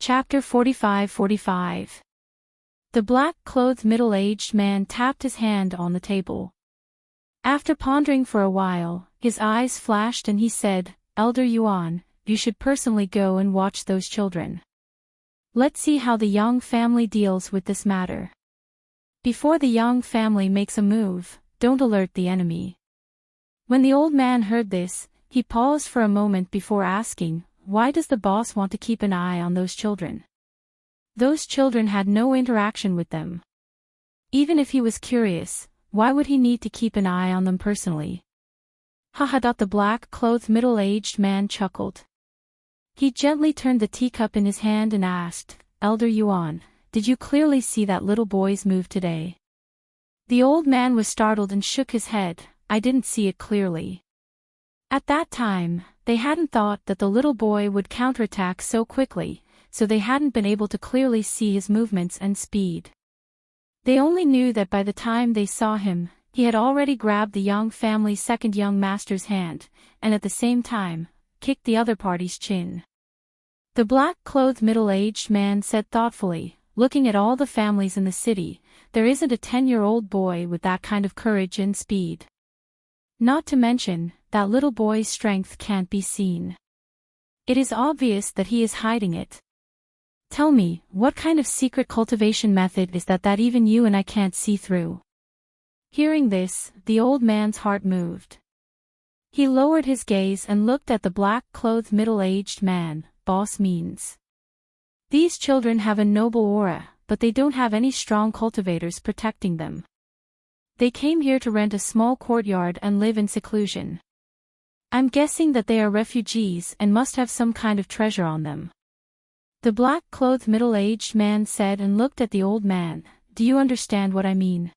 Chapter 45-45. The black-clothed middle-aged man tapped his hand on the table. After pondering for a while, his eyes flashed and he said, "Elder Yuan, you should personally go and watch those children. Let's see how the Yang family deals with this matter. Before the Yang family makes a move, don't alert the enemy." When the old man heard this, he paused for a moment before asking, "Why does the boss want to keep an eye on those children? Those children had no interaction with them. Even if he was curious, why would he need to keep an eye on them personally?" Haha. The black-clothed middle-aged man chuckled. He gently turned the teacup in his hand and asked, "Elder Yuan, did you clearly see that little boy's move today?" The old man was startled and shook his head. "I didn't see it clearly." At that time, they hadn't thought that the little boy would counterattack so quickly, so they hadn't been able to clearly see his movements and speed. They only knew that by the time they saw him, he had already grabbed the Yang family's second young master's hand, and at the same time, kicked the other party's chin. The black-clothed middle-aged man said thoughtfully, "Looking at all the families in the city, there isn't a 10-year-old boy with that kind of courage and speed. Not to mention, that little boy's strength can't be seen. It is obvious that he is hiding it. Tell me, what kind of secret cultivation method is that even you and I can't see through?" Hearing this, the old man's heart moved. He lowered his gaze and looked at the black-clothed middle-aged man. "Boss means these children have a noble aura, but they don't have any strong cultivators protecting them. They came here to rent a small courtyard and live in seclusion. I'm guessing that they are refugees and must have some kind of treasure on them." The black-clothed middle-aged man said and looked at the old man. "Do you understand what I mean?"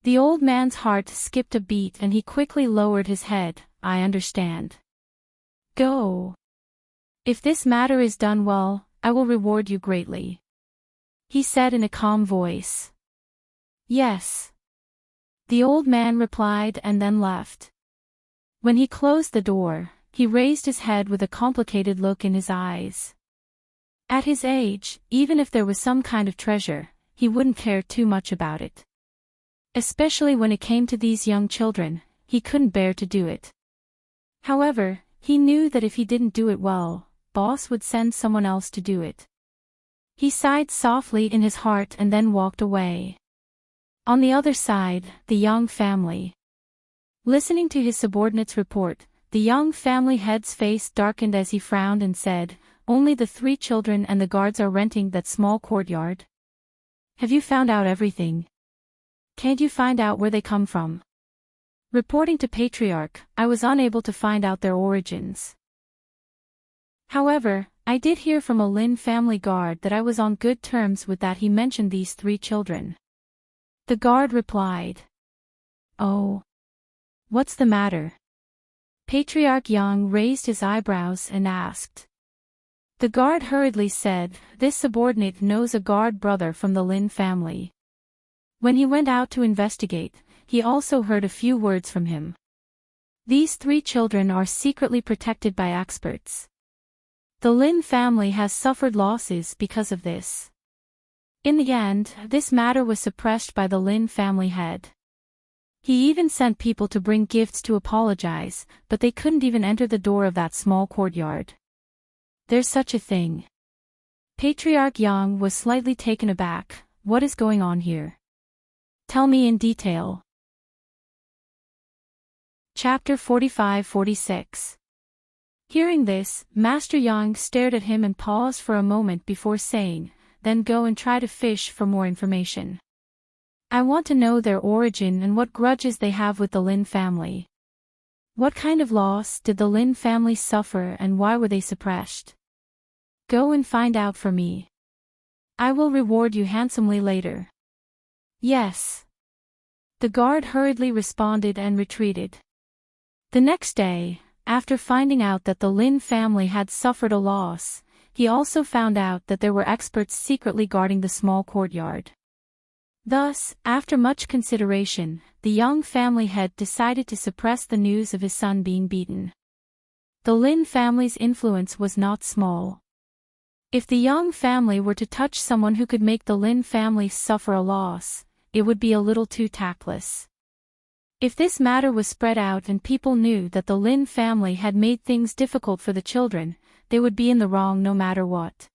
The old man's heart skipped a beat and he quickly lowered his head. "I understand. Go. If this matter is done well, I will reward you greatly," he said in a calm voice. "Yes," the old man replied and then left. When he closed the door, he raised his head with a complicated look in his eyes. At his age, even if there was some kind of treasure, he wouldn't care too much about it. Especially when it came to these young children, he couldn't bear to do it. However, he knew that if he didn't do it well, boss would send someone else to do it. He sighed softly in his heart and then walked away. On the other side, the Yang family. Listening to his subordinate's report, the Yang family head's face darkened as he frowned and said, "Only the 3 children and the guards are renting that small courtyard? Have you found out everything? Can't you find out where they come from?" Reporting to Patriarch, I was unable to find out their origins. However, I did hear from a Lin family guard that I was on good terms with that he mentioned these 3 children. The guard replied. "Oh. What's the matter?" Patriarch Yang raised his eyebrows and asked. The guard hurriedly said, "This subordinate knows a guard brother from the Lin family. When he went out to investigate, he also heard a few words from him. These 3 children are secretly protected by experts. The Lin family has suffered losses because of this. In the end, this matter was suppressed by the Lin family head. He even sent people to bring gifts to apologize, but they couldn't even enter the door of that small courtyard. There's such a thing." Patriarch Yang was slightly taken aback. "What is going on here? Tell me in detail." Chapter 45-46. Hearing this, Master Yang stared at him and paused for a moment before saying, "Then go and try to fish for more information. I want to know their origin and what grudges they have with the Lin family. What kind of loss did the Lin family suffer and why were they suppressed? Go and find out for me. I will reward you handsomely later." "Yes." The guard hurriedly responded and retreated. The next day, after finding out that the Lin family had suffered a loss, he also found out that there were experts secretly guarding the small courtyard. Thus, after much consideration, the Yang family head decided to suppress the news of his son being beaten. The Lin family's influence was not small. If the Young family were to touch someone who could make the Lin family suffer a loss, it would be a little too tactless. If this matter was spread out and people knew that the Lin family had made things difficult for the children, they would be in the wrong no matter what.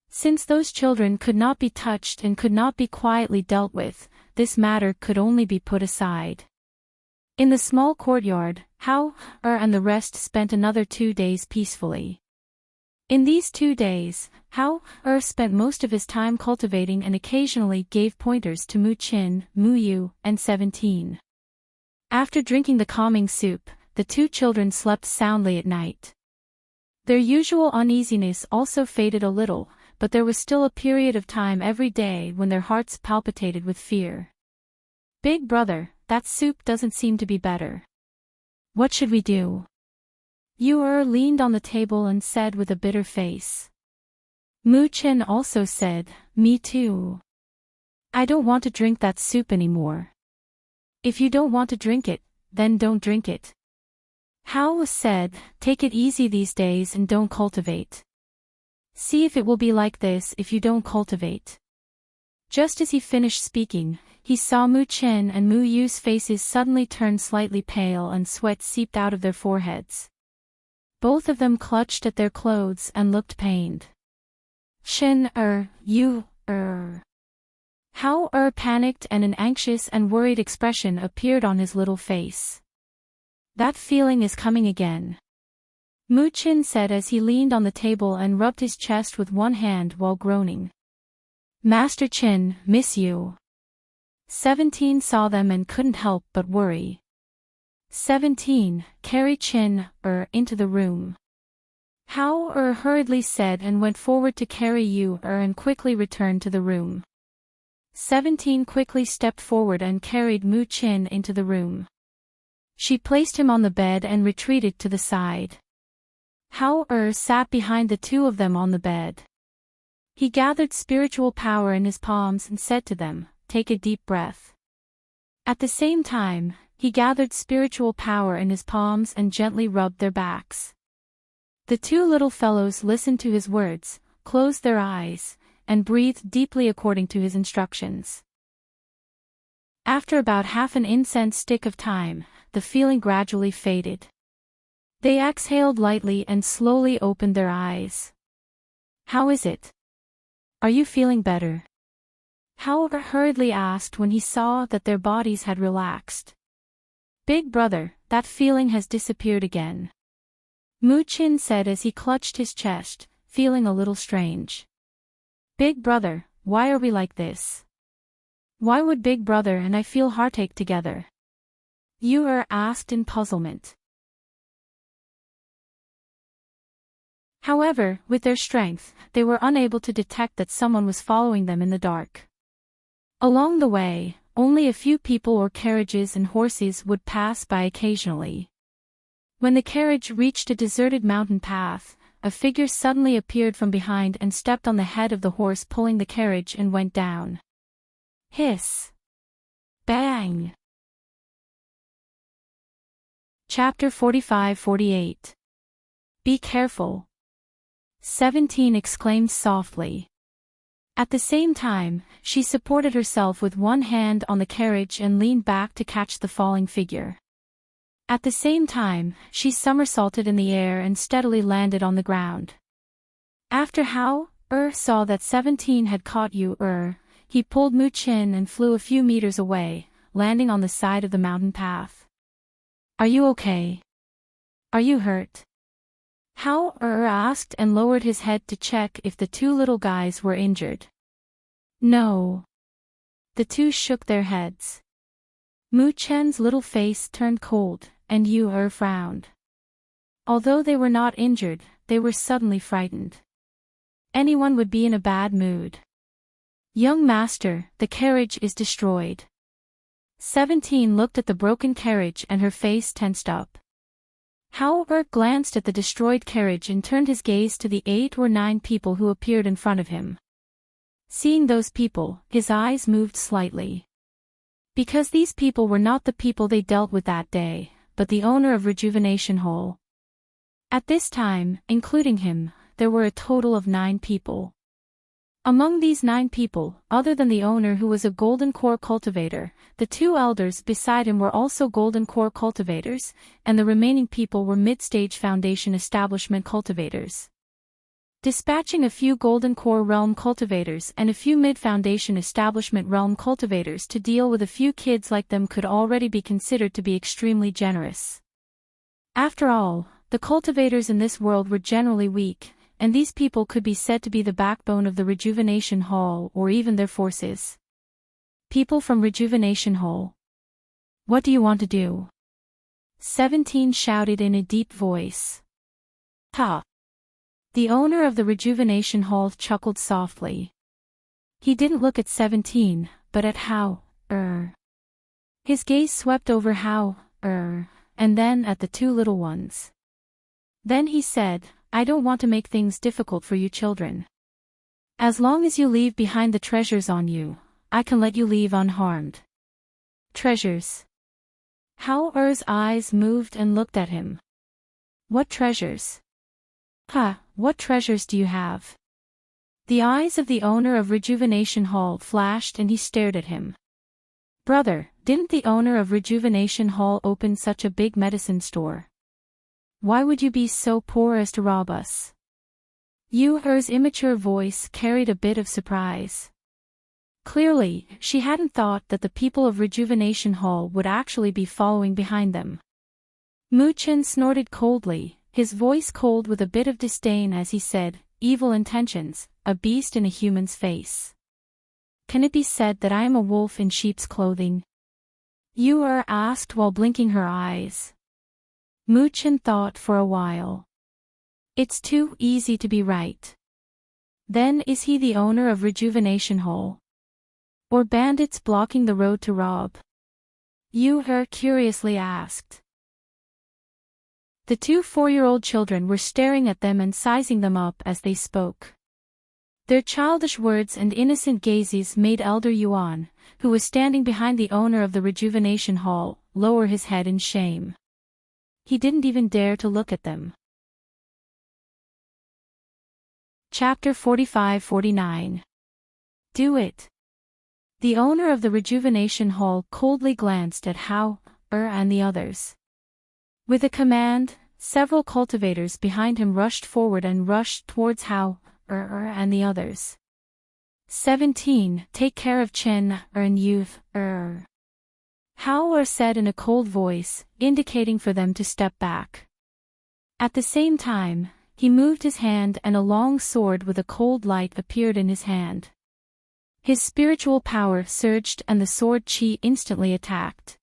Since those children could not be touched and could not be quietly dealt with, this matter could only be put aside. In the small courtyard, Hao and the rest spent another 2 days peacefully. In these 2 days, Hao spent most of his time cultivating and occasionally gave pointers to Mu Qin, Mu Yu, and 17. After drinking the calming soup, the 2 children slept soundly at night. Their usual uneasiness also faded a little, but there was still a period of time every day when their hearts palpitated with fear. "Big brother, that soup doesn't seem to be better. What should we do?" Yu leaned on the table and said with a bitter face. Mu Qin also said, "Me too. I don't want to drink that soup anymore." "If you don't want to drink it, then don't drink it." Hao said, "Take it easy these days and don't cultivate. See if it will be like this if you don't cultivate." Just as he finished speaking, he saw Mu Qin and Mu Yu's faces suddenly turn slightly pale and sweat seeped out of their foreheads. Both of them clutched at their clothes and looked pained. "Qin Yu Hao panicked and an anxious and worried expression appeared on his little face. "That feeling is coming again," Mu Qin said as he leaned on the table and rubbed his chest with one hand while groaning. "Master Qin, miss you." 17 saw them and couldn't help but worry. 17, carry Qin into the room. Hao hurriedly said and went forward to carry Yu and quickly returned to the room. 17 quickly stepped forward and carried Mu Qin into the room. She placed him on the bed and retreated to the side. Hao sat behind the 2 of them on the bed. He gathered spiritual power in his palms and said to them, "Take a deep breath." At the same time, he gathered spiritual power in his palms and gently rubbed their backs. The 2 little fellows listened to his words, closed their eyes, and breathed deeply according to his instructions. After about half an incense stick of time, the feeling gradually faded. They exhaled lightly and slowly opened their eyes. "How is it? Are you feeling better?" Hao hurriedly asked when he saw that their bodies had relaxed. "Big brother, that feeling has disappeared again," Mu Qin said as he clutched his chest, feeling a little strange. "Big brother, why are we like this? Why would Big brother and I feel heartache together?" Yu asked in puzzlement. However, with their strength, they were unable to detect that someone was following them in the dark. Along the way, only a few people or carriages and horses would pass by occasionally. When the carriage reached a deserted mountain path, a figure suddenly appeared from behind and stepped on the head of the horse pulling the carriage and went down. Hiss! Bang! Chapter 45-48. Be careful! 17 exclaimed softly. At the same time, she supported herself with one hand on the carriage and leaned back to catch the falling figure. At the same time, she somersaulted in the air and steadily landed on the ground. After Hao saw that 17 had caught Yu he pulled Mu Qin and flew a few meters away, landing on the side of the mountain path. "Are you okay? Are you hurt?" Hao asked and lowered his head to check if the 2 little guys were injured. "No." The 2 shook their heads. Mu Qin's little face turned cold, and Yu frowned. Although they were not injured, they were suddenly frightened. Anyone would be in a bad mood. "Young master, the carriage is destroyed." 17 looked at the broken carriage and her face tensed up. Hao glanced at the destroyed carriage and turned his gaze to the 8 or 9 people who appeared in front of him. Seeing those people, his eyes moved slightly. Because these people were not the people they dealt with that day, but the owner of Rejuvenation Hole. At this time, including him, there were a total of 9 people. Among these 9 people, other than the owner who was a golden core cultivator, the 2 elders beside him were also golden core cultivators, and the remaining people were mid-stage foundation establishment cultivators. Dispatching a few golden core realm cultivators and a few mid-foundation establishment realm cultivators to deal with a few kids like them could already be considered to be extremely generous. After all, the cultivators in this world were generally weak, and these people could be said to be the backbone of the Rejuvenation Hall or even their forces. People from Rejuvenation Hall. What do you want to do? 17 shouted in a deep voice. Ha! The owner of the Rejuvenation Hall chuckled softly. He didn't look at 17, but at How, His gaze swept over How, and then at the 2 little ones. Then he said, I don't want to make things difficult for you children. As long as you leave behind the treasures on you, I can let you leave unharmed. Treasures. How's eyes moved and looked at him. What treasures? What treasures do you have? The eyes of the owner of Rejuvenation Hall flashed and he stared at him. Brother, didn't the owner of Rejuvenation Hall open such a big medicine store? Why would you be so poor as to rob us? Her's immature voice carried a bit of surprise. Clearly, she hadn't thought that the people of Rejuvenation Hall would actually be following behind them. Mu-Chen snorted coldly, his voice cold with a bit of disdain as he said, evil intentions, a beast in a human's face. Can it be said that I am a wolf in sheep's clothing? Asked while blinking her eyes. Mu-Chen thought for a while. It's too easy to be right. Then is he the owner of Rejuvenation Hall? Or bandits blocking the road to rob? Curiously asked. The 2 4-year-old children were staring at them and sizing them up as they spoke. Their childish words and innocent gazes made Elder Yuan, who was standing behind the owner of the Rejuvenation Hall, lower his head in shame. He didn't even dare to look at them. Chapter 45-49. Do it. The owner of the Rejuvenation Hall coldly glanced at How, and the others. With a command, several cultivators behind him rushed forward and rushed towards How, and the others. 17. Take care of Chen, and youth, How said in a cold voice, indicating for them to step back. At the same time, he moved his hand and a long sword with a cold light appeared in his hand. His spiritual power surged and the sword chi instantly attacked.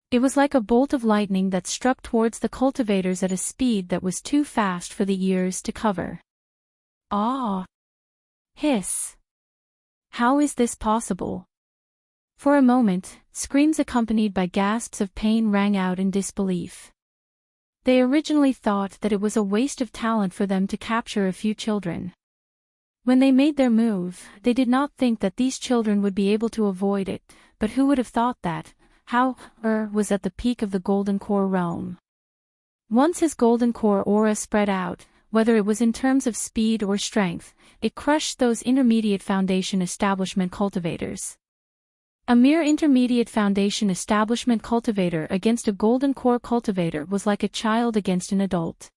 It was like a bolt of lightning that struck towards the cultivators at a speed that was too fast for the ears to cover. Ah! Hiss! How is this possible? For a moment, screams accompanied by gasps of pain rang out in disbelief. They originally thought that it was a waste of talent for them to capture a few children. When they made their move, they did not think that these children would be able to avoid it, but who would have thought that How was at the peak of the Golden Core realm. Once his Golden Core aura spread out, whether it was in terms of speed or strength, it crushed those intermediate foundation establishment cultivators. A mere intermediate foundation establishment cultivator against a Golden Core cultivator was like a child against an adult.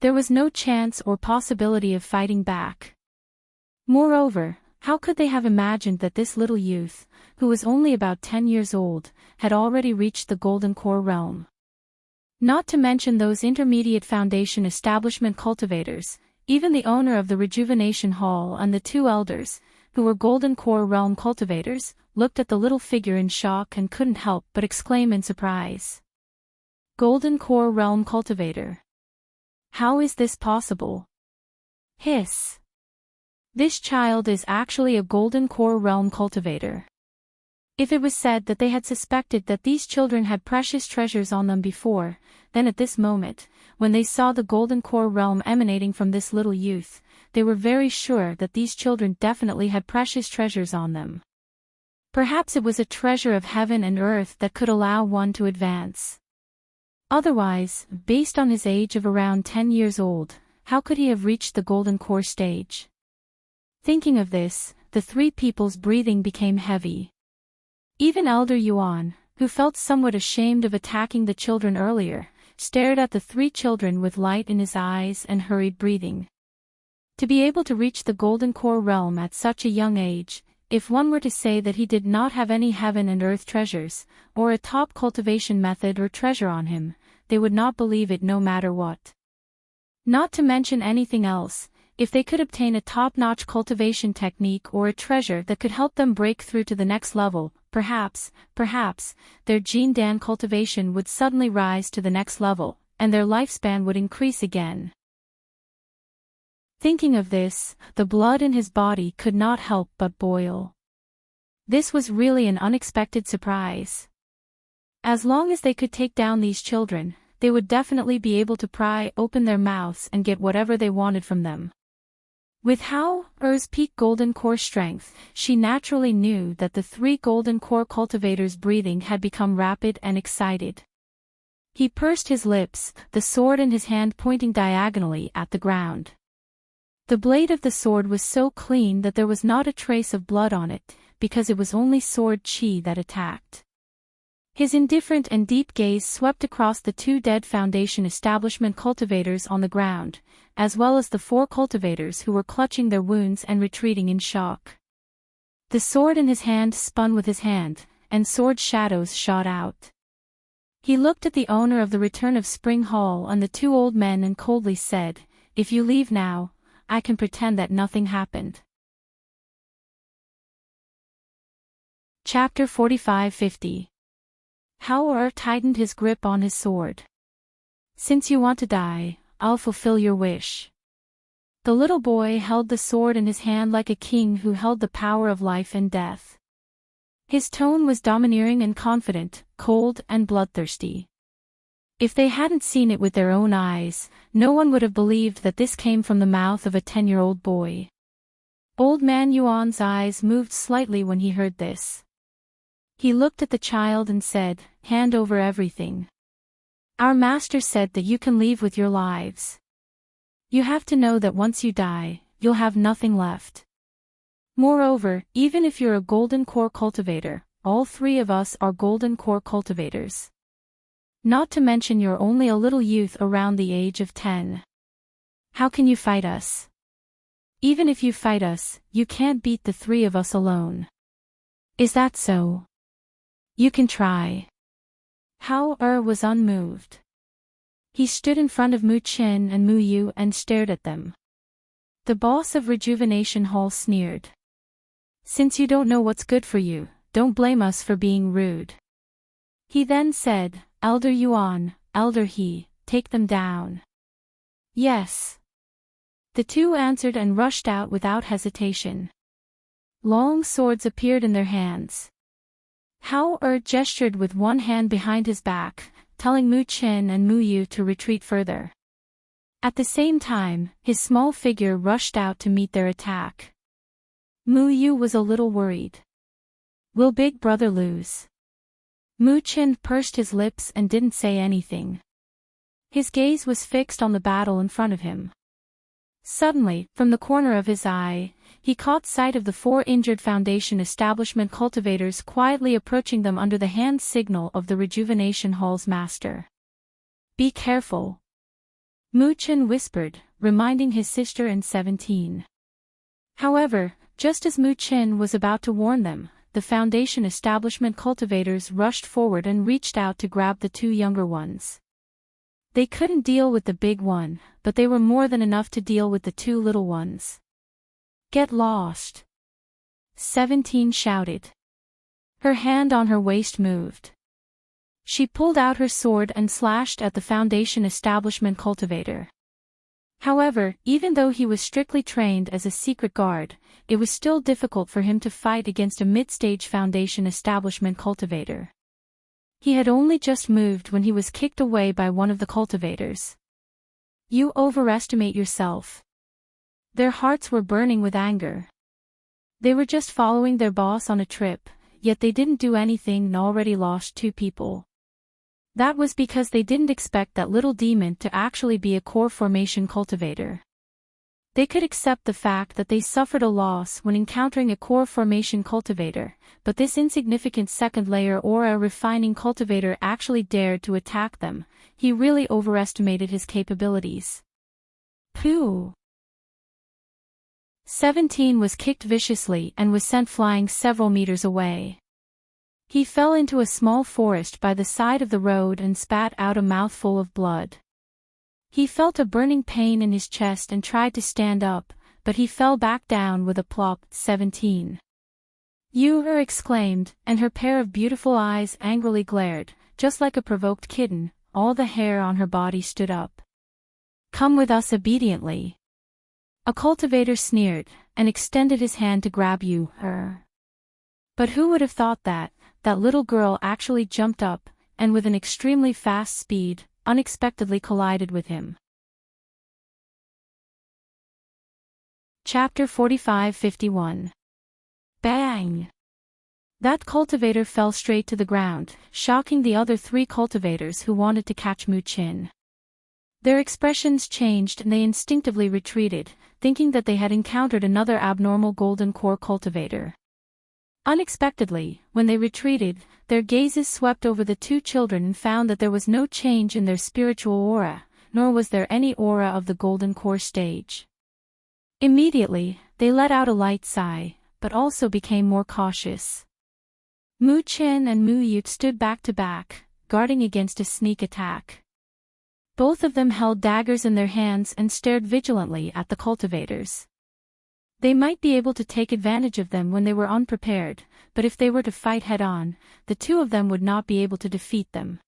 There was no chance or possibility of fighting back. Moreover, how could they have imagined that this little youth, who was only about 10 years old, had already reached the Golden Core realm? Not to mention those intermediate foundation establishment cultivators, even the owner of the Rejuvenation Hall and the 2 elders, who were Golden Core realm cultivators, looked at the little figure in shock and couldn't help but exclaim in surprise. Golden Core realm cultivator. How is this possible? Hiss. This child is actually a Golden Core realm cultivator. If it was said that they had suspected that these children had precious treasures on them before, then at this moment, when they saw the Golden Core realm emanating from this little youth, they were very sure that these children definitely had precious treasures on them. Perhaps it was a treasure of heaven and earth that could allow one to advance. Otherwise, based on his age of around 10 years old, how could he have reached the golden core stage? Thinking of this, the three people's breathing became heavy. Even Elder Yuan, who felt somewhat ashamed of attacking the children earlier, stared at the three children with light in his eyes and hurried breathing. To be able to reach the golden core realm at such a young age, if one were to say that he did not have any heaven and earth treasures, or a top cultivation method or treasure on him, they would not believe it no matter what. Not to mention anything else, if they could obtain a top-notch cultivation technique or a treasure that could help them break through to the next level, perhaps, their Gene Dan cultivation would suddenly rise to the next level, and their lifespan would increase again. Thinking of this, the blood in his body could not help but boil. This was really an unexpected surprise. As long as they could take down these children, they would definitely be able to pry open their mouths and get whatever they wanted from them. With Hao-Er's peak golden core strength, she naturally knew that the three golden core cultivators' breathing had become rapid and excited. He pursed his lips, the sword in his hand pointing diagonally at the ground. The blade of the sword was so clean that there was not a trace of blood on it, because it was only sword chi that attacked. His indifferent and deep gaze swept across the two dead Foundation establishment cultivators on the ground, as well as the four cultivators who were clutching their wounds and retreating in shock. The sword in his hand spun with his hand, and sword shadows shot out. He looked at the owner of the Return of Spring Hall and the two old men and coldly said, "If you leave now, I can pretend that nothing happened." Chapter 45-50. Hao-Er tightened his grip on his sword. "Since you want to die, I'll fulfill your wish." The little boy held the sword in his hand like a king who held the power of life and death. His tone was domineering and confident, cold and bloodthirsty. If they hadn't seen it with their own eyes, no one would have believed that this came from the mouth of a 10-year-old boy. Old Man Yuan's eyes moved slightly when he heard this. He looked at the child and said, "Hand over everything. Our master said that you can leave with your lives. You have to know that once you die, you'll have nothing left. Moreover, even if you're a golden core cultivator, all three of us are golden core cultivators. Not to mention you're only a little youth around the age of 10. How can you fight us? Even if you fight us, you can't beat the three of us alone. Is that so? You can try." Hao-Er was unmoved. He stood in front of Mu Chen and Mu Yu and stared at them. The boss of Rejuvenation Hall sneered. "Since you don't know what's good for you, don't blame us for being rude." He then said, "Elder Yuan, Elder He, take them down." "Yes." The two answered and rushed out without hesitation. Long swords appeared in their hands. Hao-Er gestured with one hand behind his back, telling Mu Chen and Mu Yu to retreat further. At the same time, his small figure rushed out to meet their attack. Mu Yu was a little worried. Will Big Brother lose? Mu Chen pursed his lips and didn't say anything. His gaze was fixed on the battle in front of him. Suddenly, from the corner of his eye, he caught sight of the four injured Foundation establishment cultivators quietly approaching them under the hand signal of the Rejuvenation Hall's master. "Be careful," Mu Chen whispered, reminding his sister and 17. However, just as Mu Chen was about to warn them, the Foundation establishment cultivators rushed forward and reached out to grab the two younger ones. They couldn't deal with the big one, but they were more than enough to deal with the two little ones. "Get lost!" 17 shouted. Her hand on her waist moved. She pulled out her sword and slashed at the Foundation establishment cultivator. However, even though he was strictly trained as a secret guard, it was still difficult for him to fight against a mid-stage Foundation establishment cultivator. He had only just moved when he was kicked away by one of the cultivators. "You overestimate yourself." Their hearts were burning with anger. They were just following their boss on a trip, yet they didn't do anything and already lost two people. That was because they didn't expect that little demon to actually be a core formation cultivator. They could accept the fact that they suffered a loss when encountering a core formation cultivator, but this insignificant second layer aura refining cultivator actually dared to attack them. He really overestimated his capabilities. Phew! 17 was kicked viciously and was sent flying several meters away. He fell into a small forest by the side of the road and spat out a mouthful of blood. He felt a burning pain in his chest and tried to stand up, but he fell back down with a plop. 17. You exclaimed, and her pair of beautiful eyes angrily glared, just like a provoked kitten. All the hair on her body stood up. Come with us obediently. A cultivator sneered, and extended his hand to grab you, But who would have thought that little girl actually jumped up, and with an extremely fast speed, unexpectedly collided with him. Chapter 45-51. Bang! That cultivator fell straight to the ground, shocking the other 3 cultivators who wanted to catch Mu Qin. Their expressions changed and they instinctively retreated, thinking that they had encountered another abnormal golden core cultivator. Unexpectedly, when they retreated, their gazes swept over the 2 children and found that there was no change in their spiritual aura, nor was there any aura of the golden core stage. Immediately, they let out a light sigh, but also became more cautious. Mu Qin and Mu Yu stood back to back, guarding against a sneak attack. Both of them held daggers in their hands and stared vigilantly at the cultivators. They might be able to take advantage of them when they were unprepared, but if they were to fight head-on, the 2 of them would not be able to defeat them.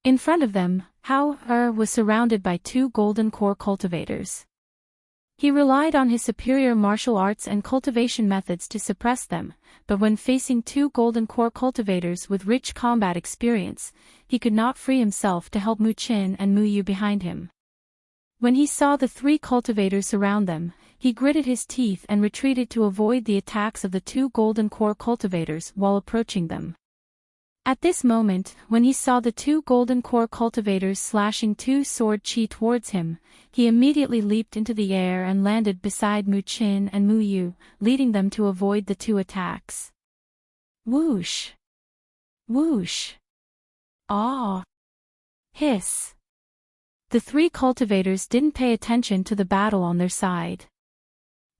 In front of them, Hao was surrounded by 2 golden core cultivators. He relied on his superior martial arts and cultivation methods to suppress them, but when facing 2 golden core cultivators with rich combat experience, he could not free himself to help Mu Qin and Mu Yu behind him. When he saw the 3 cultivators surround them, he gritted his teeth and retreated to avoid the attacks of the 2 golden core cultivators while approaching them. At this moment, when he saw the 2 golden core cultivators slashing 2 sword chi towards him, he immediately leaped into the air and landed beside Mu Qin and Mu Yu, leading them to avoid the 2 attacks. Whoosh! Whoosh! Ah! Hiss! The 3 cultivators didn't pay attention to the battle on their side.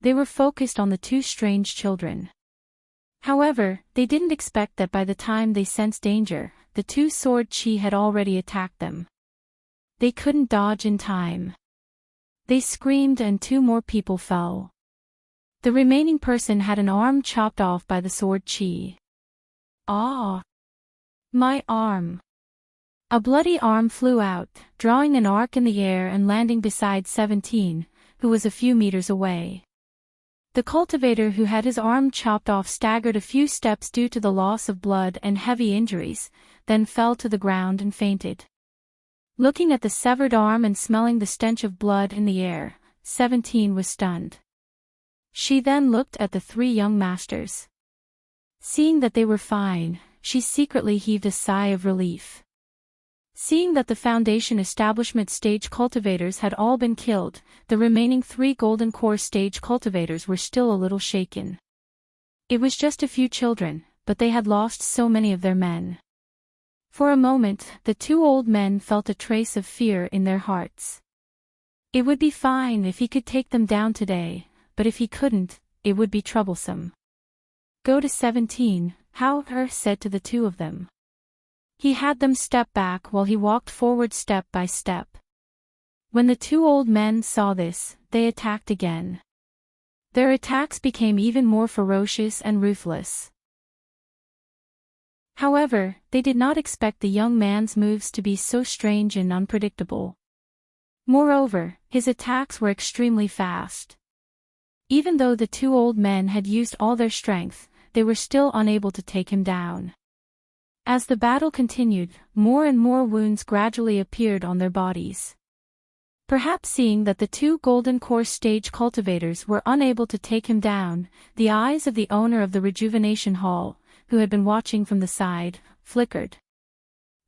They were focused on the 2 strange children. However, they didn't expect that by the time they sensed danger, the 2 sword chi had already attacked them. They couldn't dodge in time. They screamed and 2 more people fell. The remaining person had an arm chopped off by the sword chi. Ah! My arm! A bloody arm flew out, drawing an arc in the air and landing beside 17, who was a few meters away. The cultivator who had his arm chopped off staggered a few steps due to the loss of blood and heavy injuries, then fell to the ground and fainted. Looking at the severed arm and smelling the stench of blood in the air, 17 was stunned. She then looked at the 3 young masters. Seeing that they were fine, she secretly heaved a sigh of relief. Seeing that the Foundation Establishment stage cultivators had all been killed, the remaining 3 Golden Core stage cultivators were still a little shaken. It was just a few children, but they had lost so many of their men. For a moment, the 2 old men felt a trace of fear in their hearts. It would be fine if he could take them down today, but if he couldn't, it would be troublesome. Go to 17, Hao said to the 2 of them. He had them step back while he walked forward step by step. When the 2 old men saw this, they attacked again. Their attacks became even more ferocious and ruthless. However, they did not expect the young man's moves to be so strange and unpredictable. Moreover, his attacks were extremely fast. Even though the 2 old men had used all their strength, they were still unable to take him down. As the battle continued, more and more wounds gradually appeared on their bodies. Perhaps seeing that the 2 Golden Core stage cultivators were unable to take him down, the eyes of the owner of the Rejuvenation Hall, who had been watching from the side, flickered.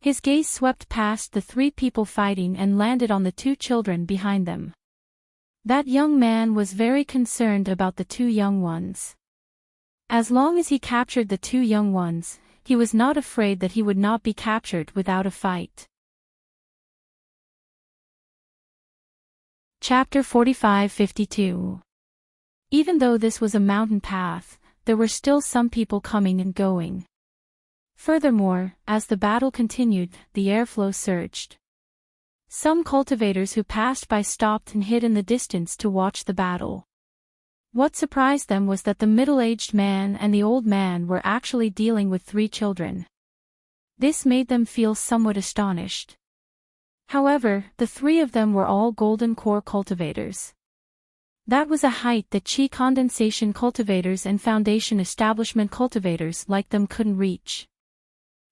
His gaze swept past the three people fighting and landed on the two children behind them. That young man was very concerned about the two young ones. As long as he captured the two young ones, he was not afraid that he would not be captured without a fight. Chapter 45-52. Even though this was a mountain path, there were still some people coming and going. Furthermore, as the battle continued, the airflow surged. Some cultivators who passed by stopped and hid in the distance to watch the battle. What surprised them was that the middle-aged man and the old man were actually dealing with three children. This made them feel somewhat astonished. However, the three of them were all golden core cultivators. That was a height that chi condensation cultivators and foundation establishment cultivators like them couldn't reach.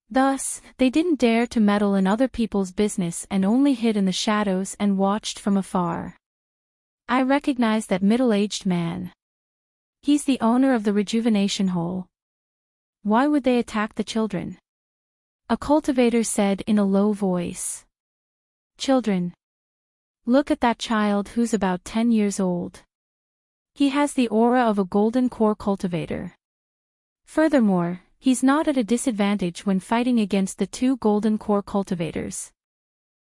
Thus, they didn't dare to meddle in other people's business and only hid in the shadows and watched from afar. I recognize that middle-aged man. He's the owner of the rejuvenation hole. Why would they attack the children? A cultivator said in a low voice. Children. Look at that child who's about 10 years old. He has the aura of a golden core cultivator. Furthermore, he's not at a disadvantage when fighting against the two golden core cultivators.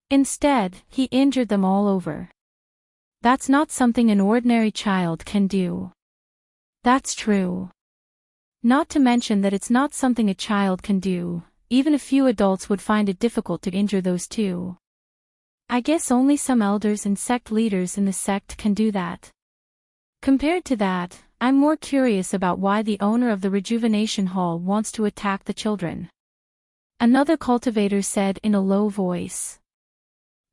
Instead, he injured them all over. That's not something an ordinary child can do. That's true. Not to mention that it's not something a child can do, even a few adults would find it difficult to injure those two. I guess only some elders and sect leaders in the sect can do that. Compared to that, I'm more curious about why the owner of the rejuvenation hall wants to attack the children. Another cultivator said in a low voice.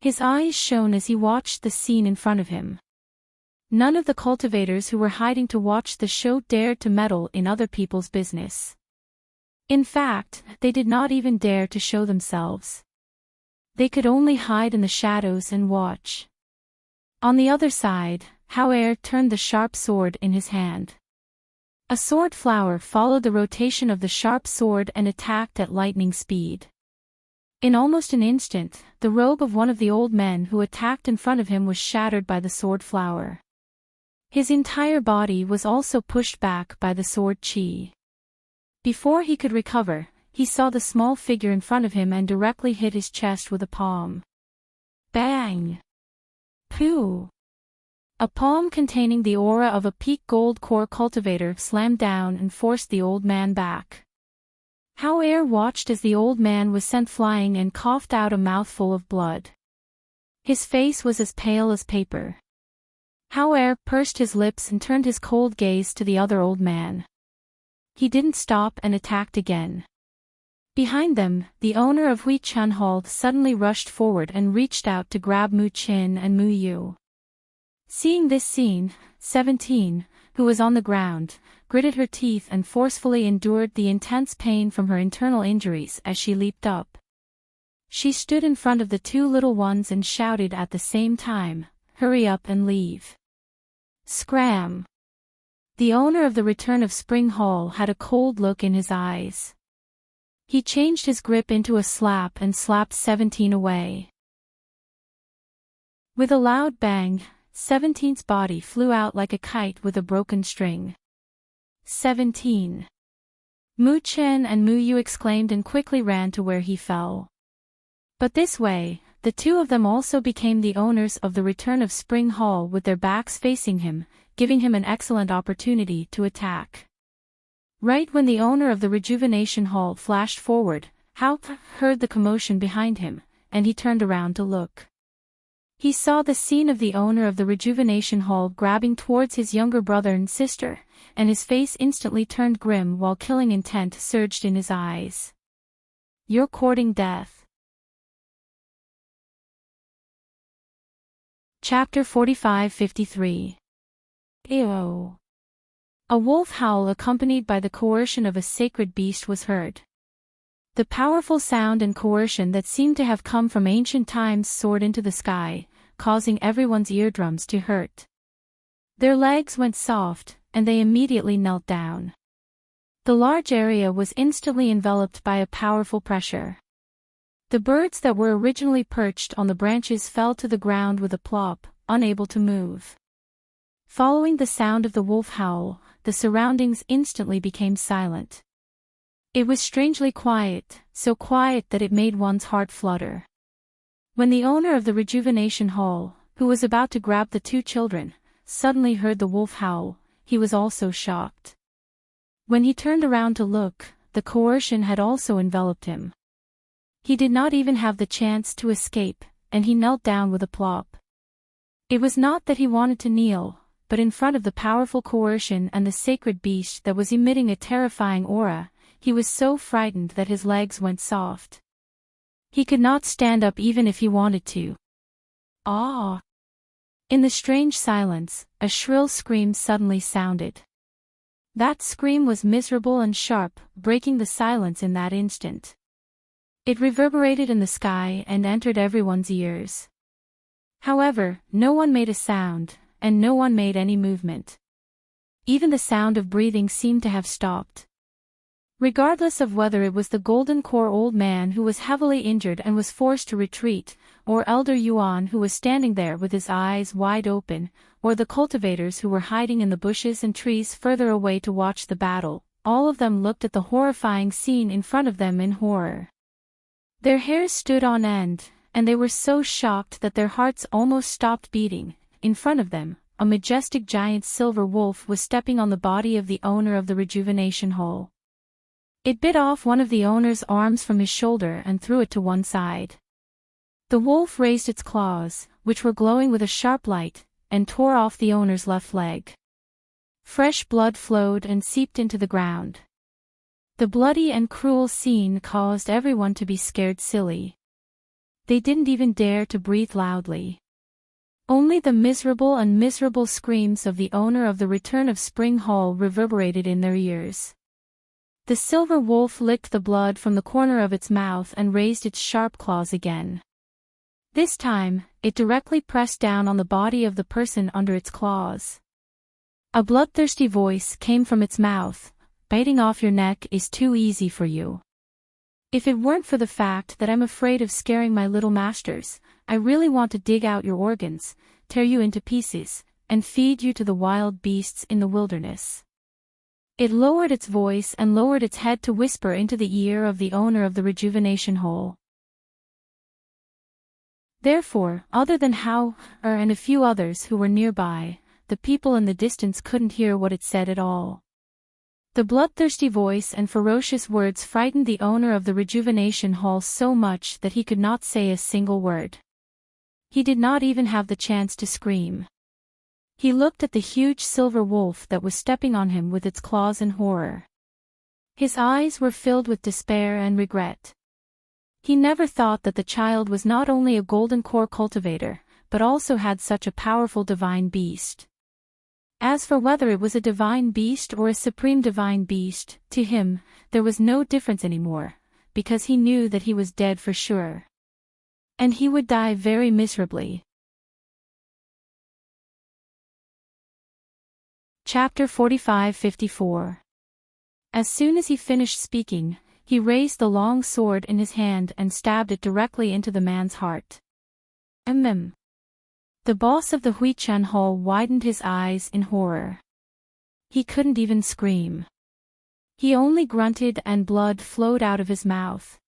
His eyes shone as he watched the scene in front of him. None of the cultivators who were hiding to watch the show dared to meddle in other people's business. In fact, they did not even dare to show themselves. They could only hide in the shadows and watch. On the other side, Hauer turned the sharp sword in his hand. A sword flower followed the rotation of the sharp sword and attacked at lightning speed. In almost an instant, the robe of one of the old men who attacked in front of him was shattered by the sword flower. His entire body was also pushed back by the sword chi. Before he could recover, he saw the small figure in front of him and directly hit his chest with a palm. Bang! Pooh! A palm containing the aura of a peak gold core cultivator slammed down and forced the old man back. Hauer watched as the old man was sent flying and coughed out a mouthful of blood. His face was as pale as paper. Hauer pursed his lips and turned his cold gaze to the other old man. He didn't stop and attacked again. Behind them, the owner of Hui Chun Hall suddenly rushed forward and reached out to grab Mu Qin and Mu Yu. Seeing this scene, 17, who was on the ground, gritted her teeth and forcefully endured the intense pain from her internal injuries as she leaped up. She stood in front of the two little ones and shouted at the same time, "Hurry up and leave." Scram! The owner of the Return of Spring Hall had a cold look in his eyes. He changed his grip into a slap and slapped 17 away. With a loud bang, 17's body flew out like a kite with a broken string. 17. Mu Chen and Mu Yu exclaimed and quickly ran to where he fell. But this way, the two of them also became the owners of the Return of Spring Hall with their backs facing him, giving him an excellent opportunity to attack. Right when the owner of the Rejuvenation Hall flashed forward, Hao heard the commotion behind him, and he turned around to look. He saw the scene of the owner of the Rejuvenation Hall grabbing towards his younger brother and sister, and his face instantly turned grim while killing intent surged in his eyes. "You're courting death." Chapter 45-53. Ew. A wolf howl accompanied by the coercion of a sacred beast was heard. The powerful sound and coercion that seemed to have come from ancient times soared into the sky, causing everyone's eardrums to hurt. Their legs went soft, and they immediately knelt down. The large area was instantly enveloped by a powerful pressure. The birds that were originally perched on the branches fell to the ground with a plop, unable to move. Following the sound of the wolf howl, the surroundings instantly became silent. It was strangely quiet, so quiet that it made one's heart flutter. When the owner of the rejuvenation hall, who was about to grab the two children, suddenly heard the wolf howl, he was also shocked. When he turned around to look, the coercion had also enveloped him. He did not even have the chance to escape, and he knelt down with a plop. It was not that he wanted to kneel, but in front of the powerful coercion and the sacred beast that was emitting a terrifying aura, he was so frightened that his legs went soft. He could not stand up even if he wanted to. Ah! In the strange silence, a shrill scream suddenly sounded. That scream was miserable and sharp, breaking the silence in that instant. It reverberated in the sky and entered everyone's ears. However, no one made a sound, and no one made any movement. Even the sound of breathing seemed to have stopped. Regardless of whether it was the golden core old man who was heavily injured and was forced to retreat, or Elder Yuan who was standing there with his eyes wide open, or the cultivators who were hiding in the bushes and trees further away to watch the battle, all of them looked at the horrifying scene in front of them in horror. Their hairs stood on end, and they were so shocked that their hearts almost stopped beating. In front of them, a majestic giant silver wolf was stepping on the body of the owner of the rejuvenation hall. It bit off one of the owner's arms from his shoulder and threw it to one side. The wolf raised its claws, which were glowing with a sharp light, and tore off the owner's left leg. Fresh blood flowed and seeped into the ground. The bloody and cruel scene caused everyone to be scared silly. They didn't even dare to breathe loudly. Only the miserable screams of the owner of the Return of Spring Hall reverberated in their ears. The silver wolf licked the blood from the corner of its mouth and raised its sharp claws again. This time, it directly pressed down on the body of the person under its claws. A bloodthirsty voice came from its mouth, "Biting off your neck is too easy for you. If it weren't for the fact that I'm afraid of scaring my little masters, I really want to dig out your organs, tear you into pieces, and feed you to the wild beasts in the wilderness." It lowered its voice and lowered its head to whisper into the ear of the owner of the rejuvenation hole. Therefore, other than Hao and a few others who were nearby, the people in the distance couldn't hear what it said at all. The bloodthirsty voice and ferocious words frightened the owner of the rejuvenation hall so much that he could not say a single word. He did not even have the chance to scream. He looked at the huge silver wolf that was stepping on him with its claws in horror. His eyes were filled with despair and regret. He never thought that the child was not only a golden core cultivator, but also had such a powerful divine beast. As for whether it was a divine beast or a supreme divine beast, to him, there was no difference anymore, because he knew that he was dead for sure. And he would die very miserably. Chapter 45-54. As soon as he finished speaking, he raised the long sword in his hand and stabbed it directly into the man's heart. The boss of the Huichan Hall widened his eyes in horror. He couldn't even scream. He only grunted and blood flowed out of his mouth.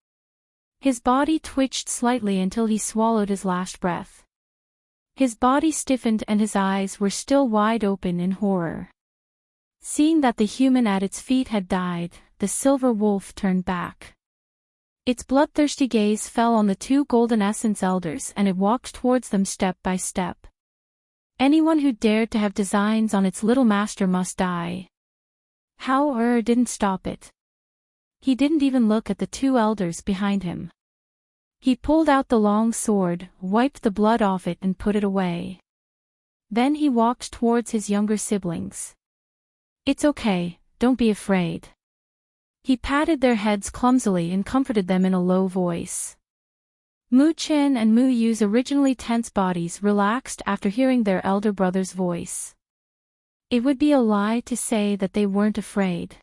His body twitched slightly until he swallowed his last breath. His body stiffened and his eyes were still wide open in horror. Seeing that the human at its feet had died, the silver wolf turned back. Its bloodthirsty gaze fell on the two golden essence elders and it walked towards them step by step. Anyone who dared to have designs on its little master must die. Hao didn't stop it. He didn't even look at the two elders behind him. He pulled out the long sword, wiped the blood off it and put it away. Then he walked towards his younger siblings. "It's okay, don't be afraid." He patted their heads clumsily and comforted them in a low voice. Mu Chen and Mu Yu's originally tense bodies relaxed after hearing their elder brother's voice. It would be a lie to say that they weren't afraid.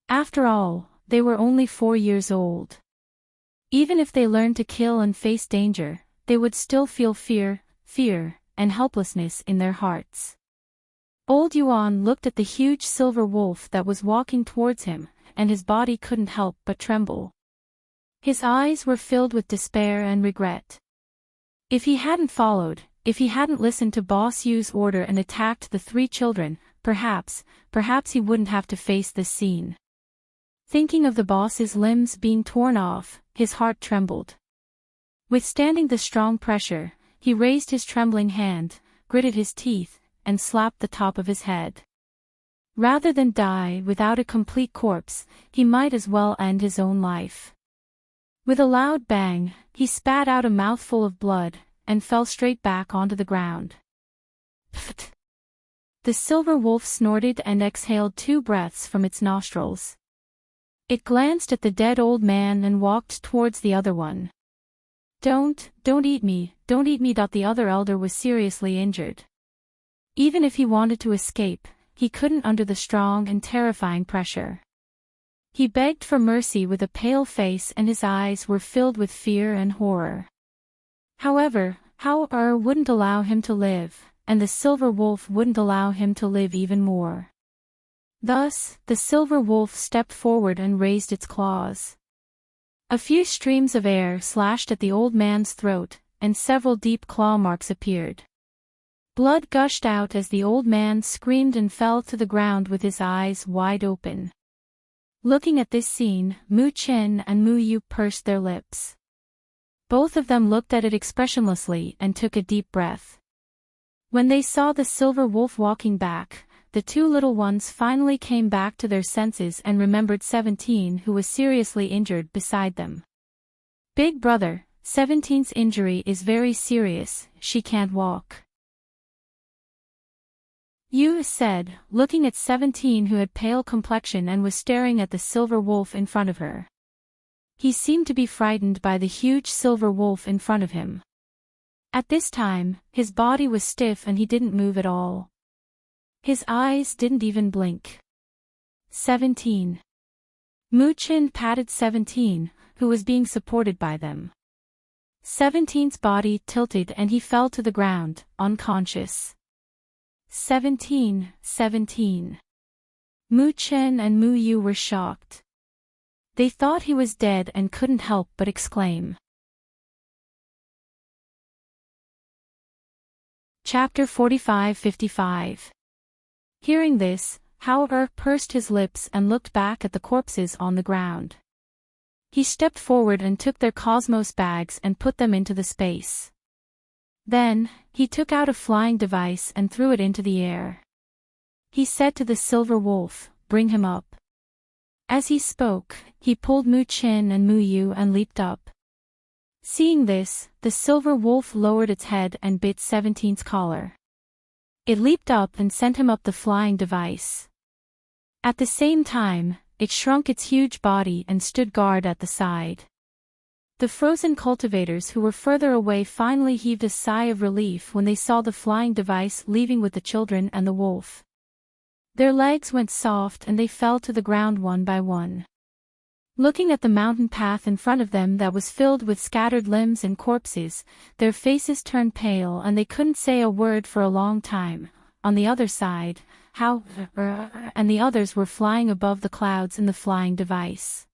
After all, they were only 4 years old. Even if they learned to kill and face danger, they would still feel fear, and helplessness in their hearts. Old Yuan looked at the huge silver wolf that was walking towards him, and his body couldn't help but tremble. His eyes were filled with despair and regret. If he hadn't followed, if he hadn't listened to Boss Yu's order and attacked the 3 children, perhaps he wouldn't have to face this scene. Thinking of the boss's limbs being torn off, his heart trembled. Withstanding the strong pressure, he raised his trembling hand, gritted his teeth, and slapped the top of his head. Rather than die without a complete corpse, he might as well end his own life. With a loud bang, he spat out a mouthful of blood, and fell straight back onto the ground. Pfft! The silver wolf snorted and exhaled 2 breaths from its nostrils. It glanced at the dead old man and walked towards the other one. Don't eat me, don't eat me. The other elder was seriously injured. Even if he wanted to escape, he couldn't under the strong and terrifying pressure. He begged for mercy with a pale face and his eyes were filled with fear and horror. However, Heartwarming wouldn't allow him to live, and the silver wolf wouldn't allow him to live even more. Thus, the silver wolf stepped forward and raised its claws. A few streams of air slashed at the old man's throat, and several deep claw marks appeared. Blood gushed out as the old man screamed and fell to the ground with his eyes wide open. Looking at this scene, Mu Chen and Mu Yu pursed their lips. Both of them looked at it expressionlessly and took a deep breath. When they saw the silver wolf walking back, the 2 little ones finally came back to their senses and remembered 17, who was seriously injured beside them. Big brother, 17's injury is very serious, she can't walk. Yu said, looking at 17 who had pale complexion and was staring at the silver wolf in front of her. He seemed to be frightened by the huge silver wolf in front of him. At this time, his body was stiff and he didn't move at all. His eyes didn't even blink. 17. Mu Chen patted 17, who was being supported by them. 17's body tilted and he fell to the ground, unconscious. 17. Mu Chen and Mu Yu were shocked. They thought he was dead and couldn't help but exclaim. Chapter 45-55. Hearing this, Heartwarming pursed his lips and looked back at the corpses on the ground. He stepped forward and took their cosmos bags and put them into the space. Then, he took out a flying device and threw it into the air. He said to the silver wolf, "Bring him up." As he spoke, he pulled Mu Chen and Mu Yu and leaped up. Seeing this, the silver wolf lowered its head and bit 17's collar. It leaped up and sent him up the flying device. At the same time, it shrunk its huge body and stood guard at the side. The frozen cultivators who were further away finally heaved a sigh of relief when they saw the flying device leaving with the children and the wolf. Their legs went soft and they fell to the ground one by one. Looking at the mountain path in front of them that was filled with scattered limbs and corpses, their faces turned pale and they couldn't say a word for a long time. On the other side, Heartwarming and the others were flying above the clouds in the flying device.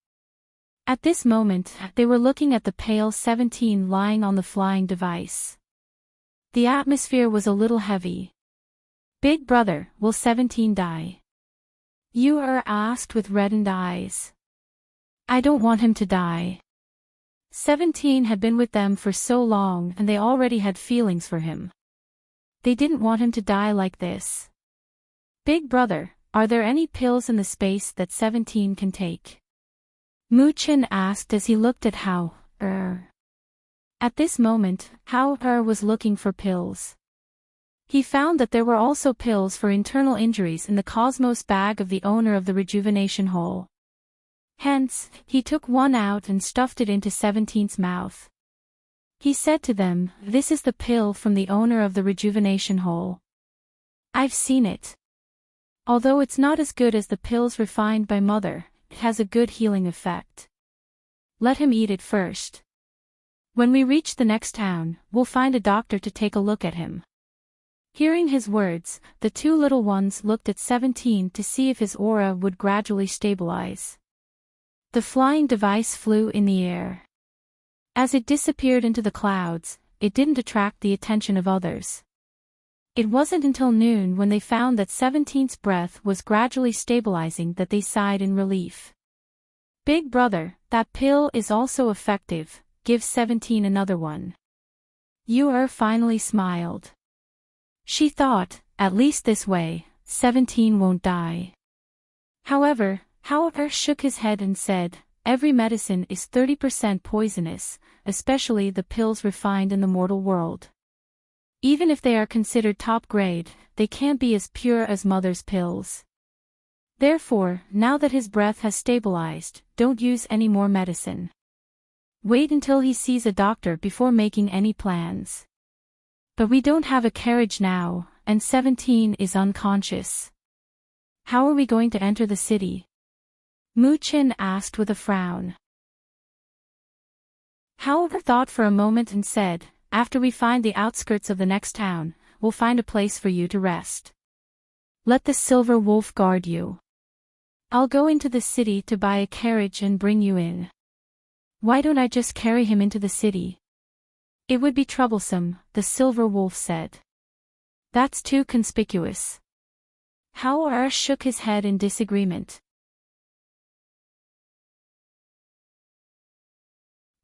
At this moment, they were looking at the pale 17 lying on the flying device. The atmosphere was a little heavy. "Big brother, will 17 die?" Yu asked with reddened eyes. "I don't want him to die." 17 had been with them for so long and they already had feelings for him. They didn't want him to die like this. "Big brother, are there any pills in the space that 17 can take?" Mu Chen asked as he looked at Heartwarming. At this moment, Heartwarming was looking for pills. He found that there were also pills for internal injuries in the cosmos bag of the owner of the rejuvenation hole. Hence, he took one out and stuffed it into 17's mouth. He said to them, "This is the pill from the owner of the rejuvenation hole. I've seen it. Although it's not as good as the pills refined by Mother, it has a good healing effect." Let him eat it first. When we reach the next town, we'll find a doctor to take a look at him." Hearing his words, the two little ones looked at 17 to see if his aura would gradually stabilize. The flying device flew in the air. As it disappeared into the clouds, it didn't attract the attention of others. It wasn't until noon when they found that 17's breath was gradually stabilizing that they sighed in relief. "Big brother, that pill is also effective, give 17 another one." Yu finally smiled. She thought, at least this way, 17 won't die. However, Howard shook his head and said, "Every medicine is 30% poisonous, especially the pills refined in the mortal world. Even if they are considered top grade, they can't be as pure as mother's pills. Therefore, now that his breath has stabilized, don't use any more medicine. Wait until he sees a doctor before making any plans. But we don't have a carriage now, and 17 is unconscious. How are we going to enter the city?" Mu-chin asked with a frown. Howard thought for a moment and said, "After we find the outskirts of the next town, we'll find a place for you to rest. Let the silver wolf guard you. I'll go into the city to buy a carriage and bring you in." "Why don't I just carry him into the city?" "It would be troublesome," the silver wolf said. "That's too conspicuous." Howard shook his head in disagreement.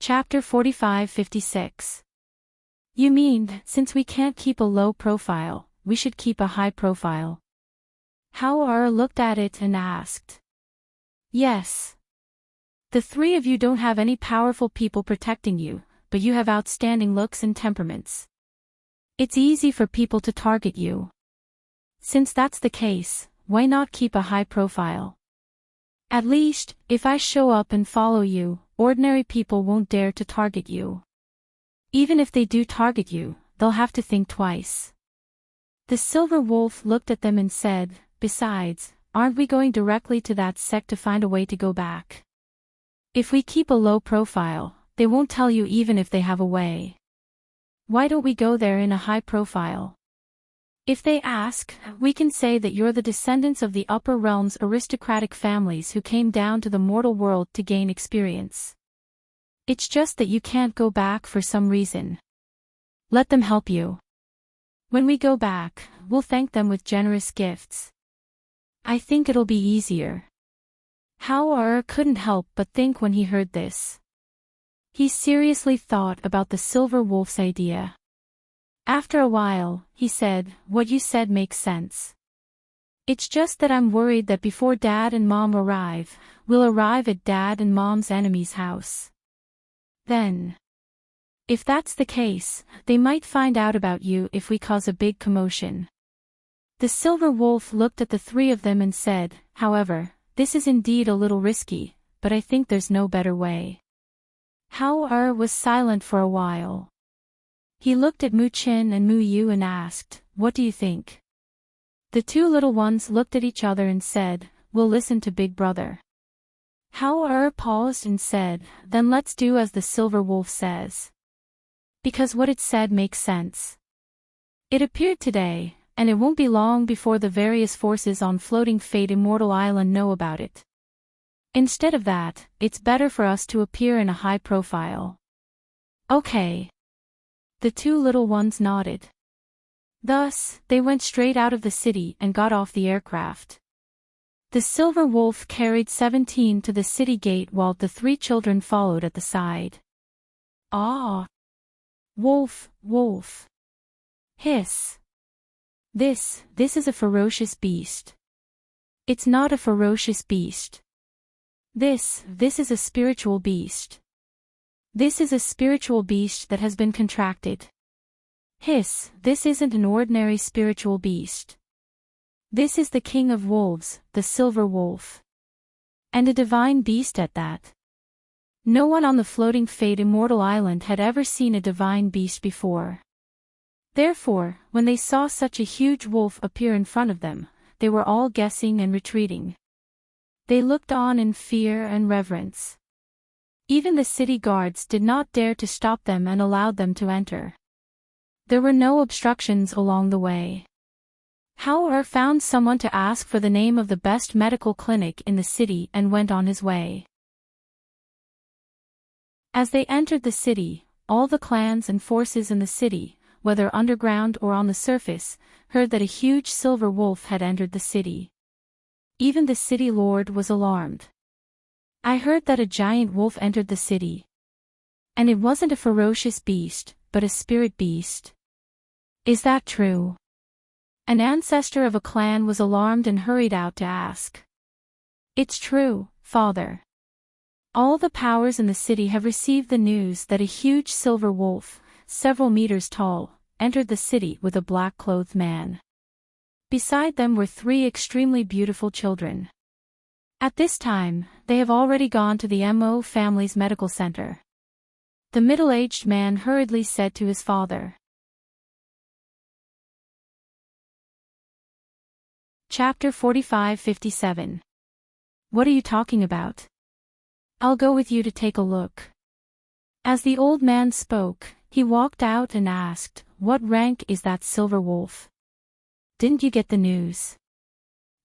Chapter 45-56. "You mean, since we can't keep a low profile, we should keep a high profile?" Howard looked at it and asked. "Yes. The three of you don't have any powerful people protecting you, but you have outstanding looks and temperaments. It's easy for people to target you. Since that's the case, why not keep a high profile? At least, if I show up and follow you, ordinary people won't dare to target you. Even if they do target you, they'll have to think twice." The silver wolf looked at them and said, "Besides, aren't we going directly to that sect to find a way to go back? If we keep a low profile, they won't tell you even if they have a way. Why don't we go there in a high profile? If they ask, we can say that you're the descendants of the upper realm's aristocratic families who came down to the mortal world to gain experience. It's just that you can't go back for some reason. Let them help you. When we go back, we'll thank them with generous gifts. I think it'll be easier." Howard couldn't help but think when he heard this. He seriously thought about the silver wolf's idea. After a while, he said, "What you said makes sense. It's just that I'm worried that before Dad and Mom arrive, we'll arrive at Dad and Mom's enemy's house. Then, if that's the case, they might find out about you if we cause a big commotion." The silver wolf looked at the three of them and said, "However, this is indeed a little risky, but I think there's no better way." Howard was silent for a while. He looked at Mu-chin and Mu-yu and asked, "What do you think?" The two little ones looked at each other and said, "We'll listen to Big Brother." Howard paused and said, "Then let's do as the silver wolf says. Because what it said makes sense. It appeared today, and it won't be long before the various forces on Floating Fate Immortal Island know about it. Instead of that, it's better for us to appear in a high profile." "Okay." The two little ones nodded. Thus, they went straight out of the city and got off the aircraft. The silver wolf carried 17 to the city gate while the three children followed at the side. "Ah! Wolf, wolf! Hiss! This is a ferocious beast." "It's not a ferocious beast. This is a spiritual beast. This is a spiritual beast that has been contracted. Hiss, this isn't an ordinary spiritual beast. This is the king of wolves, the silver wolf. And a divine beast at that." No one on the Floating Fate Immortal Island had ever seen a divine beast before. Therefore, when they saw such a huge wolf appear in front of them, they were all guessing and retreating. They looked on in fear and reverence. Even the city guards did not dare to stop them and allowed them to enter. There were no obstructions along the way. Howard found someone to ask for the name of the best medical clinic in the city and went on his way. As they entered the city, all the clans and forces in the city, whether underground or on the surface, heard that a huge silver wolf had entered the city. Even the city lord was alarmed. "I heard that a giant wolf entered the city. And it wasn't a ferocious beast, but a spirit beast. Is that true?" An ancestor of a clan was alarmed and hurried out to ask. "It's true, father. All the powers in the city have received the news that a huge silver wolf, several meters tall, entered the city with a black-clothed man. Beside them were 3 extremely beautiful children. At this time, they have already gone to the Mo family's medical center." The middle-aged man hurriedly said to his father. Chapter 45-57. What are you talking about? I'll go with you to take a look. As the old man spoke, he walked out and asked, "What rank is that silver wolf? Didn't you get the news?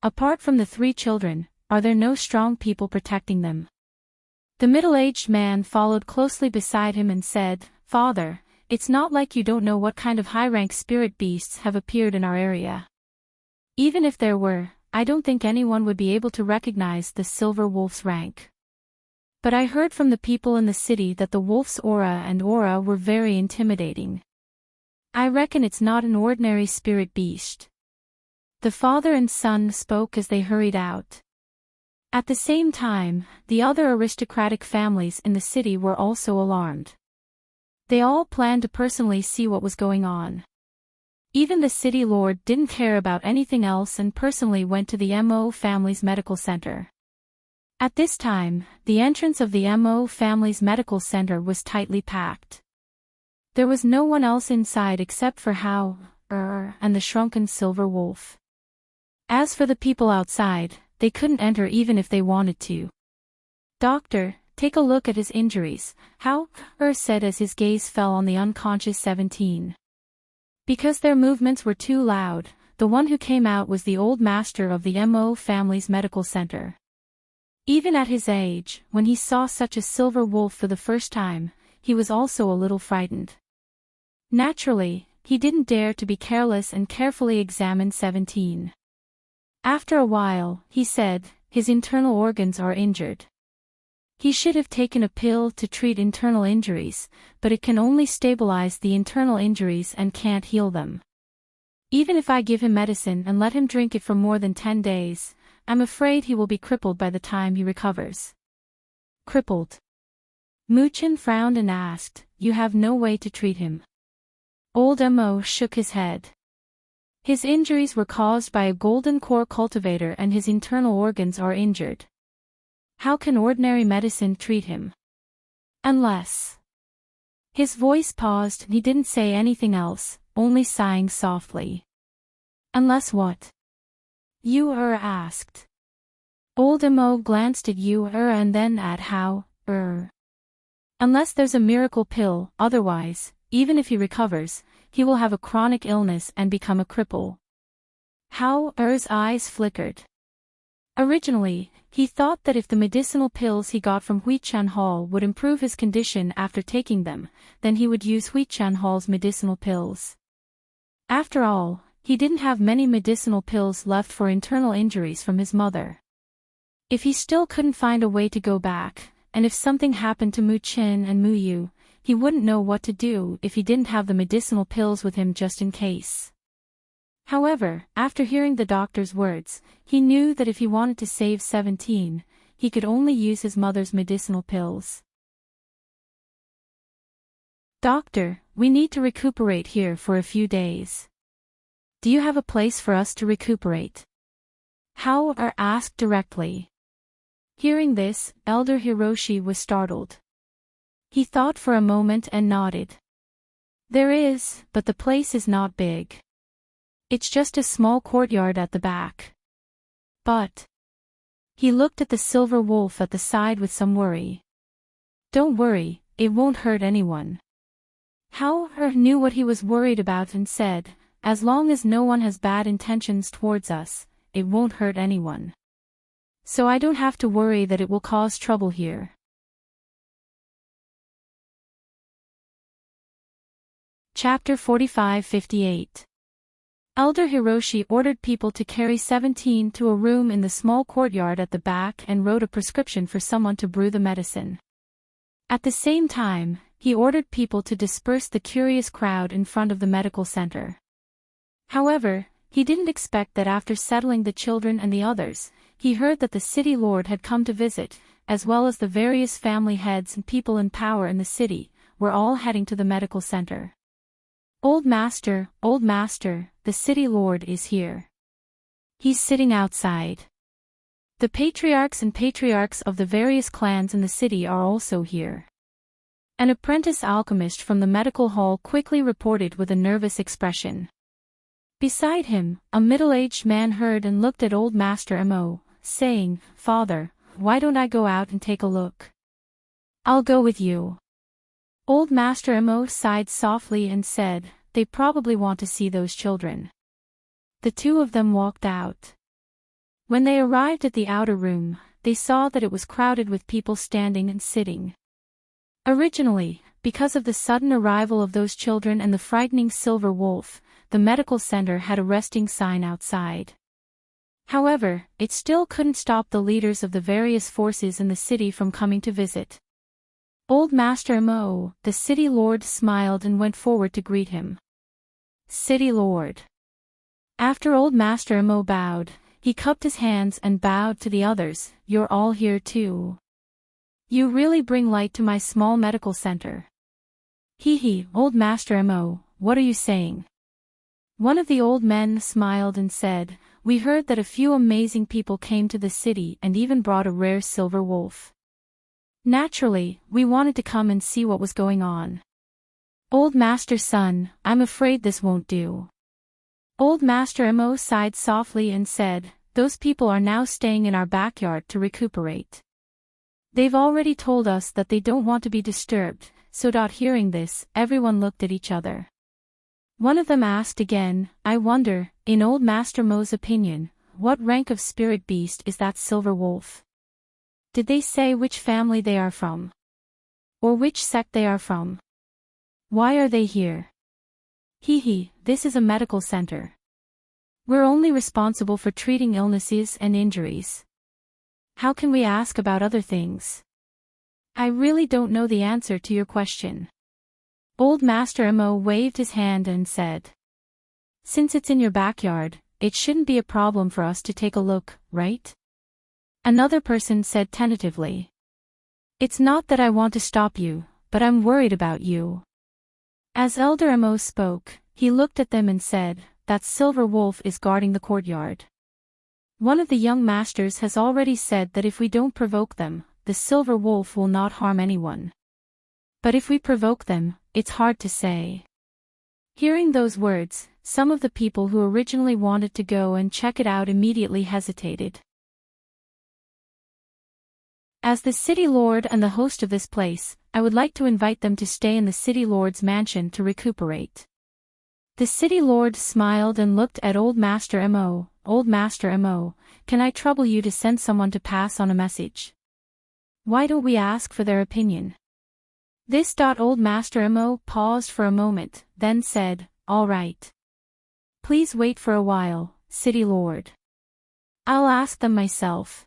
Apart from the 3 children, are there no strong people protecting them?" The middle-aged man followed closely beside him and said, "Father, it's not like you don't know what kind of high-rank spirit beasts have appeared in our area. Even if there were, I don't think anyone would be able to recognize the silver wolf's rank. But I heard from the people in the city that the wolf's aura were very intimidating. I reckon it's not an ordinary spirit beast." The father and son spoke as they hurried out. At the same time, the other aristocratic families in the city were also alarmed. They all planned to personally see what was going on. Even the city lord didn't care about anything else and personally went to the Mo family's medical center. At this time, the entrance of the Mo family's medical center was tightly packed. There was no one else inside except for Howard and the shrunken silver wolf. As for the people outside, they couldn't enter even if they wanted to. "Doctor, take a look at his injuries," Howard said as his gaze fell on the unconscious 17. Because their movements were too loud, the one who came out was the old master of the Mo family's medical center. Even at his age, when he saw such a silver wolf for the first time, he was also a little frightened. Naturally, he didn't dare to be careless and carefully examined 17. After a while, he said, "His internal organs are injured. He should have taken a pill to treat internal injuries, but it can only stabilize the internal injuries and can't heal them. Even if I give him medicine and let him drink it for more than 10 days, I'm afraid he will be crippled by the time he recovers." "Crippled?" Muchin frowned and asked, "You have no way to treat him?" Old Mo shook his head. "His injuries were caused by a golden core cultivator and his internal organs are injured. How can ordinary medicine treat him? Unless..." His voice paused and he didn't say anything else, only sighing softly. "Unless what?" Yu asked. Old Mo glanced at Yu and then at Howard. "Unless there's a miracle pill, otherwise, even if he recovers, he will have a chronic illness and become a cripple." Howard's eyes flickered. Originally, he thought that if the medicinal pills he got from Huichan Hall would improve his condition after taking them, then he would use Huichan Hall's medicinal pills. After all, he didn't have many medicinal pills left for internal injuries from his mother. If he still couldn't find a way to go back, and if something happened to Muchin and Muyu, he wouldn't know what to do if he didn't have the medicinal pills with him just in case. However, after hearing the doctor's words, he knew that if he wanted to save 17, he could only use his mother's medicinal pills. "Doctor, we need to recuperate here for a few days. Do you have a place for us to recuperate?" Howard asked directly. Hearing this, Elder Hiroshi was startled. He thought for a moment and nodded. "There is, but the place is not big. It's just a small courtyard at the back." But he looked at the silver wolf at the side with some worry. Don't worry, it won't hurt anyone. Howard knew what he was worried about and said, as long as no one has bad intentions towards us, it won't hurt anyone. So I don't have to worry that it will cause trouble here. Chapter 45-58. Elder Hiroshi ordered people to carry 17 to a room in the small courtyard at the back and wrote a prescription for someone to brew the medicine. At the same time, he ordered people to disperse the curious crowd in front of the medical center. However, he didn't expect that after settling the children and the others, he heard that the city lord had come to visit, as well as the various family heads and people in power in the city, were all heading to the medical center. Old master, the city lord is here. He's sitting outside. The patriarchs and patriarchs of the various clans in the city are also here. An apprentice alchemist from the medical hall quickly reported with a nervous expression. Beside him, a middle-aged man heard and looked at old Master Mo, saying, "Father, why don't I go out and take a look?" "I'll go with you." Old Master Mo sighed softly and said, "They probably want to see those children." The two of them walked out. When they arrived at the outer room, they saw that it was crowded with people standing and sitting. Originally, because of the sudden arrival of those children and the frightening silver wolf, the medical center had a resting sign outside. However, it still couldn't stop the leaders of the various forces in the city from coming to visit. Old Master Mo, the city lord, smiled and went forward to greet him. "City lord." After Old Master Mo bowed, he cupped his hands and bowed to the others. "You're all here too. You really bring light to my small medical center." "Hee, Old Master Mo, what are you saying?" One of the old men smiled and said, "We heard that a few amazing people came to the city and even brought a rare silver wolf. Naturally, we wanted to come and see what was going on." "Old Master's son, I'm afraid this won't do." Old Master Mo sighed softly and said, "Those people are now staying in our backyard to recuperate. They've already told us that they don't want to be disturbed." Hearing this, everyone looked at each other. One of them asked again, "I wonder, in Old Master Mo's opinion, what rank of spirit beast is that silver wolf? Did they say which family they are from? Or which sect they are from? Why are they here?" "Hee, this is a medical center. We're only responsible for treating illnesses and injuries. How can we ask about other things? I really don't know the answer to your question." Old Master Mo waved his hand and said, "Since it's in your backyard, it shouldn't be a problem for us to take a look, right?" Another person said tentatively, "It's not that I want to stop you, but I'm worried about you." As Elder Mo spoke, he looked at them and said, "That silver wolf is guarding the courtyard. One of the young masters has already said that if we don't provoke them, the silver wolf will not harm anyone. But if we provoke them, it's hard to say." Hearing those words, some of the people who originally wanted to go and check it out immediately hesitated. As the city lord and the host of this place, I would like to invite them to stay in the city lord's mansion to recuperate. The city lord smiled and looked at Old Master Mo. "Old Master Mo, can I trouble you to send someone to pass on a message? Why don't we ask for their opinion?" This. Old Master Mo paused for a moment, then said, "All right. Please wait for a while, City Lord. I'll ask them myself."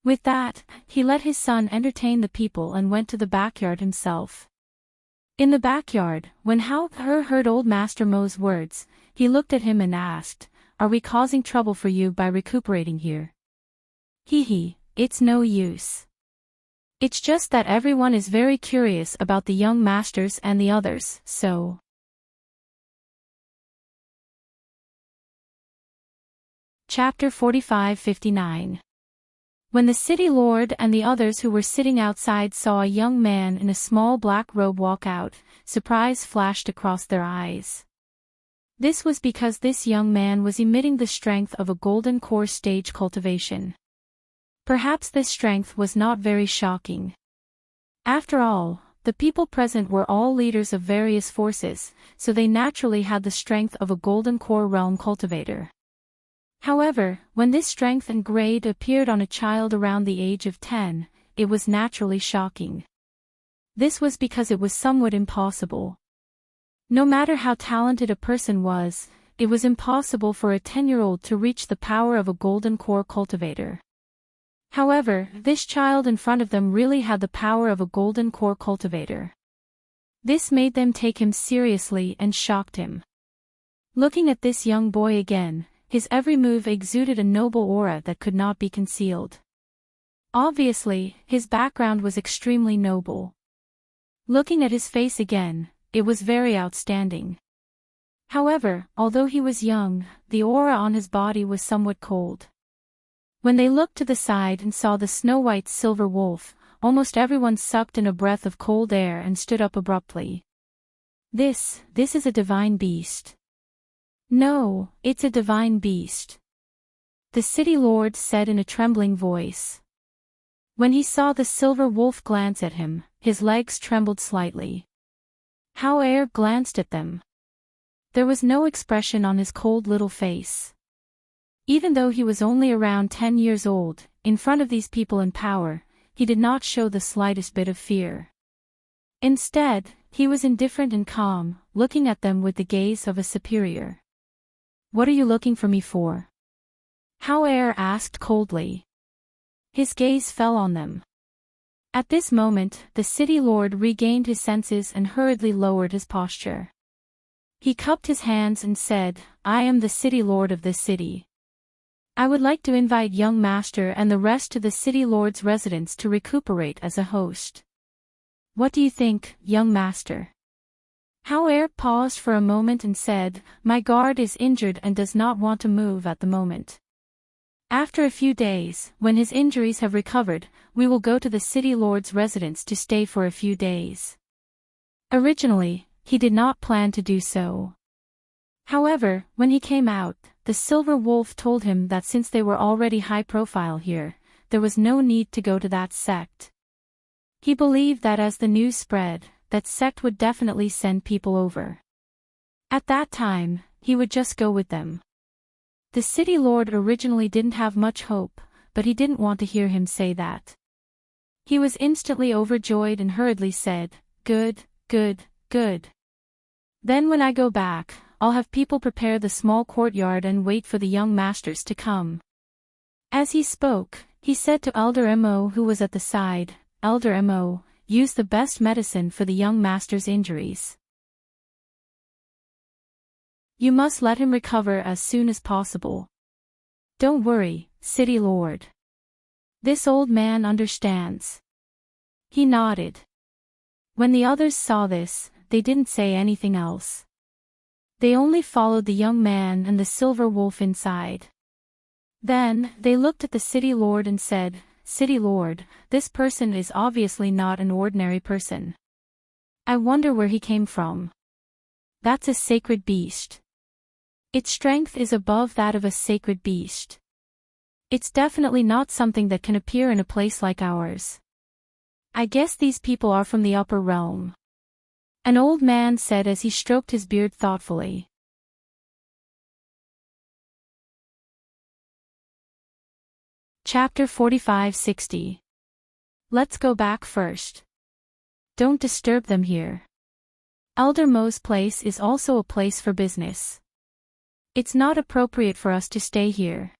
With that, he let his son entertain the people and went to the backyard himself. In the backyard, when Howard heard Old Master Mo's words, he looked at him and asked, "Are we causing trouble for you by recuperating here?" "Hee, it's no use. It's just that everyone is very curious about the young masters and the others, so." Chapter 45-59. When the city lord and the others who were sitting outside saw a young man in a small black robe walk out, surprise flashed across their eyes. This was because this young man was emitting the strength of a golden core stage cultivation. Perhaps this strength was not very shocking. After all, the people present were all leaders of various forces, so they naturally had the strength of a golden core realm cultivator. However, when this strength and grade appeared on a child around the age of 10, it was naturally shocking. This was because it was somewhat impossible. No matter how talented a person was, it was impossible for a 10-year-old to reach the power of a golden core cultivator. However, this child in front of them really had the power of a golden core cultivator. This made them take him seriously and shocked him. Looking at this young boy again, his every move exuded a noble aura that could not be concealed. Obviously, his background was extremely noble. Looking at his face again, it was very outstanding. However, although he was young, the aura on his body was somewhat cold. When they looked to the side and saw the snow-white silver wolf, almost everyone sucked in a breath of cold air and stood up abruptly. This is a divine beast. No, it's a divine beast. The city lord said in a trembling voice. When he saw the silver wolf glance at him, his legs trembled slightly. Heartwarming glanced at them. There was no expression on his cold little face. Even though he was only around 10 years old, in front of these people in power, he did not show the slightest bit of fear. Instead, he was indifferent and calm, looking at them with the gaze of a superior. "What are you looking for me for?" Heartwarming asked coldly. His gaze fell on them. At this moment, the city lord regained his senses and hurriedly lowered his posture. He cupped his hands and said, "I am the city lord of this city. I would like to invite young master and the rest to the city lord's residence to recuperate as a host. What do you think, young master?" Heartwarming paused for a moment and said, "My guard is injured and does not want to move at the moment. After a few days, when his injuries have recovered, we will go to the city lord's residence to stay for a few days." Originally, he did not plan to do so. However, when he came out, the silver wolf told him that since they were already high profile here, there was no need to go to that sect. He believed that as the news spread, that sect would definitely send people over. At that time, he would just go with them. The city lord originally didn't have much hope, but he didn't want to hear him say that. He was instantly overjoyed and hurriedly said, "Good, good, good. Then when I go back, I'll have people prepare the small courtyard and wait for the young masters to come." As he spoke, he said to Elder Mo who was at the side, "Elder Mo, use the best medicine for the young master's injuries. You must let him recover as soon as possible. Don't worry, city lord. This old man understands." He nodded. When the others saw this, they didn't say anything else. They only followed the young man and the silver wolf inside. Then, they looked at the city lord and said, "City lord, this person is obviously not an ordinary person. I wonder where he came from. That's a sacred beast. Its strength is above that of a sacred beast. It's definitely not something that can appear in a place like ours. I guess these people are from the upper realm," an old man said as he stroked his beard thoughtfully. Chapter 45-60. Let's go back first. Don't disturb them here. Elder Mo's place is also a place for business. It's not appropriate for us to stay here.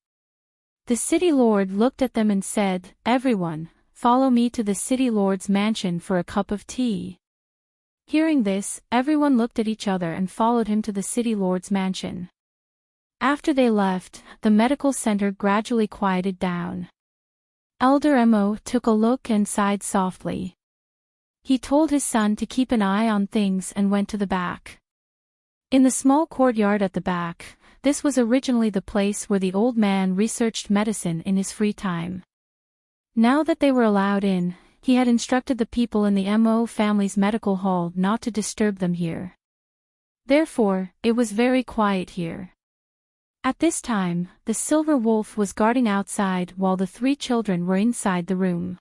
The city lord looked at them and said, "Everyone, follow me to the city lord's mansion for a cup of tea." Hearing this, everyone looked at each other and followed him to the city lord's mansion. After they left, the medical center gradually quieted down. Elder Mo took a look and sighed softly. He told his son to keep an eye on things and went to the back. In the small courtyard at the back, this was originally the place where the old man researched medicine in his free time. Now that they were allowed in, he had instructed the people in the Mo family's medical hall not to disturb them here. Therefore, it was very quiet here. At this time, the silver wolf was guarding outside while the three children were inside the room.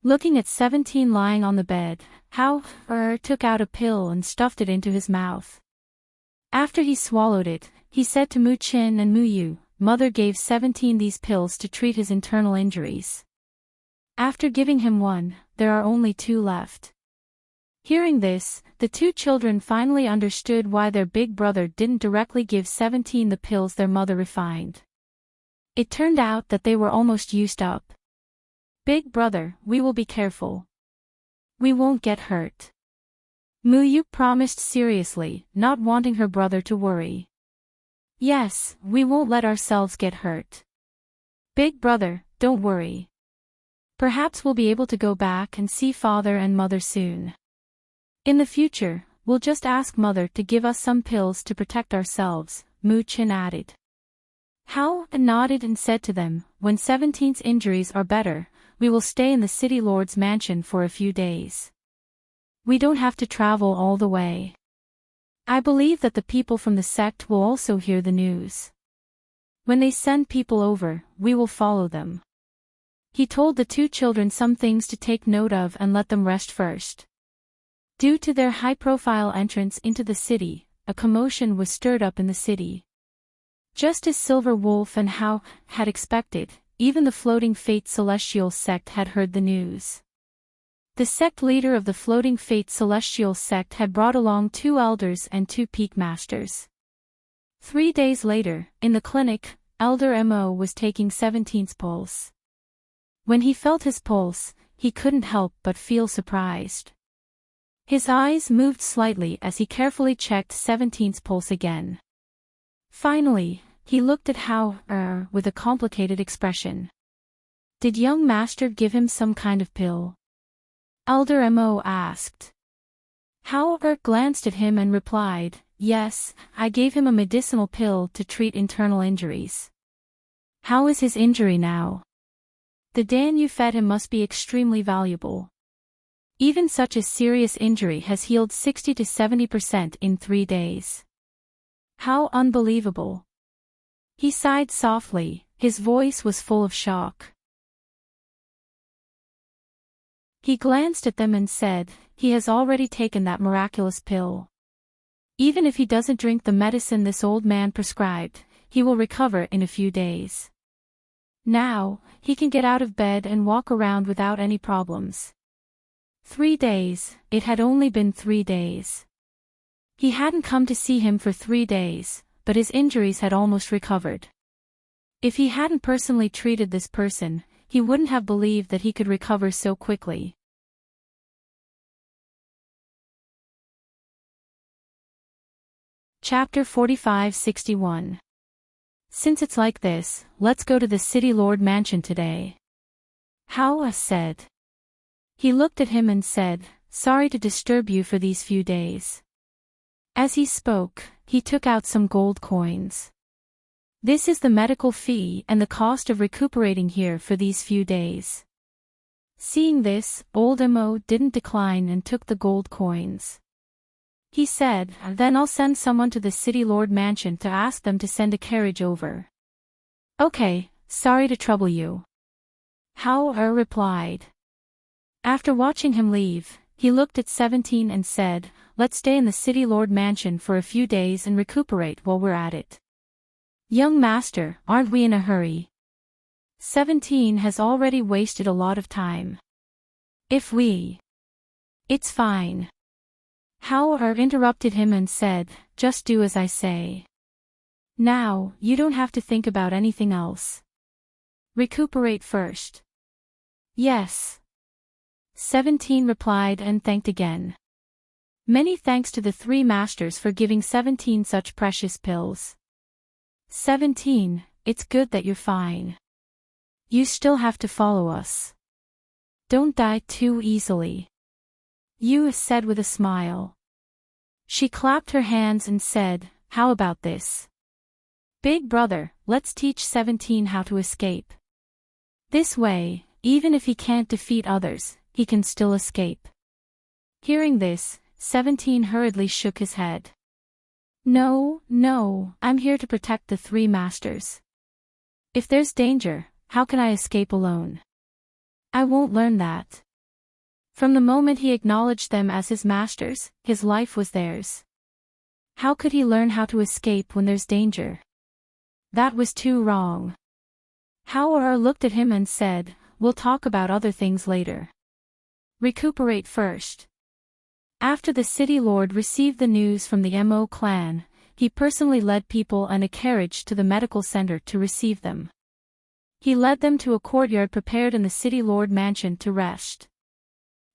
Looking at 17 lying on the bed, Hao took out a pill and stuffed it into his mouth. After he swallowed it, he said to Mu Qin and Mu Yu, "Mother gave 17 these pills to treat his internal injuries. After giving him one, there are only 2 left." Hearing this, the 2 children finally understood why their big brother didn't directly give 17 the pills their mother refined. It turned out that they were almost used up. "Big brother, we will be careful. We won't get hurt." Mu Yu promised seriously, not wanting her brother to worry. "Yes, we won't let ourselves get hurt. Big brother, don't worry. Perhaps we'll be able to go back and see father and mother soon. In the future, we'll just ask mother to give us some pills to protect ourselves," Mu Qin added. Hao nodded and said to them, "When 17's injuries are better, we will stay in the city lord's mansion for a few days. We don't have to travel all the way. I believe that the people from the sect will also hear the news. When they send people over, we will follow them." He told the 2 children some things to take note of and let them rest first. Due to their high-profile entrance into the city, a commotion was stirred up in the city. Just as Silver Wolf and Hao had expected, even the Floating Fate Celestial sect had heard the news. The sect leader of the Floating Fate Celestial sect had brought along 2 elders and 2 peak masters. 3 days later, in the clinic, Elder Mo was taking 17's pulse. When he felt his pulse, he couldn't help but feel surprised. His eyes moved slightly as he carefully checked 17's pulse again. Finally, he looked at Hao with a complicated expression. "Did young master give him some kind of pill?" Elder Mo asked. Hao glanced at him and replied, "Yes, I gave him a medicinal pill to treat internal injuries." "How is his injury now?" "The dan you fed him must be extremely valuable. Even such a serious injury has healed 60 to 70% in 3 days. How unbelievable." He sighed softly, his voice was full of shock. He glanced at them and said, "He has already taken that miraculous pill. Even if he doesn't drink the medicine this old man prescribed, he will recover in a few days. Now, he can get out of bed and walk around without any problems." 3 days, it had only been 3 days. He hadn't come to see him for 3 days, but his injuries had almost recovered. If he hadn't personally treated this person, he wouldn't have believed that he could recover so quickly. Chapter 45-61. "Since it's like this, let's go to the City Lord Mansion today," Hao said. He looked at him and said, "Sorry to disturb you for these few days." As he spoke, he took out some gold coins. "This is the medical fee and the cost of recuperating here for these few days." Seeing this, old Mo didn't decline and took the gold coins. He said, "Then I'll send someone to the City Lord Mansion to ask them to send a carriage over." "Okay, sorry to trouble you," Hao replied. After watching him leave, he looked at 17 and said, "Let's stay in the City Lord Mansion for a few days and recuperate while we're at it." "Young master, aren't we in a hurry? 17 has already wasted a lot of time. If we..." "It's fine." Hao interrupted him and said, "Just do as I say. Now, you don't have to think about anything else. Recuperate first." "Yes." 17 replied and thanked again. Many thanks to the 3 masters for giving 17 such precious pills. 17, it's good that you're fine. You still have to follow us. Don't die too easily," Yu said with a smile. She clapped her hands and said, "How about this? Big brother, let's teach 17 how to escape. This way, even if he can't defeat others, he can still escape." Hearing this, 17 hurriedly shook his head. No, I'm here to protect the 3 masters. If there's danger, how can I escape alone? I won't learn that." From the moment he acknowledged them as his masters, his life was theirs. How could he learn how to escape when there's danger? That was too wrong. Howard looked at him and said, "We'll talk about other things later. Recuperate first." After the city lord received the news from the Mo clan, he personally led people and a carriage to the medical center to receive them. He led them to a courtyard prepared in the city lord mansion to rest.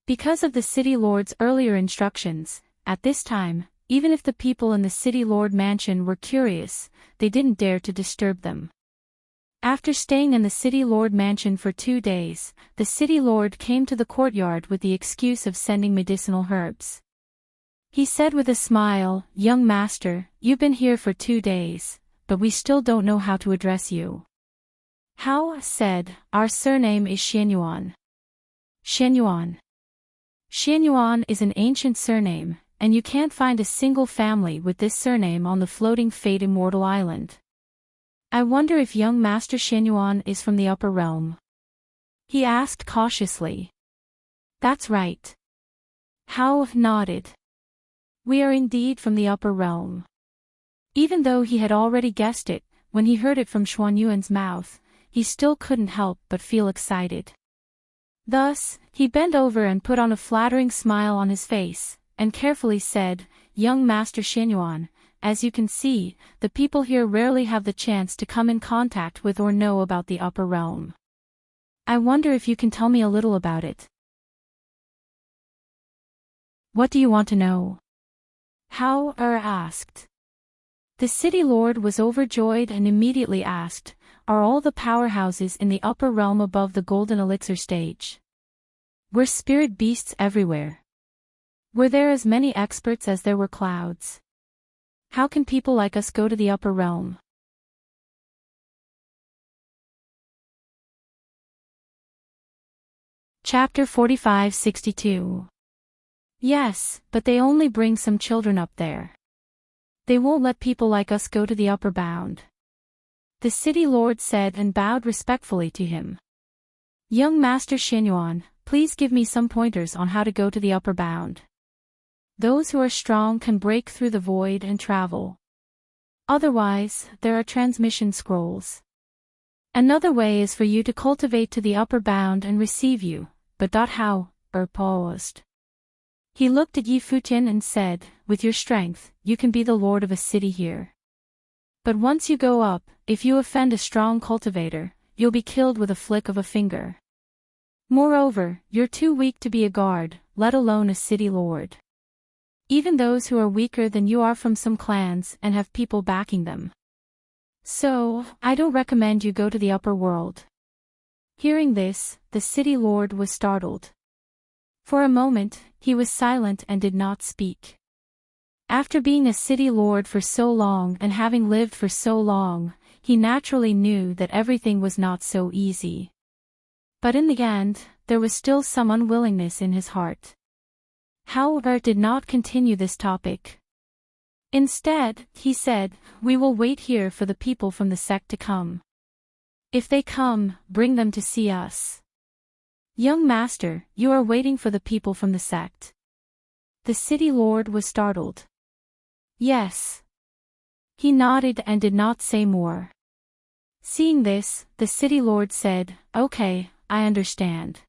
Because of the city lord's earlier instructions, at this time, even if the people in the city lord mansion were curious, they didn't dare to disturb them. After staying in the city lord mansion for 2 days, the city lord came to the courtyard with the excuse of sending medicinal herbs. He said with a smile, "Young master, you've been here for 2 days, but we still don't know how to address you." Hao said, "Our surname is Xianyuan." Xianyuan. Xianyuan is an ancient surname, and you can't find a single family with this surname on the floating Fate Immortal Island. I wonder if young Master Xianyuan is from the upper realm? He asked cautiously. That's right. Hao nodded. We are indeed from the upper realm. Even though he had already guessed it, when he heard it from Xuanyuan's mouth, he still couldn't help but feel excited. Thus, he bent over and put on a flattering smile on his face, and carefully said, "Young Master Xianyuan, as you can see, the people here rarely have the chance to come in contact with or know about the upper realm. I wonder if you can tell me a little about it." "What do you want to know?" Hao asked. The city lord was overjoyed and immediately asked, "Are all the powerhouses in the upper realm above the golden elixir stage? Were spirit beasts everywhere? Were there as many experts as there were clouds? How can people like us go to the upper realm?" Chapter 45-62. Yes, but they only bring some children up there. They won't let people like us go to the upper bound. The city lord said and bowed respectfully to him. "Young Master Xianyuan, please give me some pointers on how to go to the upper bound. Those who are strong can break through the void and travel. Otherwise, there are transmission scrolls. Another way is for you to cultivate to the upper bound and receive you, but Hao paused. He looked at Yi Futian and said, "With your strength, you can be the lord of a city here. But once you go up, if you offend a strong cultivator, you'll be killed with a flick of a finger. Moreover, you're too weak to be a guard, let alone a city lord. Even those who are weaker than you are from some clans and have people backing them. So, I don't recommend you go to the upper world." Hearing this, the city lord was startled. For a moment, he was silent and did not speak. After being a city lord for so long and having lived for so long, he naturally knew that everything was not so easy. But in the end, there was still some unwillingness in his heart. However, did not continue this topic. Instead, he said, "We will wait here for the people from the sect to come. If they come, bring them to see us." "Young master, you are waiting for the people from the sect?" The city lord was startled. "Yes." He nodded and did not say more. Seeing this, the city lord said, "Okay, I understand.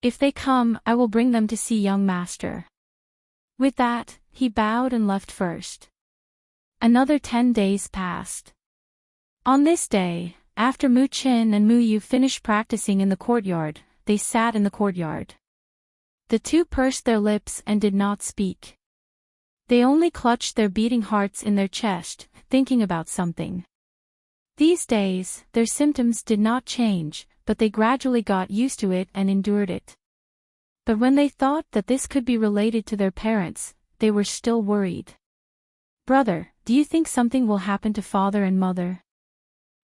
If they come, I will bring them to see young master." With that, he bowed and left first. Another 10 days passed. On this day, after Mu Qin and Mu Yu finished practicing in the courtyard, they sat in the courtyard. The two pursed their lips and did not speak. They only clutched their beating hearts in their chest, thinking about something. These days, their symptoms did not change, but they gradually got used to it and endured it. But when they thought that this could be related to their parents, they were still worried. "Brother, do you think something will happen to father and mother?"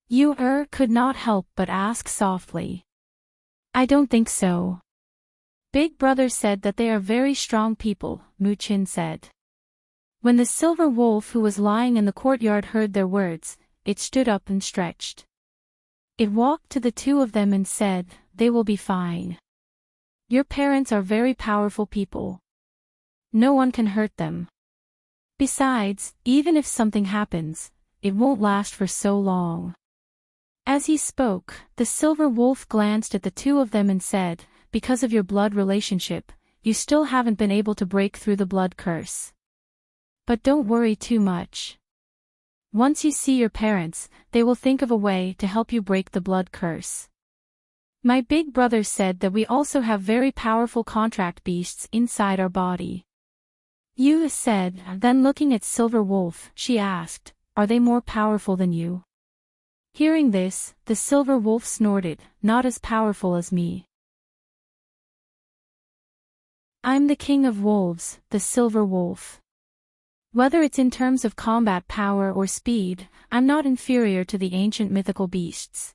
Yu could not help but ask softly. "I don't think so. Big brother said that they are very strong people," Mu Qin said. When the silver wolf who was lying in the courtyard heard their words, it stood up and stretched. It walked to the two of them and said, "They will be fine." Your parents are very powerful people. No one can hurt them. Besides, even if something happens, it won't last for so long." As he spoke, the silver wolf glanced at the two of them and said, "Because of your blood relationship, you still haven't been able to break through the blood curse. But don't worry too much. Once you see your parents, they will think of a way to help you break the blood curse. My big brother said that we also have very powerful contract beasts inside our body." Yu said, then looking at Silver Wolf, she asked, "Are they more powerful than you?" Hearing this, the Silver Wolf snorted, "Not as powerful as me. I'm the king of wolves, the Silver Wolf. Whether it's in terms of combat power or speed, I'm not inferior to the ancient mythical beasts."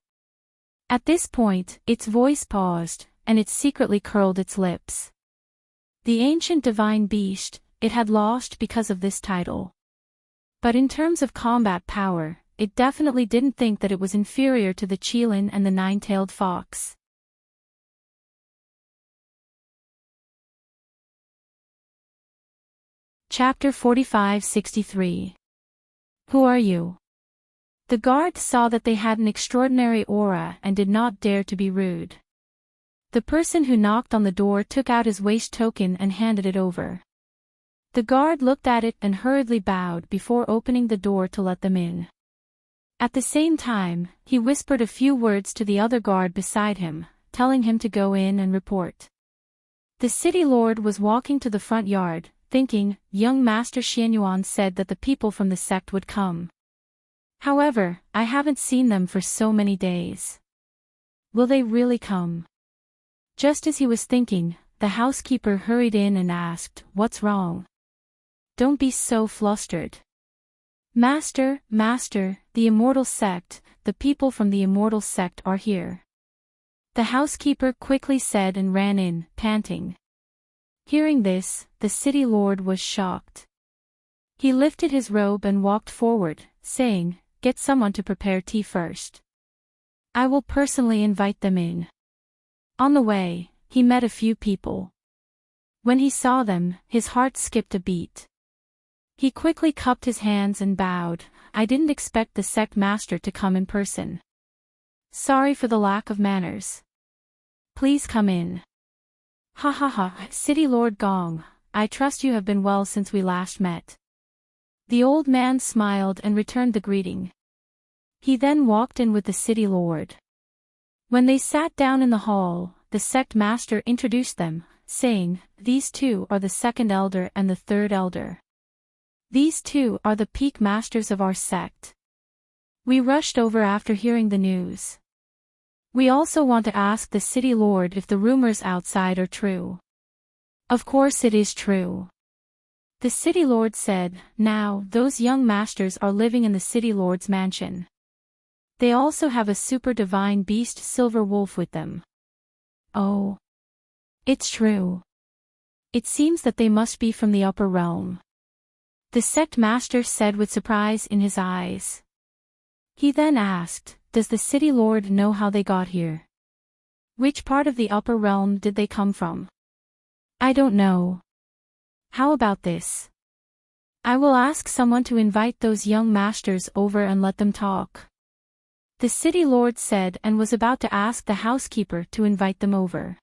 At this point, its voice paused, and it secretly curled its lips. The ancient divine beast, it had lost because of this title. But in terms of combat power, it definitely didn't think that it was inferior to the Qilin and the nine-tailed fox. Chapter 45-63. Who are you? The guard saw that they had an extraordinary aura and did not dare to be rude. The person who knocked on the door took out his waist token and handed it over. The guard looked at it and hurriedly bowed before opening the door to let them in. At the same time, he whispered a few words to the other guard beside him, telling him to go in and report. The city lord was walking to the front yard, thinking, young Master Xianyuan said that the people from the sect would come. However, I haven't seen them for so many days. Will they really come? Just as he was thinking, the housekeeper hurried in and asked, "What's wrong? Don't be so flustered." Master, the immortal sect, the people from the immortal sect are here." The housekeeper quickly said and ran in, panting. Hearing this, the city lord was shocked. He lifted his robe and walked forward, saying, "Get someone to prepare tea first. I will personally invite them in." On the way, he met a few people. When he saw them, his heart skipped a beat. He quickly cupped his hands and bowed. "I didn't expect the sect master to come in person. Sorry for the lack of manners. Please come in." "Ha ha ha, City Lord Gong, I trust you have been well since we last met." The old man smiled and returned the greeting. He then walked in with the city lord. When they sat down in the hall, the sect master introduced them, saying, "These two are the second elder and the third elder. These two are the peak masters of our sect. We rushed over after hearing the news. We also want to ask the city lord if the rumors outside are true." "Of course it is true," the city lord said. "Now, those young masters are living in the city lord's mansion. They also have a super divine beast Silver Wolf with them." "Oh. It's true. It seems that they must be from the upper realm," the sect master said with surprise in his eyes. He then asked, "Does the city lord know how they got here? Which part of the upper realm did they come from?" "I don't know. How about this? I will ask someone to invite those young masters over and let them talk," the city lord said, and was about to ask the housekeeper to invite them over.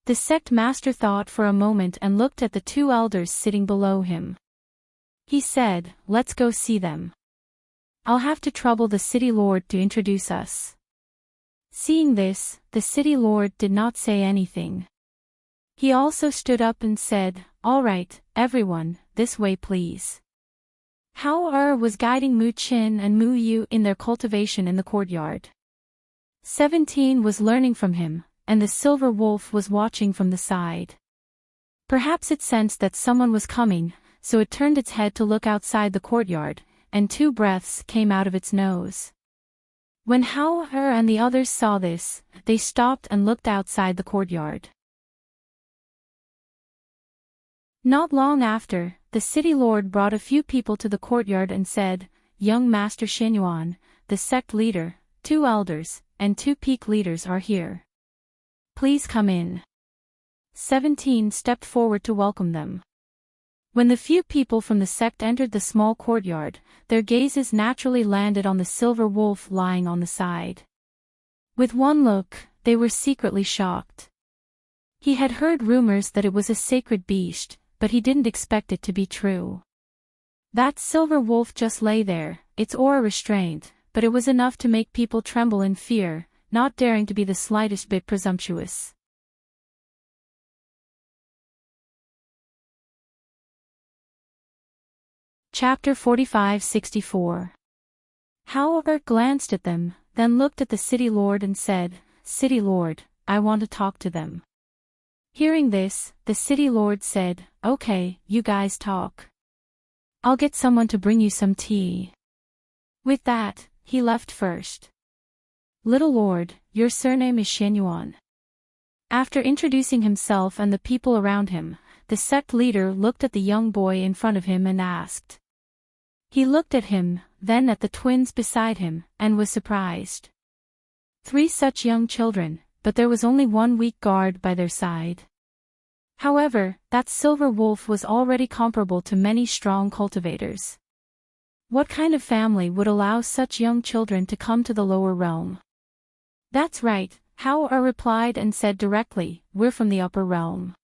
The sect master thought for a moment and looked at the two elders sitting below him. He said, "Let's go see them. I'll have to trouble the city lord to introduce us." Seeing this, the city lord did not say anything. He also stood up and said, "All right, everyone, this way please." Hao was guiding Mu Qin and Mu Yu in their cultivation in the courtyard. 17 was learning from him, and the silver wolf was watching from the side. Perhaps it sensed that someone was coming, so it turned its head to look outside the courtyard, and 2 breaths came out of its nose. When Hao and the others saw this, they stopped and looked outside the courtyard. Not long after, the city lord brought a few people to the courtyard and said, "Young Master Xianyuan, the sect leader, 2 elders, and 2 peak leaders are here. Please come in." 17 stepped forward to welcome them. When the few people from the sect entered the small courtyard, their gazes naturally landed on the silver wolf lying on the side. With one look, they were secretly shocked. He had heard rumors that it was a sacred beast, but he didn't expect it to be true. That silver wolf just lay there, its aura restrained, but it was enough to make people tremble in fear, not daring to be the slightest bit presumptuous. Chapter 45-64. Howler glanced at them, then looked at the city lord and said, "City lord, I want to talk to them." Hearing this, the city lord said, "Okay, you guys talk. I'll get someone to bring you some tea." With that, he left first. "Little lord, your surname is Shenyuan." After introducing himself and the people around him, the sect leader looked at the young boy in front of him and asked. He looked at him, then at the twins beside him, and was surprised. 3 such young children, but there was only one weak guard by their side. However, that silver wolf was already comparable to many strong cultivators. What kind of family would allow such young children to come to the lower realm? "That's right," Howler replied and said directly, "We're from the upper realm."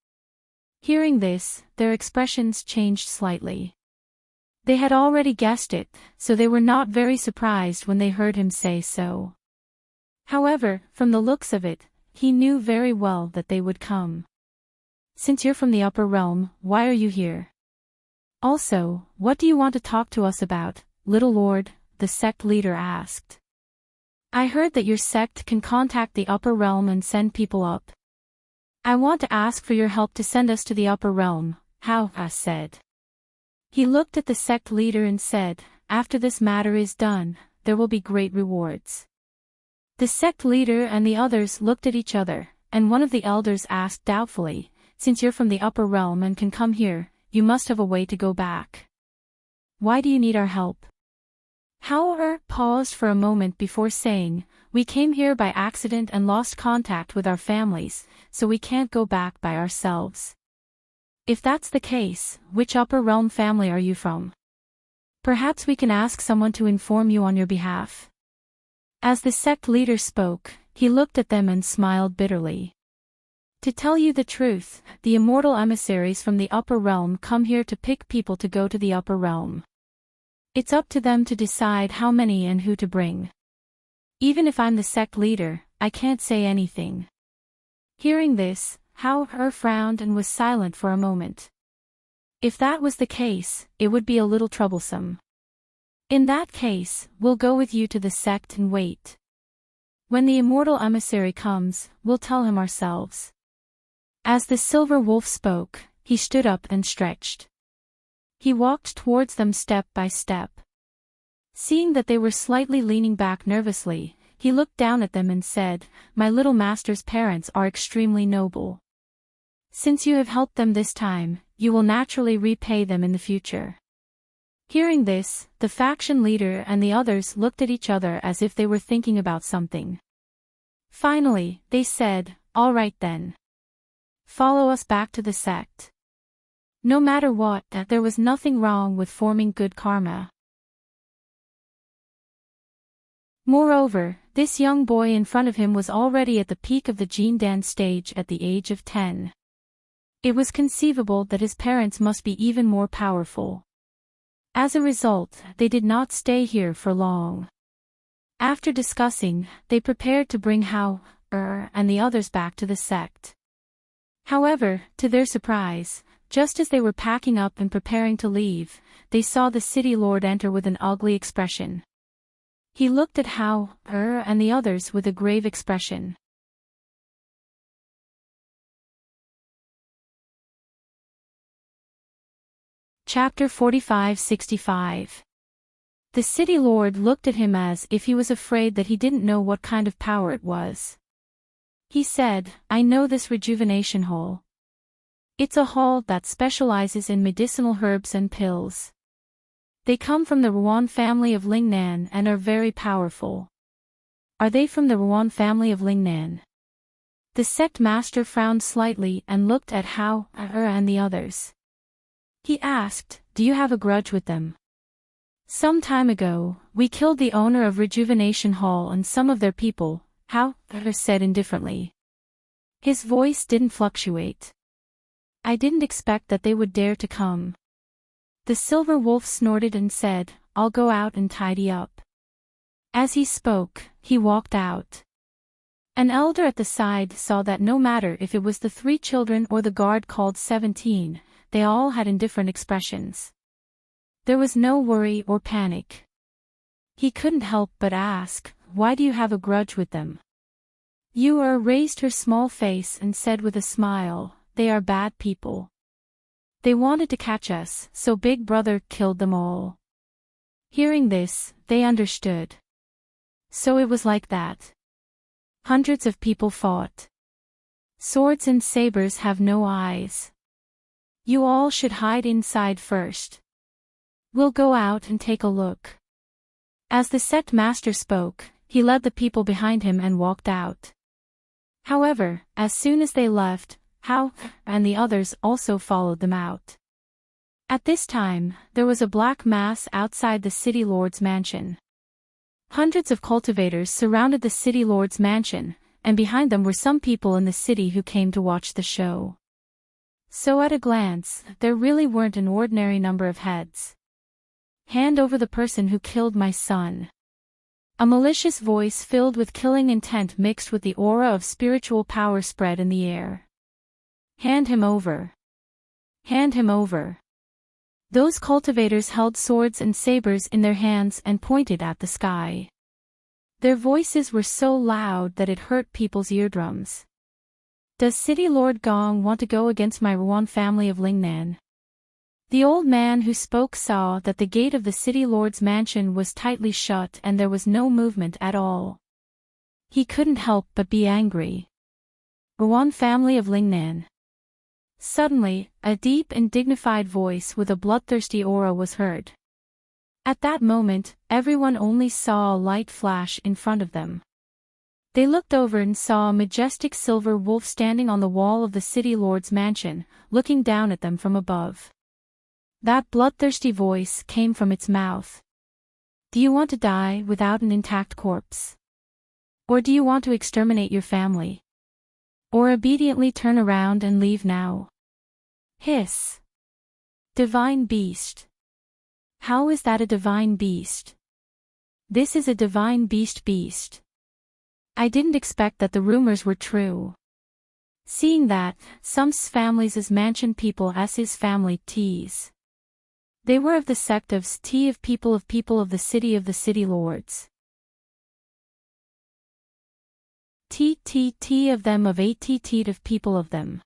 Hearing this, their expressions changed slightly. They had already guessed it, so they were not very surprised when they heard him say so. However, from the looks of it, he knew very well that they would come. "Since you're from the upper realm, why are you here? Also, what do you want to talk to us about, little lord?" the sect leader asked. "I heard that your sect can contact the upper realm and send people up. I want to ask for your help to send us to the upper realm," Howler said. He looked at the sect leader and said, "After this matter is done, there will be great rewards." The sect leader and the others looked at each other, and one of the elders asked doubtfully, "Since you're from the upper realm and can come here, you must have a way to go back. Why do you need our help?" Howler paused for a moment before saying, "We came here by accident and lost contact with our families, so we can't go back by ourselves." "If that's the case, which upper realm family are you from? Perhaps we can ask someone to inform you on your behalf." As the sect leader spoke, he looked at them and smiled bitterly. "To tell you the truth, the immortal emissaries from the upper realm come here to pick people to go to the upper realm. It's up to them to decide how many and who to bring. Even if I'm the sect leader, I can't say anything." Hearing this, Howler frowned and was silent for a moment. If that was the case, it would be a little troublesome. "In that case, we'll go with you to the sect and wait. When the immortal emissary comes, we'll tell him ourselves." As the silver wolf spoke, he stood up and stretched. He walked towards them step by step. Seeing that they were slightly leaning back nervously, he looked down at them and said, "My little master's parents are extremely noble. Since you have helped them this time, you will naturally repay them in the future." Hearing this, the faction leader and the others looked at each other as if they were thinking about something. Finally, they said, "All right then. Follow us back to the sect." No matter what, there was nothing wrong with forming good karma. Moreover, this young boy in front of him was already at the peak of the Gene Dance stage at the age of 10. It was conceivable that his parents must be even more powerful. As a result, they did not stay here for long. After discussing, they prepared to bring Howler and the others back to the sect. However, to their surprise, just as they were packing up and preparing to leave, they saw the city lord enter with an ugly expression. He looked at Howler and the others with a grave expression. Chapter 45-65. The city lord looked at him as if he was afraid that he didn't know what kind of power it was. He said, "I know this rejuvenation hall. It's a hall that specializes in medicinal herbs and pills. They come from the Ruan family of Lingnan and are very powerful." "Are they from the Ruan family of Lingnan?" The sect master frowned slightly and looked at Hao and the others. He asked, "Do you have a grudge with them?" "Some time ago, we killed the owner of Rejuvenation Hall and some of their people," Hao said indifferently. His voice didn't fluctuate. "I didn't expect that they would dare to come." The silver wolf snorted and said, "I'll go out and tidy up." As he spoke, he walked out. An elder at the side saw that no matter if it was the 3 children or the guard called 17, they all had indifferent expressions. There was no worry or panic. He couldn't help but ask, "Why do you have a grudge with them?" Yua raised her small face and said with a smile, "They are bad people. They wanted to catch us, so Big Brother killed them all." Hearing this, they understood. So it was like that. Hundreds of people fought. Swords and sabers have no eyes. You all should hide inside first. We'll go out and take a look. As the sect master spoke, he led the people behind him and walked out. However, as soon as they left, Hao and the others also followed them out. At this time, there was a black mass outside the city lord's mansion. Hundreds of cultivators surrounded the city lord's mansion, and behind them were some people in the city who came to watch the show. So at a glance, there really weren't an ordinary number of heads. "Hand over the person who killed my son." A malicious voice filled with killing intent mixed with the aura of spiritual power spread in the air. "Hand him over. Hand him over." Those cultivators held swords and sabers in their hands and pointed at the sky. Their voices were so loud that it hurt people's eardrums. "Does City Lord Gong want to go against my Ruan family of Lingnan?" The old man who spoke saw that the gate of the city lord's mansion was tightly shut and there was no movement at all. He couldn't help but be angry. Ruan family of Lingnan. Suddenly, a deep and dignified voice with a bloodthirsty aura was heard. At that moment, everyone only saw a light flash in front of them. They looked over and saw a majestic silver wolf standing on the wall of the city lord's mansion, looking down at them from above. That bloodthirsty voice came from its mouth. "Do you want to die without an intact corpse? Or do you want to exterminate your family? Or obediently turn around and leave now?" Hiss. Divine beast. How is that a divine beast? This is a divine beast. I didn't expect that the rumors were true. Seeing that, some families' mansion people as his family tease. They were of the sect of St of people of the city lords. T of them of 8 of people of them.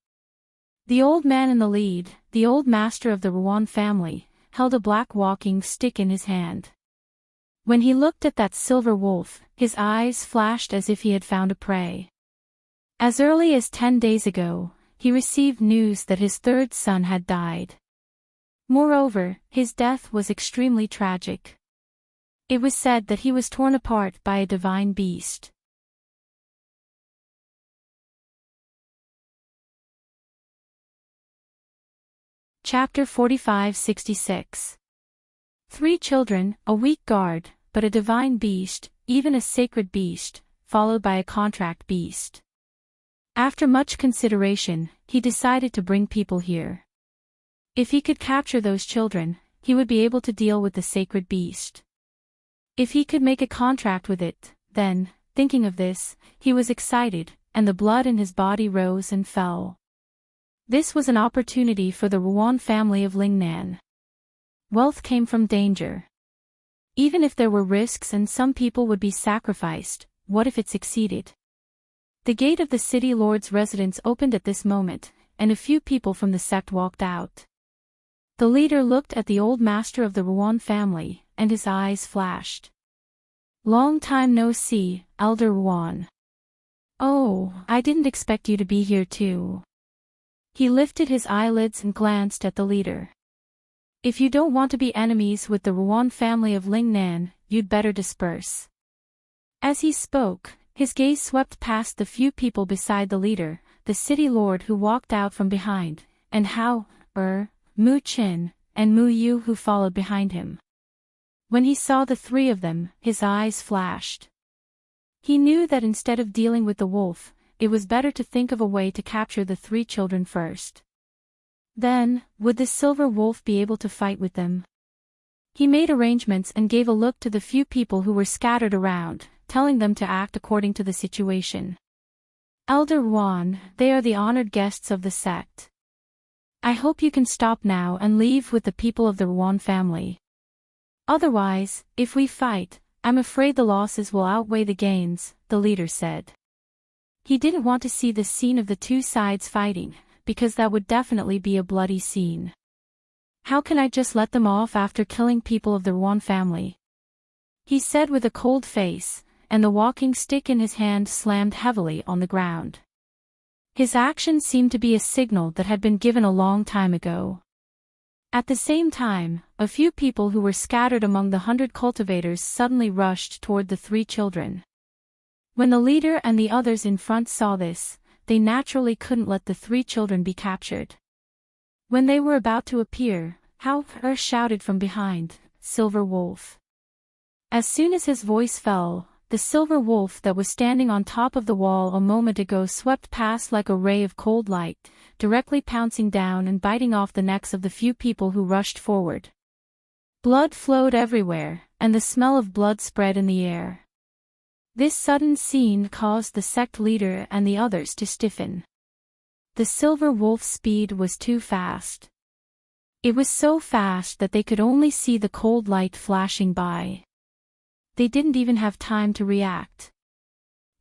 The old man in the lead, the old master of the Ruan family, held a black walking stick in his hand. When he looked at that silver wolf, his eyes flashed as if he had found a prey. As early as 10 days ago, he received news that his 3rd son had died. Moreover, his death was extremely tragic. It was said that he was torn apart by a divine beast. Chapter 45-66. 3 children, a weak guard, but a divine beast, even a sacred beast, followed by a contract beast. After much consideration, he decided to bring people here. If he could capture those children, he would be able to deal with the sacred beast. If he could make a contract with it, then, thinking of this, he was excited, and the blood in his body rose and fell. This was an opportunity for the Ruan family of Lingnan. Wealth came from danger. Even if there were risks and some people would be sacrificed, what if it succeeded? The gate of the city lord's residence opened at this moment, and a few people from the sect walked out. The leader looked at the old master of the Ruan family, and his eyes flashed. "Long time no see, Elder Ruan. Oh, I didn't expect you to be here too." He lifted his eyelids and glanced at the leader. "If you don't want to be enemies with the Ruan family of Lingnan, you'd better disperse." As he spoke, His gaze swept past the few people beside the leader, the city lord who walked out from behind, and Hao, Mu Qin, and Mu Yu who followed behind him. When he saw the three of them, his eyes flashed. He knew that instead of dealing with the wolf, it was better to think of a way to capture the three children first. Then, would the silver wolf be able to fight with them? He made arrangements and gave a look to the few people who were scattered around, telling them to act according to the situation. Elder Yuan, they are the honored guests of the sect. I hope you can stop now and leave with the people of the Yuan family. Otherwise, if we fight, I'm afraid the losses will outweigh the gains, the leader said. He didn't want to see the scene of the two sides fighting, because that would definitely be a bloody scene. How can I just let them off after killing people of the Yuan family? He said with a cold face, and the walking stick in his hand slammed heavily on the ground. His action seemed to be a signal that had been given a long time ago. At the same time, a few people who were scattered among the 100 cultivators suddenly rushed toward the three children. When the leader and the others in front saw this, they naturally couldn't let the three children be captured. When they were about to appear, Hao shouted from behind, "Silver Wolf." As soon as his voice fell, the silver wolf that was standing on top of the wall a moment ago swept past like a ray of cold light, directly pouncing down and biting off the necks of the few people who rushed forward. Blood flowed everywhere, and the smell of blood spread in the air. This sudden scene caused the sect leader and the others to stiffen. The silver wolf's speed was too fast. It was so fast that they could only see the cold light flashing by. They didn't even have time to react.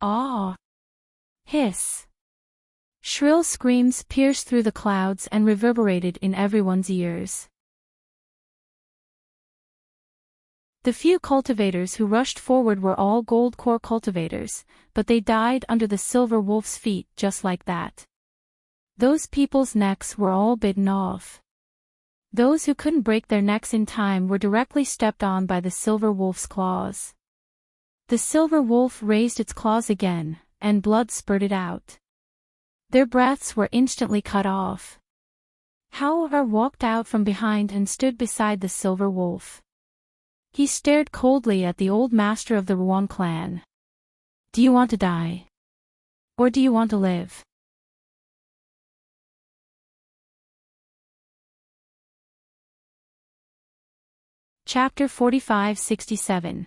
Ah! Hiss! Shrill screams pierced through the clouds and reverberated in everyone's ears. The few cultivators who rushed forward were all gold core cultivators, but they died under the silver wolf's feet just like that. Those people's necks were all bitten off. Those who couldn't break their necks in time were directly stepped on by the silver wolf's claws. The silver wolf raised its claws again, and blood spurted out. Their breaths were instantly cut off. Hao walked out from behind and stood beside the silver wolf. He stared coldly at the old master of the Yuan clan. "Do you want to die? Or do you want to live?" Chapter 45-67.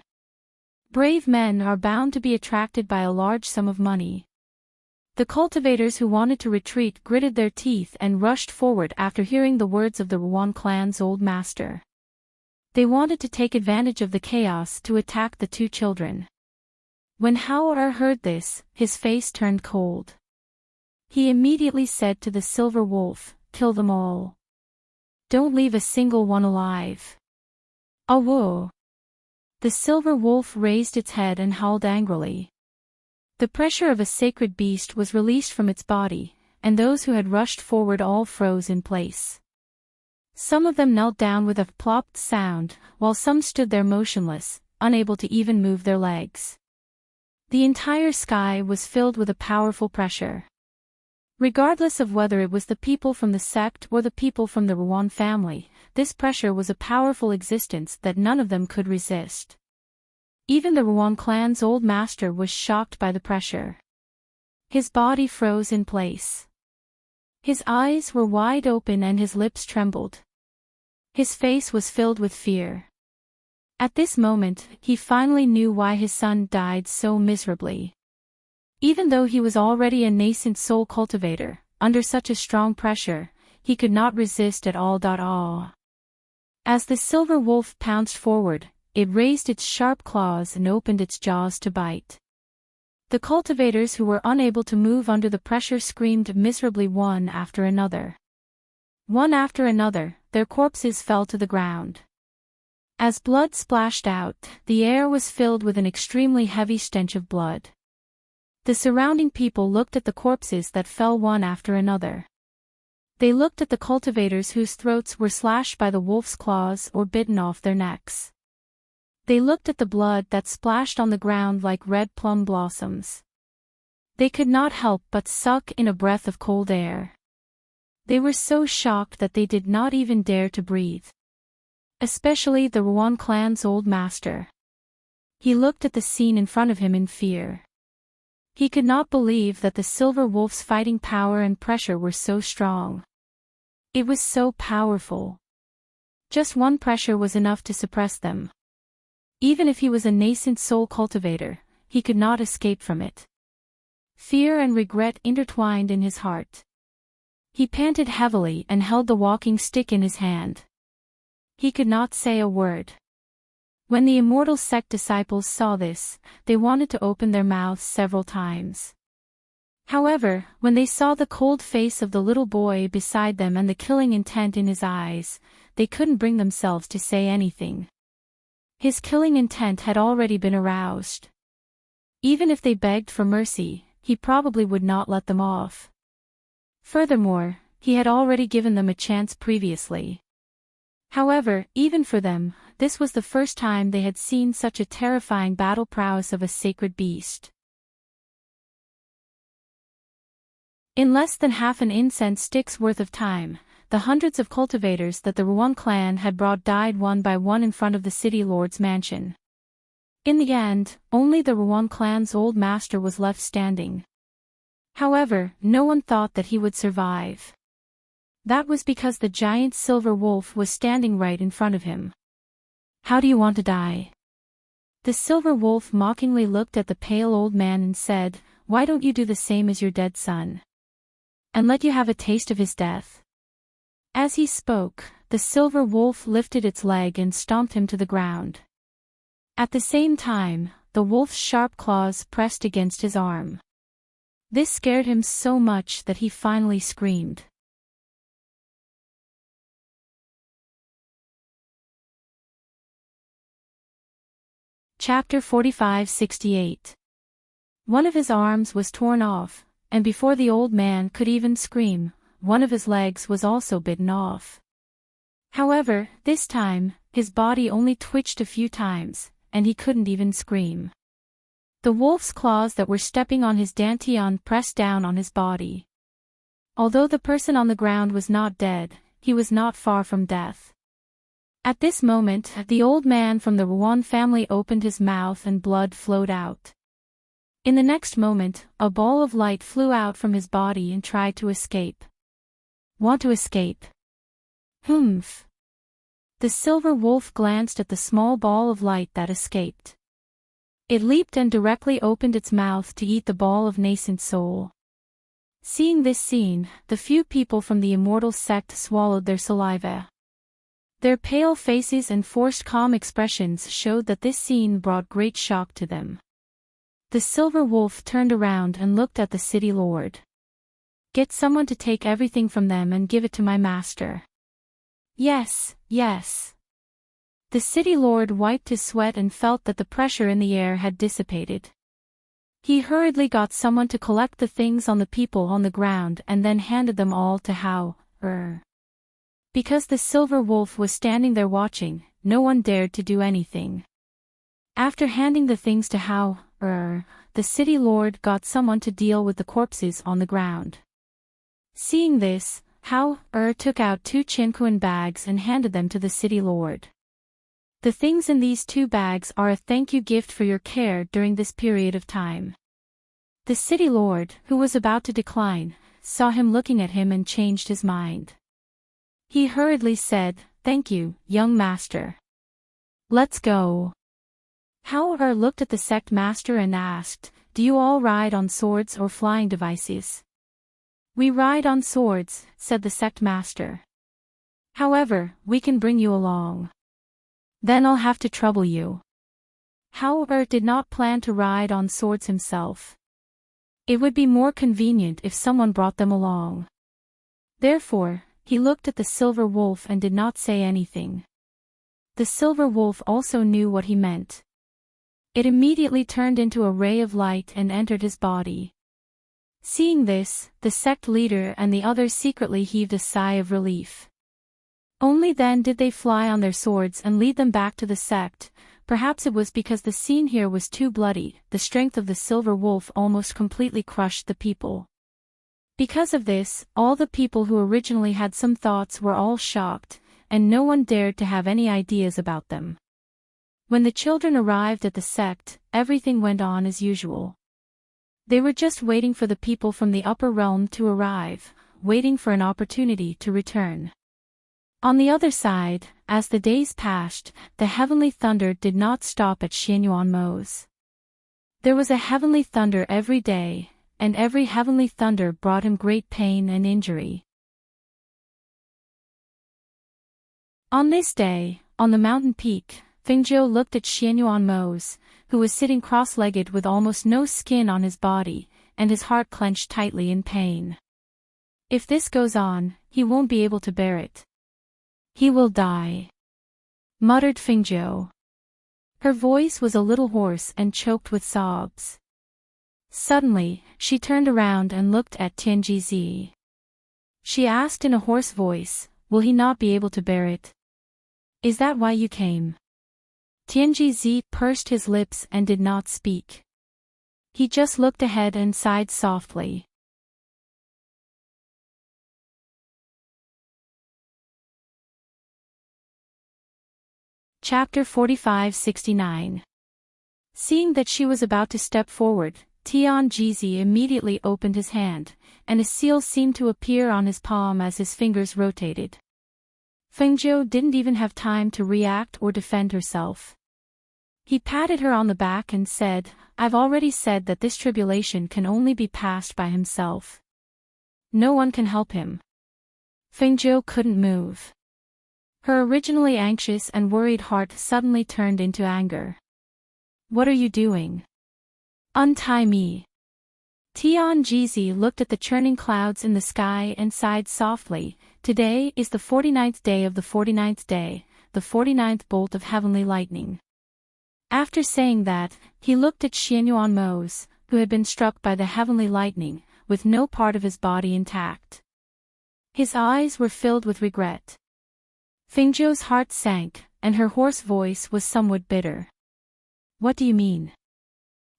Brave men are bound to be attracted by a large sum of money. The cultivators who wanted to retreat gritted their teeth and rushed forward after hearing the words of the Yuan clan's old master. They wanted to take advantage of the chaos to attack the two children. When Hao heard this, his face turned cold. He immediately said to the silver wolf, "Kill them all. Don't leave a single one alive." "Awoo!" The silver wolf raised its head and howled angrily. The pressure of a sacred beast was released from its body, and those who had rushed forward all froze in place. Some of them knelt down with a plopped sound, while some stood there motionless, unable to even move their legs. The entire sky was filled with a powerful pressure. Regardless of whether it was the people from the sect or the people from the Yuan family, this pressure was a powerful existence that none of them could resist. Even the Yuan clan's old master was shocked by the pressure. His body froze in place. His eyes were wide open and his lips trembled. His face was filled with fear. At this moment, he finally knew why his son died so miserably. Even though he was already a nascent soul cultivator, under such a strong pressure, he could not resist at all. As the silver wolf pounced forward, it raised its sharp claws and opened its jaws to bite. The cultivators who were unable to move under the pressure screamed miserably one after another. One after another, their corpses fell to the ground. As blood splashed out, the air was filled with an extremely heavy stench of blood. The surrounding people looked at the corpses that fell one after another. They looked at the cultivators whose throats were slashed by the wolf's claws or bitten off their necks. They looked at the blood that splashed on the ground like red plum blossoms. They could not help but suck in a breath of cold air. They were so shocked that they did not even dare to breathe. Especially the Rouen clan's old master. He looked at the scene in front of him in fear. He could not believe that the silver wolf's fighting power and pressure were so strong. It was so powerful. Just one pressure was enough to suppress them. Even if he was a nascent soul cultivator, he could not escape from it. Fear and regret intertwined in his heart. He panted heavily and held the walking stick in his hand. He could not say a word. When the immortal sect disciples saw this, they wanted to open their mouths several times. However, when they saw the cold face of the little boy beside them and the killing intent in his eyes, they couldn't bring themselves to say anything. His killing intent had already been aroused. Even if they begged for mercy, he probably would not let them off. Furthermore, he had already given them a chance previously. However, even for them, this was the first time they had seen such a terrifying battle prowess of a sacred beast. In less than half an incense stick's worth of time, the hundreds of cultivators that the Rouen clan had brought died one by one in front of the city lord's mansion. In the end, only the Rouen clan's old master was left standing. However, no one thought that he would survive. That was because the giant silver wolf was standing right in front of him. "How do you want to die?" The silver wolf mockingly looked at the pale old man and said, "Why don't you do the same as your dead son? And let you have a taste of his death." As he spoke, the silver wolf lifted its leg and stomped him to the ground. At the same time, the wolf's sharp claws pressed against his arm. This scared him so much that he finally screamed. Chapter 45-68. One of his arms was torn off, and before the old man could even scream, one of his legs was also bitten off. However, this time, his body only twitched a few times, and he couldn't even scream. The wolf's claws that were stepping on his dantian pressed down on his body. Although the person on the ground was not dead, he was not far from death. At this moment, the old man from the Rouen family opened his mouth and blood flowed out. In the next moment, a ball of light flew out from his body and tried to escape. "Want to escape?" "Humph." The silver wolf glanced at the small ball of light that escaped. It leaped and directly opened its mouth to eat the ball of nascent soul. Seeing this scene, the few people from the immortal sect swallowed their saliva. Their pale faces and forced calm expressions showed that this scene brought great shock to them. The silver wolf turned around and looked at the city lord. "Get someone to take everything from them and give it to my master." "Yes, yes." The city lord wiped his sweat and felt that the pressure in the air had dissipated. He hurriedly got someone to collect the things on the people on the ground and then handed them all to Hao-er. Because the silver wolf was standing there watching, no one dared to do anything. After handing the things to Hao-er, the city lord got someone to deal with the corpses on the ground. Seeing this, Hao-er took out 2 chinquan bags and handed them to the city lord. "The things in these 2 bags are a thank you gift for your care during this period of time." The city lord, who was about to decline, saw him looking at him and changed his mind. He hurriedly said, "Thank you, young master. Let's go." Hao-er looked at the sect master and asked, "Do you all ride on swords or flying devices?" "We ride on swords," said the sect master. "However, we can bring you along." "Then I'll have to trouble you." Hao-er did not plan to ride on swords himself. It would be more convenient if someone brought them along. Therefore, he looked at the silver wolf and did not say anything. The silver wolf also knew what he meant. It immediately turned into a ray of light and entered his body. Seeing this, the sect leader and the others secretly heaved a sigh of relief. Only then did they fly on their swords and lead them back to the sect, perhaps it was because the scene here was too bloody, the strength of the silver wolf almost completely crushed the people. Because of this, all the people who originally had some thoughts were all shocked, and no one dared to have any ideas about them. When the children arrived at the sect, everything went on as usual. They were just waiting for the people from the upper realm to arrive, waiting for an opportunity to return. On the other side, as the days passed, the heavenly thunder did not stop at Xianyuanmo's. There was a heavenly thunder every day, and every heavenly thunder brought him great pain and injury. On this day, on the mountain peak, Fengjiu looked at Xianyuanmo's, who was sitting cross-legged with almost no skin on his body, and his heart clenched tightly in pain. If this goes on, he won't be able to bear it. He will die, muttered Fengjiu. Her voice was a little hoarse and choked with sobs. Suddenly, she turned around and looked at Tianjizi. She asked in a hoarse voice, "Will he not be able to bear it? Is that why you came?" Tianjizi pursed his lips and did not speak. He just looked ahead and sighed softly. Chapter 45-69. Seeing that she was about to step forward, Tianjizi immediately opened his hand, and a seal seemed to appear on his palm as his fingers rotated. Fengjiu didn't even have time to react or defend herself. He patted her on the back and said, "I've already said that this tribulation can only be passed by himself. No one can help him." Fengjiu couldn't move. Her originally anxious and worried heart suddenly turned into anger. "What are you doing? Untie me." Tianjizi looked at the churning clouds in the sky and sighed softly. Today is the 49th day of the 49th day, the 49th bolt of heavenly lightning. After saying that, he looked at Xianyuanmo's, who had been struck by the heavenly lightning, with no part of his body intact. His eyes were filled with regret. Fengjiu's heart sank, and her hoarse voice was somewhat bitter. "What do you mean?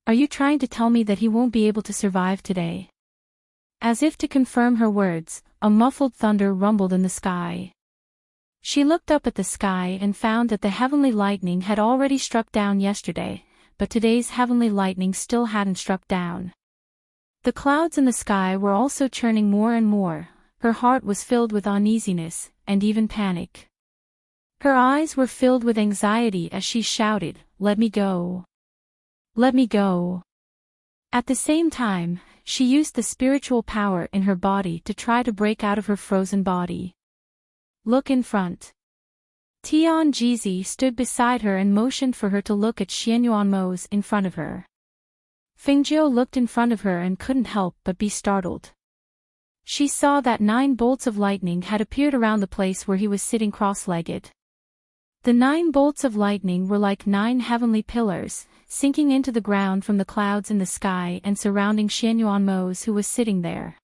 Are you trying to tell me that he won't be able to survive today?" As if to confirm her words, a muffled thunder rumbled in the sky. She looked up at the sky and found that the heavenly lightning had already struck down yesterday, but today's heavenly lightning still hadn't struck down. The clouds in the sky were also churning more and more. Her heart was filled with uneasiness, and even panic. Her eyes were filled with anxiety as she shouted, "Let me go! Let me go!" At the same time, she used the spiritual power in her body to try to break out of her frozen body. "Look in front." Tianjizi stood beside her and motioned for her to look at Xianyuanmo's in front of her. Fengjiu looked in front of her and couldn't help but be startled. She saw that 9 bolts of lightning had appeared around the place where he was sitting cross-legged. The 9 bolts of lightning were like 9 heavenly pillars, sinking into the ground from the clouds in the sky and surrounding Xianyuanmo's, who was sitting there.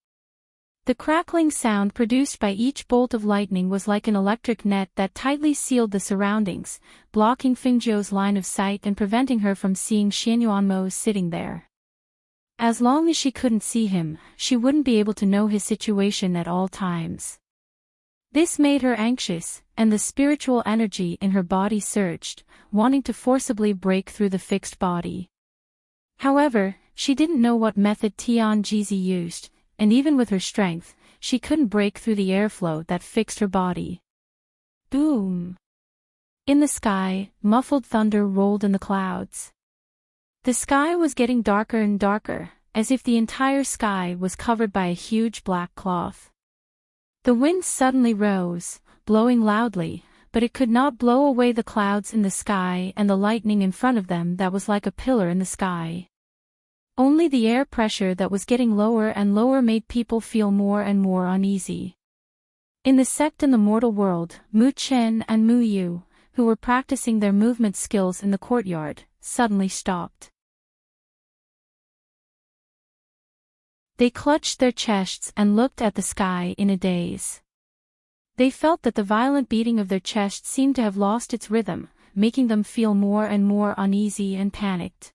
The crackling sound produced by each bolt of lightning was like an electric net that tightly sealed the surroundings, blocking Fengjiu's line of sight and preventing her from seeing Xianyuanmo's sitting there. As long as she couldn't see him, she wouldn't be able to know his situation at all times. This made her anxious, and the spiritual energy in her body surged, wanting to forcibly break through the fixed body. However, she didn't know what method Tianjizi used, and even with her strength, she couldn't break through the airflow that fixed her body. Boom! In the sky, muffled thunder rolled in the clouds. The sky was getting darker and darker, as if the entire sky was covered by a huge black cloth. The wind suddenly rose, blowing loudly, but it could not blow away the clouds in the sky and the lightning in front of them that was like a pillar in the sky. Only the air pressure that was getting lower and lower made people feel more and more uneasy. In the sect in the mortal world, Mu Chen and Mu Yu, who were practicing their movement skills in the courtyard, suddenly stopped. They clutched their chests and looked at the sky in a daze. They felt that the violent beating of their chests seemed to have lost its rhythm, making them feel more and more uneasy and panicked.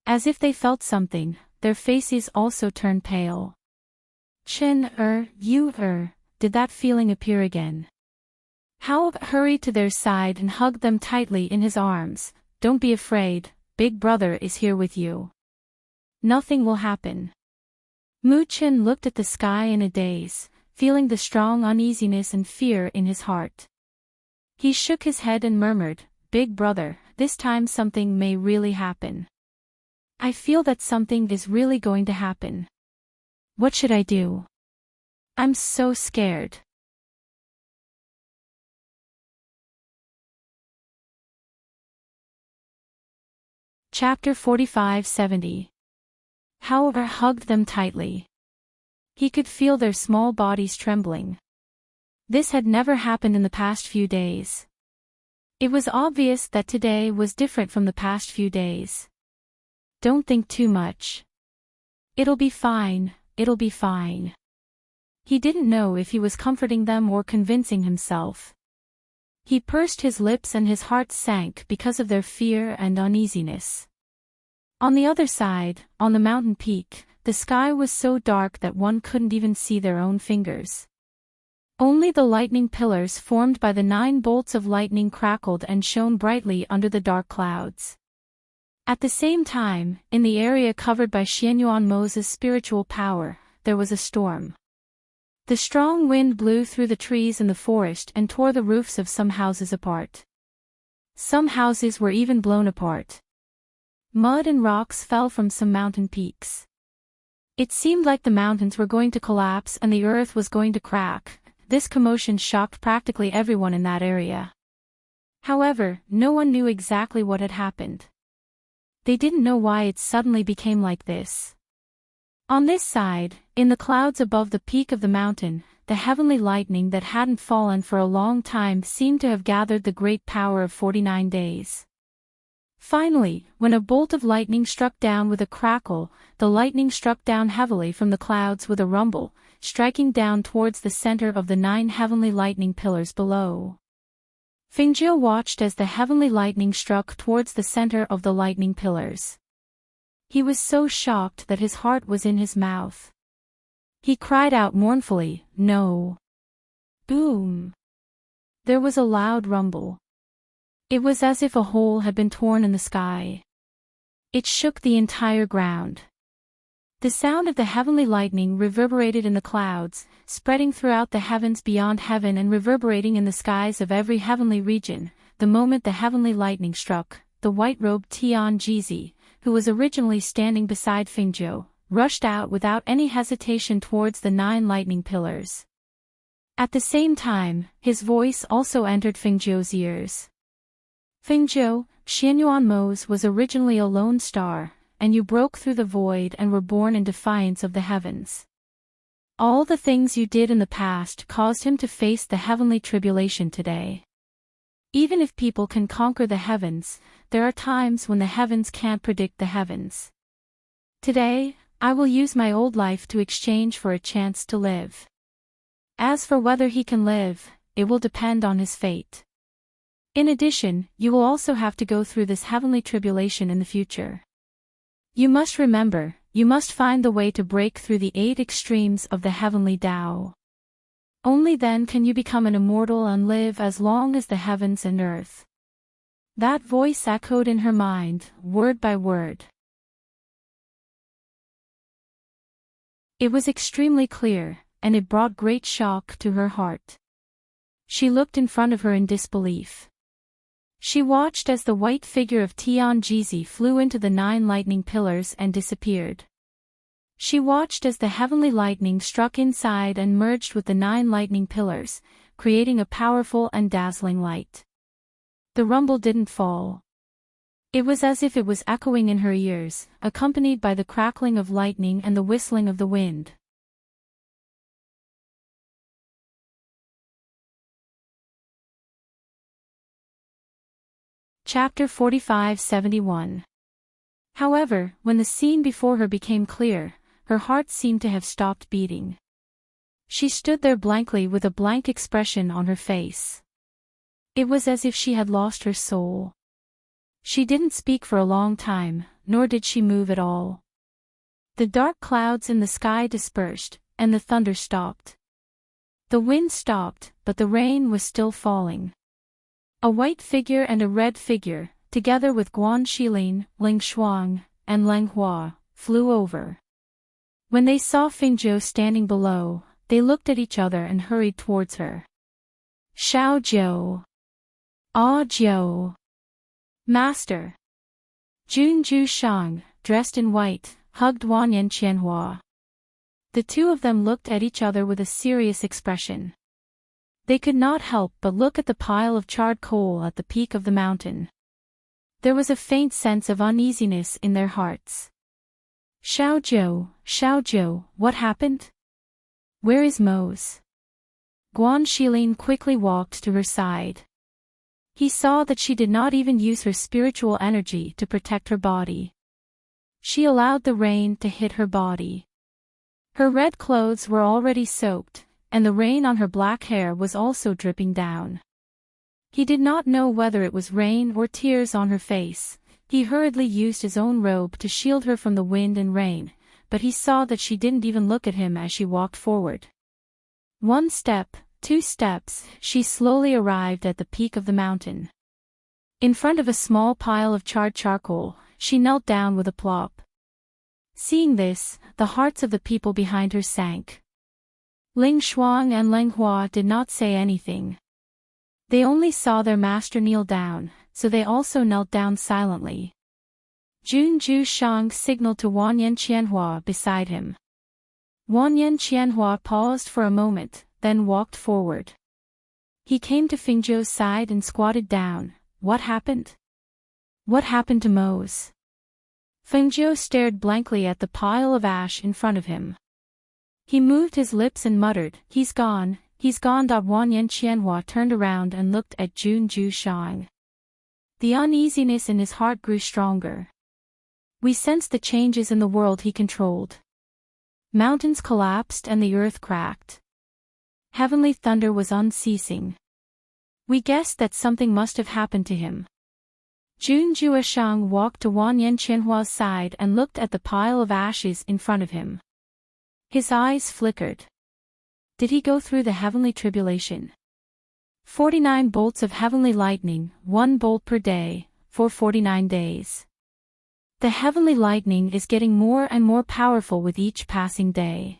As if they felt something, their faces also turned pale. Chin, did that feeling appear again? Hao hurried to their side and hugged them tightly in his arms. Don't be afraid, Big Brother is here with you. Nothing will happen. Mu Chin looked at the sky in a daze, feeling the strong uneasiness and fear in his heart. He shook his head and murmured, Big Brother, this time something may really happen. I feel that something is really going to happen. What should I do? I'm so scared. Chapter 45-70. However, hugged them tightly. He could feel their small bodies trembling. This had never happened in the past few days. It was obvious that today was different from the past few days. Don't think too much. It'll be fine, it'll be fine. He didn't know if he was comforting them or convincing himself. He pursed his lips and his heart sank because of their fear and uneasiness. On the other side, on the mountain peak, the sky was so dark that one couldn't even see their own fingers. Only the lightning pillars formed by the 9 bolts of lightning crackled and shone brightly under the dark clouds. At the same time, in the area covered by Xianyuan Mo's spiritual power, there was a storm. The strong wind blew through the trees in the forest and tore the roofs of some houses apart. Some houses were even blown apart. Mud and rocks fell from some mountain peaks. It seemed like the mountains were going to collapse and the earth was going to crack. This commotion shocked practically everyone in that area. However, no one knew exactly what had happened. They didn't know why it suddenly became like this. On this side, in the clouds above the peak of the mountain, the heavenly lightning that hadn't fallen for a long time seemed to have gathered the great power of 49 days. Finally, when a bolt of lightning struck down with a crackle, the lightning struck down heavily from the clouds with a rumble, striking down towards the center of the 9 heavenly lightning pillars below. Fingzhou watched as the heavenly lightning struck towards the center of the lightning pillars. He was so shocked that his heart was in his mouth. He cried out mournfully, "No!" Boom! There was a loud rumble. It was as if a hole had been torn in the sky. It shook the entire ground. The sound of the heavenly lightning reverberated in the clouds, spreading throughout the heavens beyond heaven and reverberating in the skies of every heavenly region. The moment the heavenly lightning struck, the white-robed Tian Jizi, who was originally standing beside Fingzhou, rushed out without any hesitation towards the 9 lightning pillars. At the same time, his voice also entered Fingzhou's ears. Fingzhou, Xianyuan Mo's was originally a lone star, and you broke through the void and were born in defiance of the heavens. All the things you did in the past caused him to face the heavenly tribulation today. Even if people can conquer the heavens, there are times when the heavens can't predict the heavens. Today, I will use my old life to exchange for a chance to live. As for whether he can live, it will depend on his fate. In addition, you will also have to go through this heavenly tribulation in the future. You must remember, you must find the way to break through the 8 extremes of the heavenly Tao. Only then can you become an immortal and live as long as the heavens and earth. That voice echoed in her mind, word by word. It was extremely clear, and it brought great shock to her heart. She looked in front of her in disbelief. She watched as the white figure of Tian Jizi flew into the 9 lightning pillars and disappeared. She watched as the heavenly lightning struck inside and merged with the 9 lightning pillars, creating a powerful and dazzling light. The rumble didn't fall. It was as if it was echoing in her ears, accompanied by the crackling of lightning and the whistling of the wind. Chapter 45-71. However, when the scene before her became clear, her heart seemed to have stopped beating. She stood there blankly with a blank expression on her face. It was as if she had lost her soul. She didn't speak for a long time, nor did she move at all. The dark clouds in the sky dispersed, and the thunder stopped. The wind stopped, but the rain was still falling. A white figure and a red figure, together with Guan Xilin, Ling Shuang, and Leng Hua, flew over. When they saw Fingzhou standing below, they looked at each other and hurried towards her. Xiao Zhou. Ah Zhou. Master. Junju Shang, dressed in white, hugged Wanyan Qianhua. The two of them looked at each other with a serious expression. They could not help but look at the pile of charred coal at the peak of the mountain. There was a faint sense of uneasiness in their hearts. Xiao Zhou, what happened? Where is Mose? Guan Xilin quickly walked to her side. He saw that she did not even use her spiritual energy to protect her body. She allowed the rain to hit her body. Her red clothes were already soaked, and the rain on her black hair was also dripping down. He did not know whether it was rain or tears on her face. He hurriedly used his own robe to shield her from the wind and rain, but he saw that she didn't even look at him as she walked forward. 1 step, 2 steps, she slowly arrived at the peak of the mountain. In front of a small pile of charred charcoal, she knelt down with a plop. Seeing this, the hearts of the people behind her sank. Ling Shuang and Leng Hua did not say anything. They only saw their master kneel down, so they also knelt down silently. Junju Shang signaled to Wanyan Qianhua beside him. Wanyan Qianhua paused for a moment, then walked forward. He came to Fingzhou's side and squatted down. What happened? What happened to Mose? Fingzhou stared blankly at the pile of ash in front of him. He moved his lips and muttered, He's gone. Wanyan Qianhua turned around and looked at Junju Shang. The uneasiness in his heart grew stronger. We sensed the changes in the world he controlled. Mountains collapsed and the earth cracked. Heavenly thunder was unceasing. We guessed that something must have happened to him. Junju Shang walked to Wanyan Qianhua's side and looked at the pile of ashes in front of him. His eyes flickered. Did he go through the heavenly tribulation? 49 bolts of heavenly lightning, 1 bolt per day, for 49 days. The heavenly lightning is getting more and more powerful with each passing day.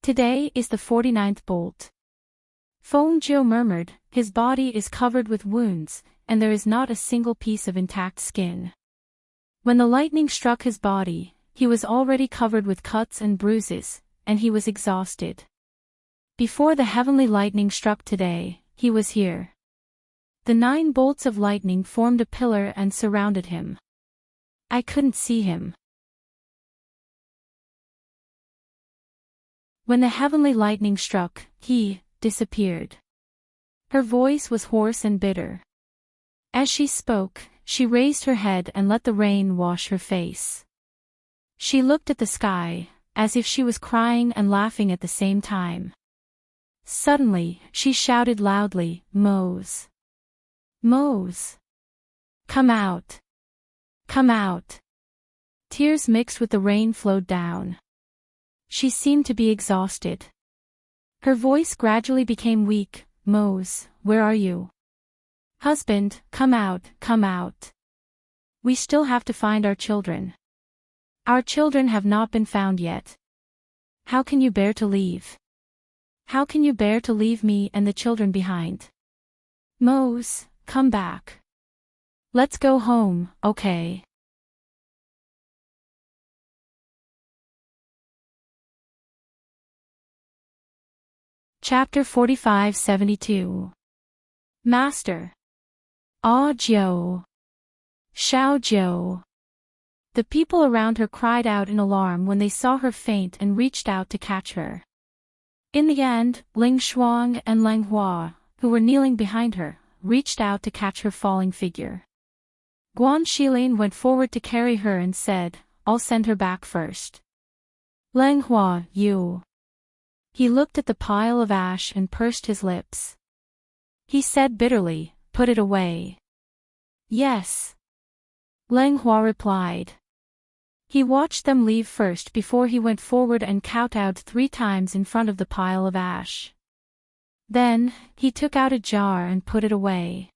Today is the 49th bolt. Fengzhou murmured, his body is covered with wounds, and there is not a single piece of intact skin. When the lightning struck his body, he was already covered with cuts and bruises, and he was exhausted. Before the heavenly lightning struck today, he was here. The 9 bolts of lightning formed a pillar and surrounded him. I couldn't see him. When the heavenly lightning struck, he disappeared. Her voice was hoarse and bitter. As she spoke, she raised her head and let the rain wash her face. She looked at the sky, as if she was crying and laughing at the same time. Suddenly, she shouted loudly, Mose! Mose! Come out! Come out! Tears mixed with the rain flowed down. She seemed to be exhausted. Her voice gradually became weak. Mose, where are you? Husband, come out, come out. We still have to find our children. Our children have not been found yet. How can you bear to leave? How can you bear to leave me and the children behind? Mose, come back. Let's go home, okay? Chapter 45-72. Master. Ah Zhou. Xiao Zhou. The people around her cried out in alarm when they saw her faint and reached out to catch her. In the end, Ling Shuang and Leng Hua, who were kneeling behind her, reached out to catch her falling figure. Guan Xilin went forward to carry her and said, I'll send her back first. Leng Hua, you. He looked at the pile of ash and pursed his lips. He said bitterly, put it away. Yes. Leng Hua replied. He watched them leave first before he went forward and kowtowed 3 times in front of the pile of ash. Then, he took out a jar and put it away.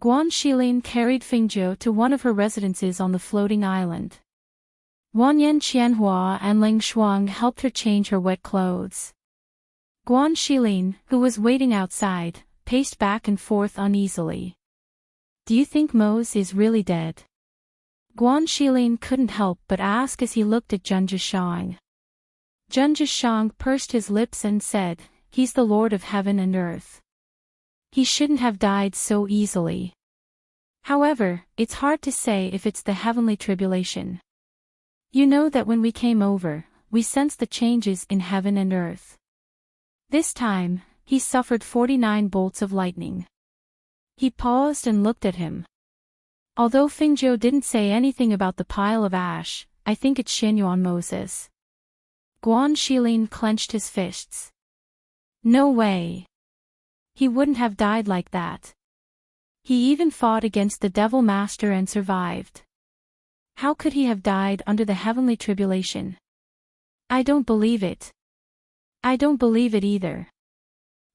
Guan Shilin carried Fingzhou to one of her residences on the floating island. Wanyan Qianhua and Ling Shuang helped her change her wet clothes. Guan Shilin, who was waiting outside, paced back and forth uneasily. Do you think Mose is really dead? Guan Shilin couldn't help but ask as he looked at Zheng Zhishang. Zheng Zhishang pursed his lips and said, He's the Lord of heaven and earth. He shouldn't have died so easily. However, it's hard to say if it's the heavenly tribulation. You know that when we came over, we sensed the changes in heaven and earth. This time, he suffered 49 bolts of lightning. He paused and looked at him. Although Fingzhou didn't say anything about the pile of ash, I think it's Xianyuan Moses. Guan Shilin clenched his fists. No way. He wouldn't have died like that. He even fought against the Devil Master and survived. How could he have died under the heavenly tribulation? I don't believe it. I don't believe it either.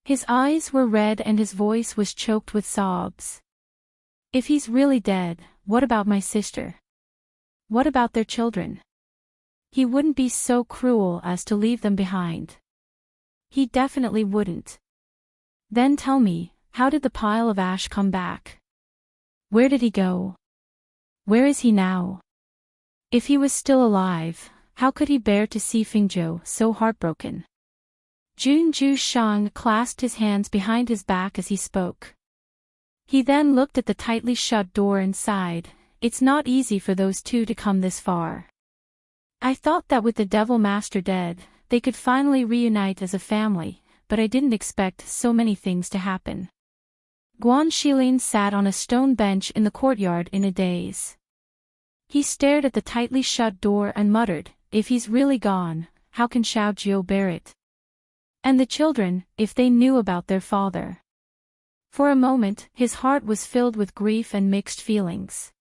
His eyes were red and his voice was choked with sobs. If he's really dead, what about my sister? What about their children? He wouldn't be so cruel as to leave them behind. He definitely wouldn't. Then tell me, how did the pile of ash come back? Where did he go? Where is he now? If he was still alive, how could he bear to see Fingzhou so heartbroken? Zheng Zhishang clasped his hands behind his back as he spoke. He then looked at the tightly shut door and sighed. It's not easy for those two to come this far. I thought that with the Devil Master dead, they could finally reunite as a family, but I didn't expect so many things to happen. Guan Shilin sat on a stone bench in the courtyard in a daze. He stared at the tightly shut door and muttered, if he's really gone, how can Xiao Jiu bear it? And the children, if they knew about their father. For a moment, his heart was filled with grief and mixed feelings.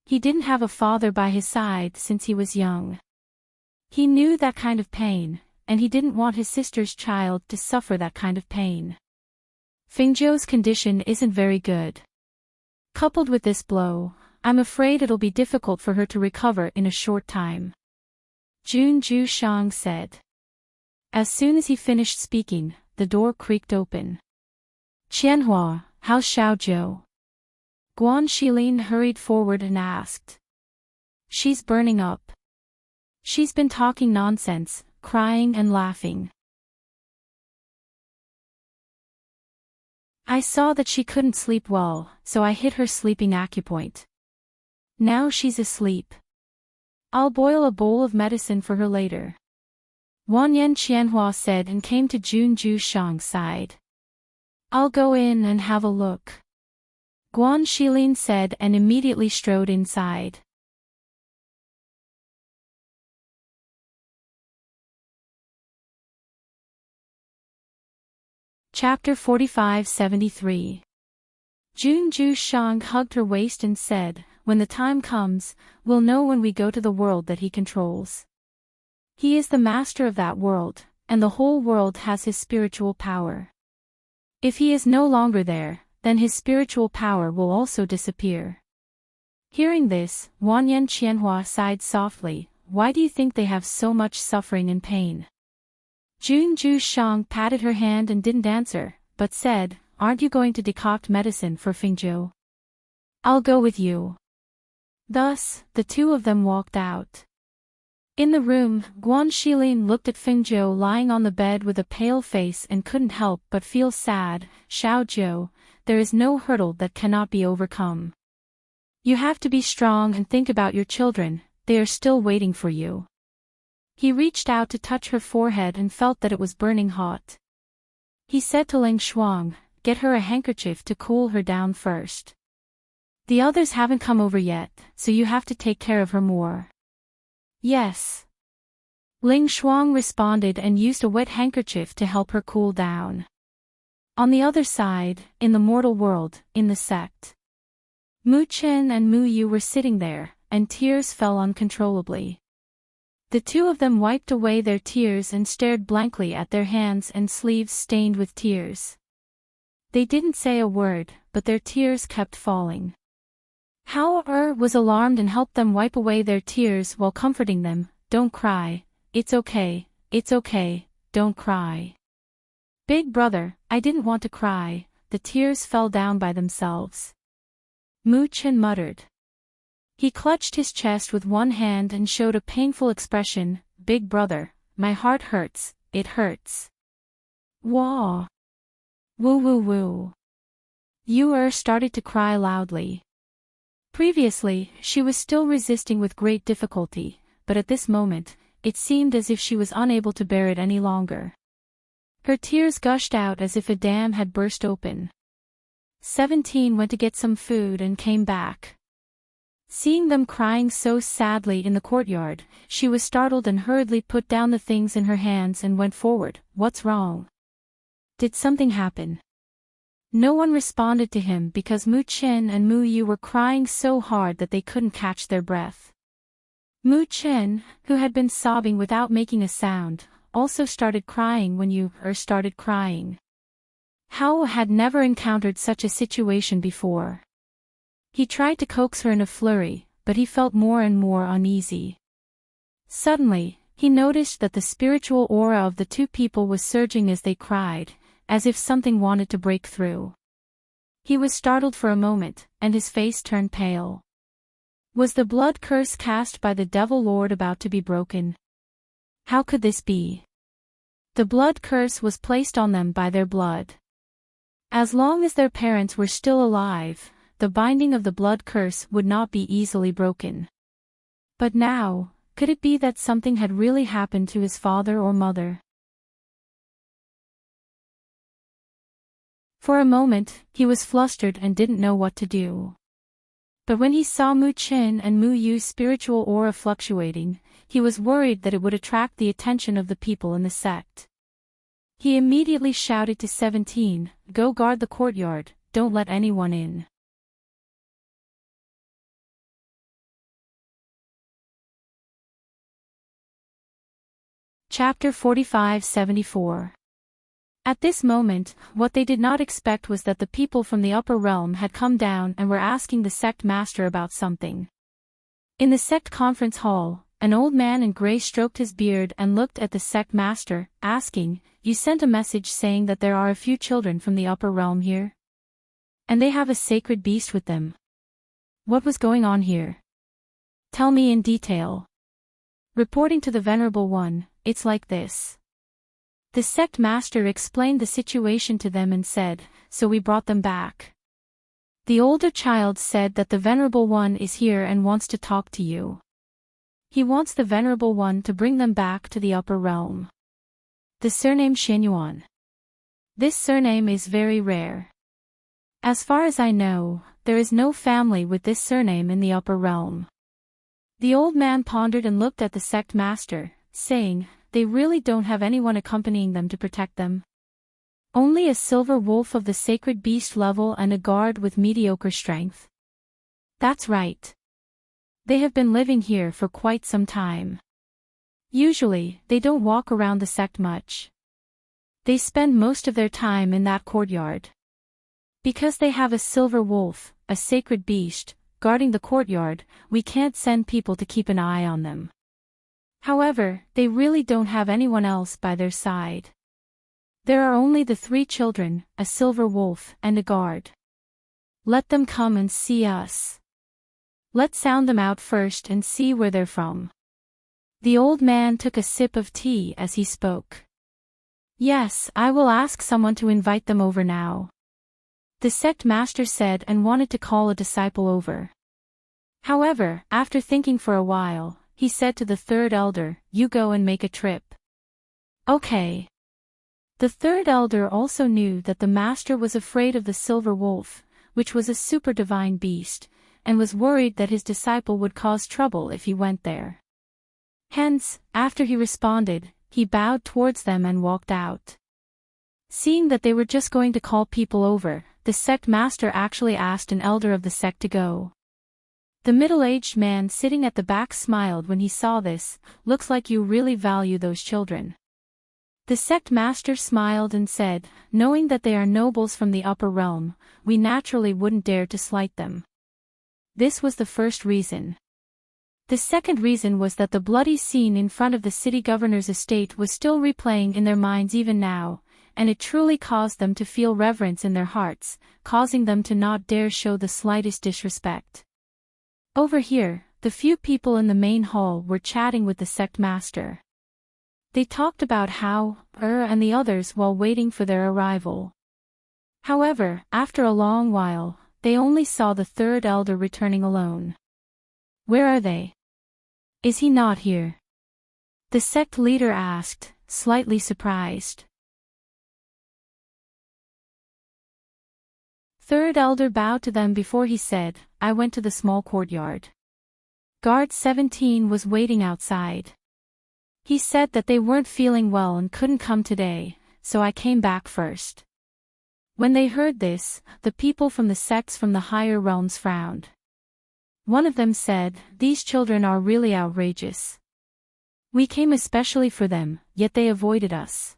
He didn't have a father by his side since he was young. He knew that kind of pain, and he didn't want his sister's child to suffer that kind of pain. Fingzhou's condition isn't very good. Coupled with this blow, I'm afraid it'll be difficult for her to recover in a short time. Zheng Zhishang said. As soon as he finished speaking, the door creaked open. Qianhua, how's Xiao Jiu? Guan Shilin hurried forward and asked. She's burning up. She's been talking nonsense, crying and laughing. I saw that she couldn't sleep well, so I hit her sleeping acupoint. Now she's asleep. I'll boil a bowl of medicine for her later. Wanyan Qianhua said and came to Zheng Zhishang's side. I'll go in and have a look. Guan Shilin said and immediately strode inside. Chapter 45-73. Zheng Zhishang hugged her waist and said, when the time comes, we'll know when we go to the world that he controls. He is the master of that world, and the whole world has his spiritual power. If he is no longer there, then his spiritual power will also disappear. Hearing this, Wanyan Qianhua sighed softly. Why do you think they have so much suffering and pain? Zheng Zhishang patted her hand and didn't answer, but said, aren't you going to decoct medicine for Fingzhou? I'll go with you. Thus, the two of them walked out. In the room, Guan Shilin looked at Fingzhou lying on the bed with a pale face and couldn't help but feel sad. Xiao Jiu, there is no hurdle that cannot be overcome. You have to be strong and think about your children, they are still waiting for you. He reached out to touch her forehead and felt that it was burning hot. He said to Ling Shuang, get her a handkerchief to cool her down first. The others haven't come over yet, so you have to take care of her more. Yes. Ling Shuang responded and used a wet handkerchief to help her cool down. On the other side, in the mortal world, in the sect, Mu Chen and Mu Yu were sitting there, and tears fell uncontrollably. The two of them wiped away their tears and stared blankly at their hands and sleeves stained with tears. They didn't say a word, but their tears kept falling. Hao was alarmed and helped them wipe away their tears while comforting them. Don't cry, it's okay, don't cry. Big brother, I didn't want to cry, the tears fell down by themselves. Mu Chen muttered. He clutched his chest with one hand and showed a painful expression. Big brother, my heart hurts, it hurts. Wah. Woo woo woo. Yu started to cry loudly. Previously, she was still resisting with great difficulty, but at this moment, it seemed as if she was unable to bear it any longer. Her tears gushed out as if a dam had burst open. 17 went to get some food and came back. Seeing them crying so sadly in the courtyard, she was startled and hurriedly put down the things in her hands and went forward. What's wrong? Did something happen? No one responded to him because Mu Chen and Mu Yu were crying so hard that they couldn't catch their breath. Mu Chen, who had been sobbing without making a sound, also started crying when Yu started crying. Hao had never encountered such a situation before. He tried to coax her in a flurry, but he felt more and more uneasy. Suddenly, he noticed that the spiritual aura of the two people was surging as they cried, as if something wanted to break through. He was startled for a moment, and his face turned pale. Was the blood curse cast by the Devil Lord about to be broken? How could this be? The blood curse was placed on them by their blood. As long as their parents were still alive, the binding of the blood curse would not be easily broken. But now, could it be that something had really happened to his father or mother? For a moment, he was flustered and didn't know what to do. But when he saw Mu Chen and Mu Yu's spiritual aura fluctuating, he was worried that it would attract the attention of the people in the sect. He immediately shouted to 17, "Go guard the courtyard, don't let anyone in." Chapter 45-74. At this moment, what they did not expect was that the people from the upper realm had come down and were asking the sect master about something. In the sect conference hall, an old man in gray stroked his beard and looked at the sect master, asking, "You sent a message saying that there are a few children from the upper realm here? And they have a sacred beast with them. What was going on here? Tell me in detail." Reporting to the Venerable One, "It's like this." The sect master explained the situation to them and said, "So we brought them back." The older child said that the Venerable One is here and wants to talk to you. He wants the Venerable One to bring them back to the upper realm. The surname Xianyuan. This surname is very rare. As far as I know, there is no family with this surname in the upper realm. The old man pondered and looked at the sect master, saying, "They really don't have anyone accompanying them to protect them. Only a silver wolf of the sacred beast level and a guard with mediocre strength." That's right. They have been living here for quite some time. Usually, they don't walk around the sect much. They spend most of their time in that courtyard. Because they have a silver wolf, a sacred beast, guarding the courtyard, we can't send people to keep an eye on them. However, they really don't have anyone else by their side. There are only the 3 children, a silver wolf, and a guard. Let them come and see us. Let's sound them out first and see where they're from. The old man took a sip of tea as he spoke. "Yes, I will ask someone to invite them over now," the sect master said and wanted to call a disciple over. However, after thinking for a while, he said to the third elder, "You go and make a trip." Okay. The third elder also knew that the master was afraid of the silver wolf, which was a super divine beast, and was worried that his disciple would cause trouble if he went there. Hence, after he responded, he bowed towards them and walked out. Seeing that they were just going to call people over, the sect master actually asked an elder of the sect to go. The middle-aged man sitting at the back smiled when he saw this. Looks like you really value those children. The sect master smiled and said, knowing that they are nobles from the upper realm, we naturally wouldn't dare to slight them. This was the first reason. The second reason was that the bloody scene in front of the city governor's estate was still replaying in their minds even now, and it truly caused them to feel reverence in their hearts, causing them to not dare show the slightest disrespect. Over here, the few people in the main hall were chatting with the sect master. They talked about how, and the others while waiting for their arrival. However, after a long while, they only saw the third elder returning alone. Where are they? Is he not here? The sect leader asked, slightly surprised. Third elder bowed to them before he said, I went to the small courtyard. Guard 17 was waiting outside. He said that they weren't feeling well and couldn't come today, so I came back first. When they heard this, the people from the sects from the higher realms frowned. One of them said, these children are really outrageous. We came especially for them, yet they avoided us.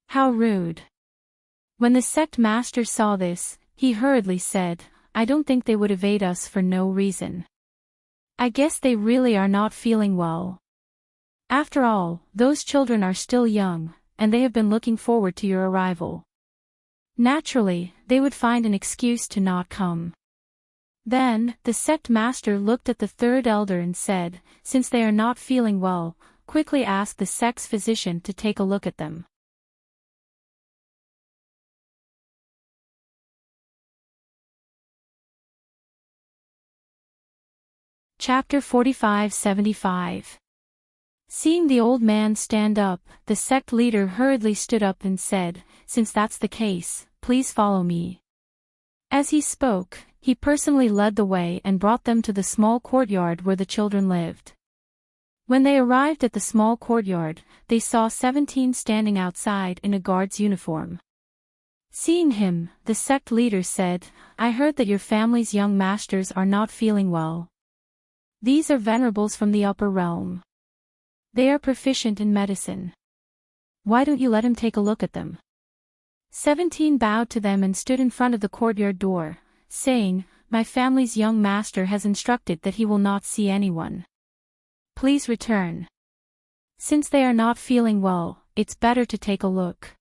How rude. When the sect master saw this, he hurriedly said, I don't think they would evade us for no reason. I guess they really are not feeling well. After all, those children are still young, and they have been looking forward to your arrival. Naturally, they would find an excuse to not come. Then, the sect master looked at the third elder and said, since they are not feeling well, quickly ask the sect's physician to take a look at them. Chapter 45-75. Seeing the old man stand up, the sect leader hurriedly stood up and said, since that's the case, please follow me. As he spoke, he personally led the way and brought them to the small courtyard where the children lived. When they arrived at the small courtyard, they saw 17 standing outside in a guard's uniform. Seeing him, the sect leader said, I heard that your family's young masters are not feeling well. These are venerables from the upper realm. They are proficient in medicine. Why don't you let him take a look at them? 17 bowed to them and stood in front of the courtyard door, saying, my family's young master has instructed that he will not see anyone. Please return. Since they are not feeling well, it's better to take a look.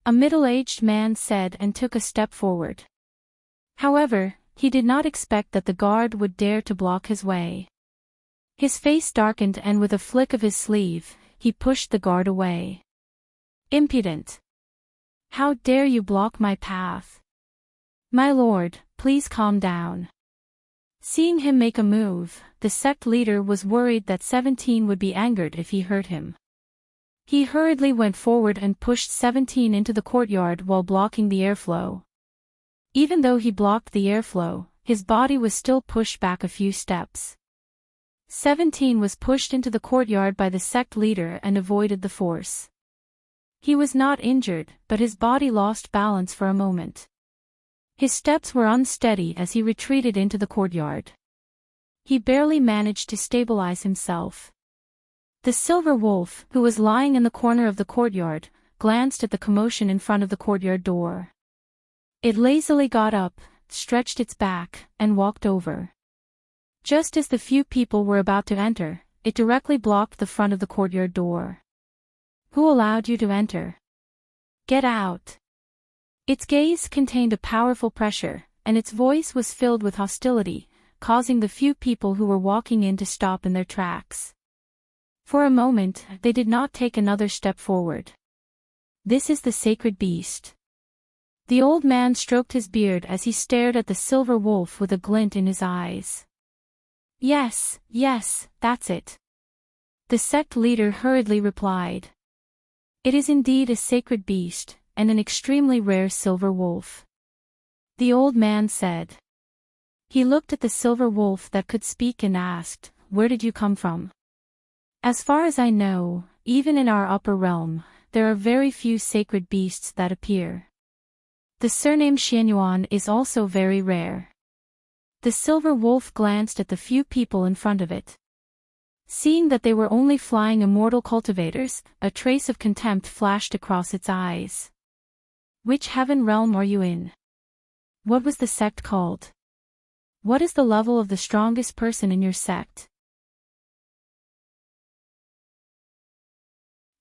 A middle-aged man said and took a step forward. However, he did not expect that the guard would dare to block his way. His face darkened and with a flick of his sleeve, he pushed the guard away. Impudent! How dare you block my path? My lord, please calm down. Seeing him make a move, the sect leader was worried that 17 would be angered if he hurt him. He hurriedly went forward and pushed 17 into the courtyard while blocking the airflow. Even though he blocked the airflow, his body was still pushed back a few steps. 17 was pushed into the courtyard by the sect leader and avoided the force. He was not injured, but his body lost balance for a moment. His steps were unsteady as he retreated into the courtyard. He barely managed to stabilize himself. The silver wolf, who was lying in the corner of the courtyard, glanced at the commotion in front of the courtyard door. It lazily got up, stretched its back, and walked over. Just as the few people were about to enter, it directly blocked the front of the courtyard door. Who allowed you to enter? Get out! Its gaze contained a powerful pressure, and its voice was filled with hostility, causing the few people who were walking in to stop in their tracks. For a moment, they did not take another step forward. This is the sacred beast. The old man stroked his beard as he stared at the silver wolf with a glint in his eyes. Yes, that's it. The sect leader hurriedly replied. It is indeed a sacred beast, and an extremely rare silver wolf. The old man said. He looked at the silver wolf that could speak and asked, where did you come from? As far as I know, even in our upper realm, there are very few sacred beasts that appear. The surname Xianyuan is also very rare. The silver wolf glanced at the few people in front of it. Seeing that they were only flying immortal cultivators, a trace of contempt flashed across its eyes. Which heaven realm are you in? What was the sect called? What is the level of the strongest person in your sect?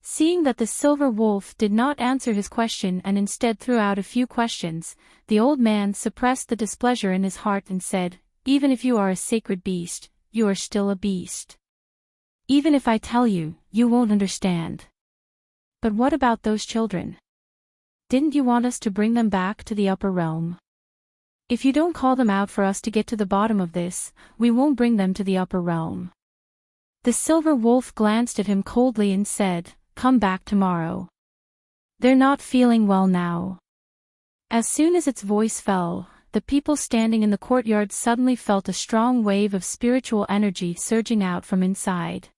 Seeing that the silver wolf did not answer his question and instead threw out a few questions, the old man suppressed the displeasure in his heart and said, "Even if you are a sacred beast, you are still a beast. Even if I tell you, you won't understand. But what about those children? Didn't you want us to bring them back to the upper realm? If you don't call them out for us to get to the bottom of this, we won't bring them to the upper realm." The silver wolf glanced at him coldly and said, "Come back tomorrow. They're not feeling well now." As soon as its voice fell, the people standing in the courtyard suddenly felt a strong wave of spiritual energy surging out from inside.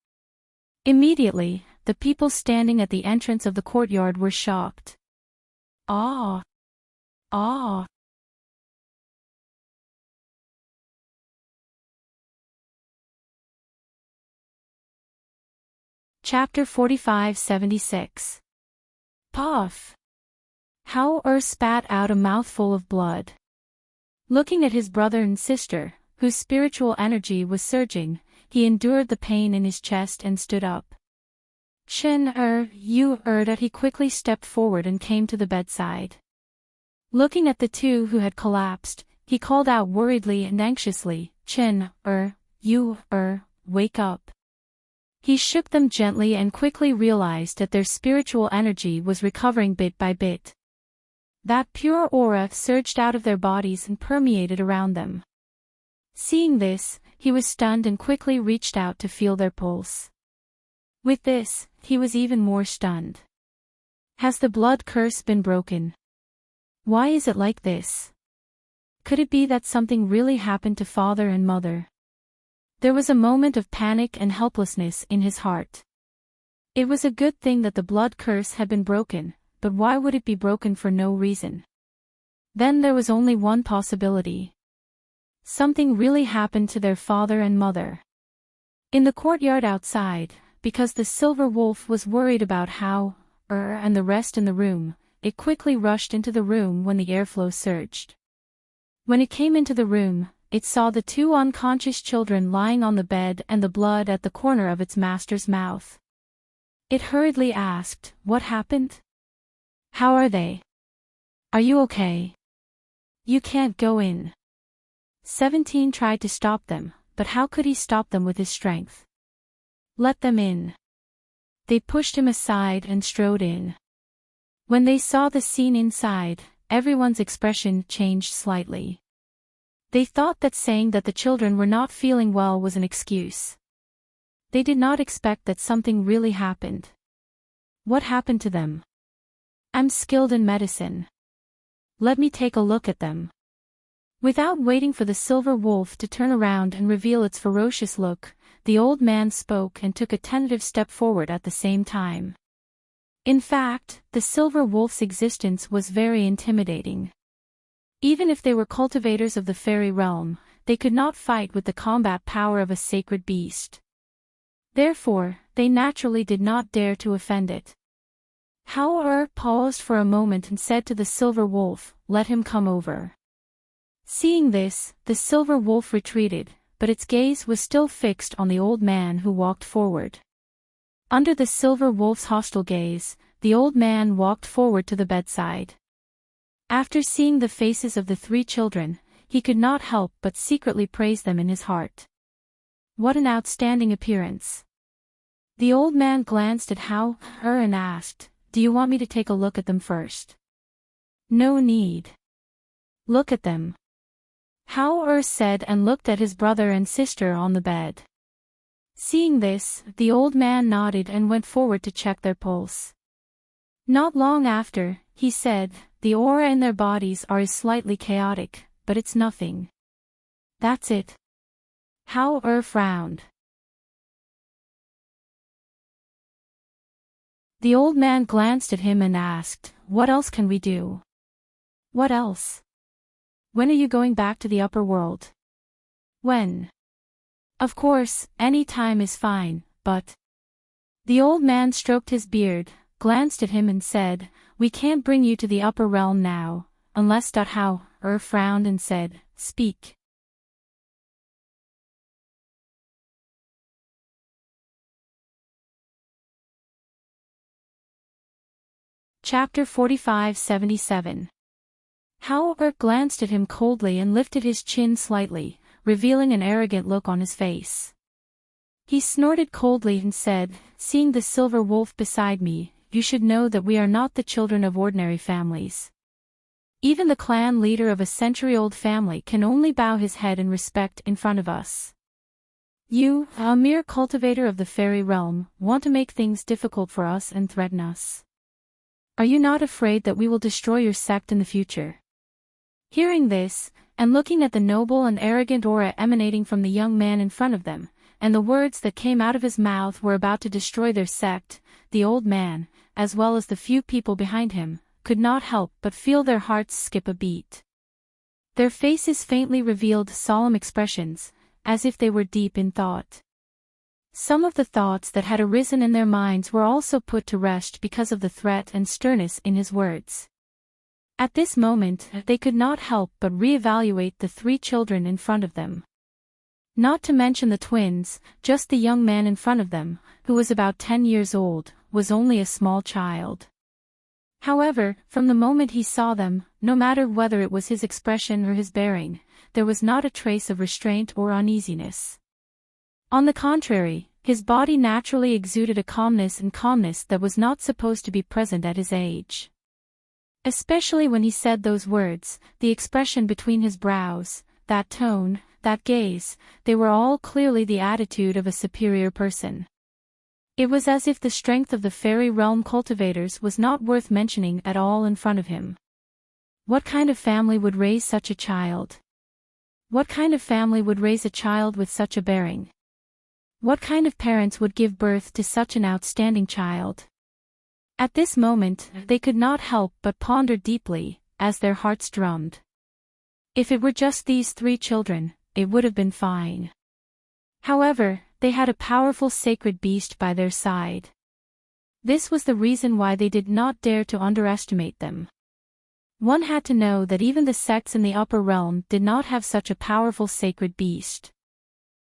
Immediately, the people standing at the entrance of the courtyard were shocked. "Ah! Ah!" Chapter 45-76. Puff! How spat out a mouthful of blood. Looking at his brother and sister, whose spiritual energy was surging, he endured the pain in his chest and stood up. That he quickly stepped forward and came to the bedside. Looking at the two who had collapsed, he called out worriedly and anxiously, wake up." He shook them gently and quickly realized that their spiritual energy was recovering bit by bit. That pure aura surged out of their bodies and permeated around them. Seeing this, he was stunned and quickly reached out to feel their pulse. With this, he was even more stunned. Has the blood curse been broken? Why is it like this? Could it be that something really happened to father and mother? There was a moment of panic and helplessness in his heart. It was a good thing that the blood curse had been broken, but why would it be broken for no reason? Then there was only one possibility. Something really happened to their father and mother. In the courtyard outside, because the silver wolf was worried about how, and the rest in the room, it quickly rushed into the room when the airflow surged. When it came into the room, it saw the two unconscious children lying on the bed and the blood at the corner of its master's mouth. It hurriedly asked, "What happened? How are they? Are you okay? You can't go in." 17 tried to stop them, but how could he stop them with his strength? "Let them in." They pushed him aside and strode in. When they saw the scene inside, everyone's expression changed slightly. They thought that saying that the children were not feeling well was an excuse. They did not expect that something really happened. What happened to them? "I'm skilled in medicine. Let me take a look at them." Without waiting for the silver wolf to turn around and reveal its ferocious look, the old man spoke and took a tentative step forward at the same time. In fact, the silver wolf's existence was very intimidating. Even if they were cultivators of the fairy realm, they could not fight with the combat power of a sacred beast. Therefore, they naturally did not dare to offend it. How paused for a moment and said to the silver wolf, "Let him come over." Seeing this, the silver wolf retreated, but its gaze was still fixed on the old man who walked forward. Under the silver wolf's hostile gaze, the old man walked forward to the bedside. After seeing the faces of the 3 children, he could not help but secretly praise them in his heart. What an outstanding appearance. The old man glanced at How and asked, "Do you want me to take a look at them first?" "No need. Look at them." How said and looked at his brother and sister on the bed. Seeing this, the old man nodded and went forward to check their pulse. Not long after, he said, "The aura in their bodies is slightly chaotic, but it's nothing." "That's it." How frowned. The old man glanced at him and asked, "What else can we do?" "What else? When are you going back to the upper world?" "When?" "Of course, any time is fine, but—" The old man stroked his beard, glanced at him and said, "We can't bring you to the upper realm now, unless how." Frowned and said, "Speak." Chapter 45-77. Heartwarming glanced at him coldly and lifted his chin slightly, revealing an arrogant look on his face. He snorted coldly and said, "Seeing the silver wolf beside me, you should know that we are not the children of ordinary families. Even the clan leader of a century-old family can only bow his head in respect in front of us. You, a mere cultivator of the fairy realm, want to make things difficult for us and threaten us. Are you not afraid that we will destroy your sect in the future?" Hearing this, and looking at the noble and arrogant aura emanating from the young man in front of them, and the words that came out of his mouth were about to destroy their sect, the old man, as well as the few people behind him, could not help but feel their hearts skip a beat. Their faces faintly revealed solemn expressions, as if they were deep in thought. Some of the thoughts that had arisen in their minds were also put to rest because of the threat and sternness in his words. At this moment, they could not help but reevaluate the three children in front of them. Not to mention the twins, just the young man in front of them, who was about 10 years old, was only a small child. However, from the moment he saw them, no matter whether it was his expression or his bearing, there was not a trace of restraint or uneasiness. On the contrary, his body naturally exuded a calmness that was not supposed to be present at his age. Especially when he said those words, the expression between his brows, that tone, that gaze, they were all clearly the attitude of a superior person. It was as if the strength of the fairy realm cultivators was not worth mentioning at all in front of him. What kind of family would raise such a child? What kind of family would raise a child with such a bearing? What kind of parents would give birth to such an outstanding child? At this moment, they could not help but ponder deeply, as their hearts drummed. If it were just these three children, it would have been fine. However, they had a powerful sacred beast by their side. This was the reason why they did not dare to underestimate them. One had to know that even the sects in the upper realm did not have such a powerful sacred beast.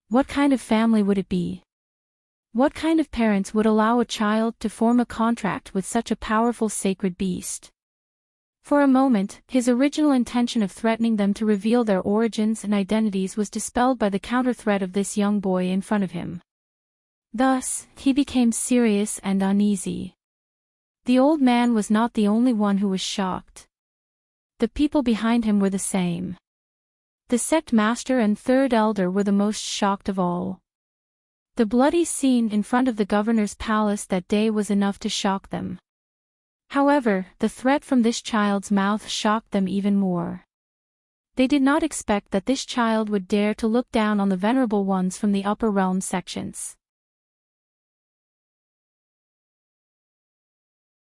What kind of family would it be? What kind of parents would allow a child to form a contract with such a powerful sacred beast? For a moment, his original intention of threatening them to reveal their origins and identities was dispelled by the counter-threat of this young boy in front of him. Thus, he became serious and uneasy. The old man was not the only one who was shocked. The people behind him were the same. The sect master and third elder were the most shocked of all. The bloody scene in front of the governor's palace that day was enough to shock them. However, the threat from this child's mouth shocked them even more. They did not expect that this child would dare to look down on the venerable ones from the upper realm sections.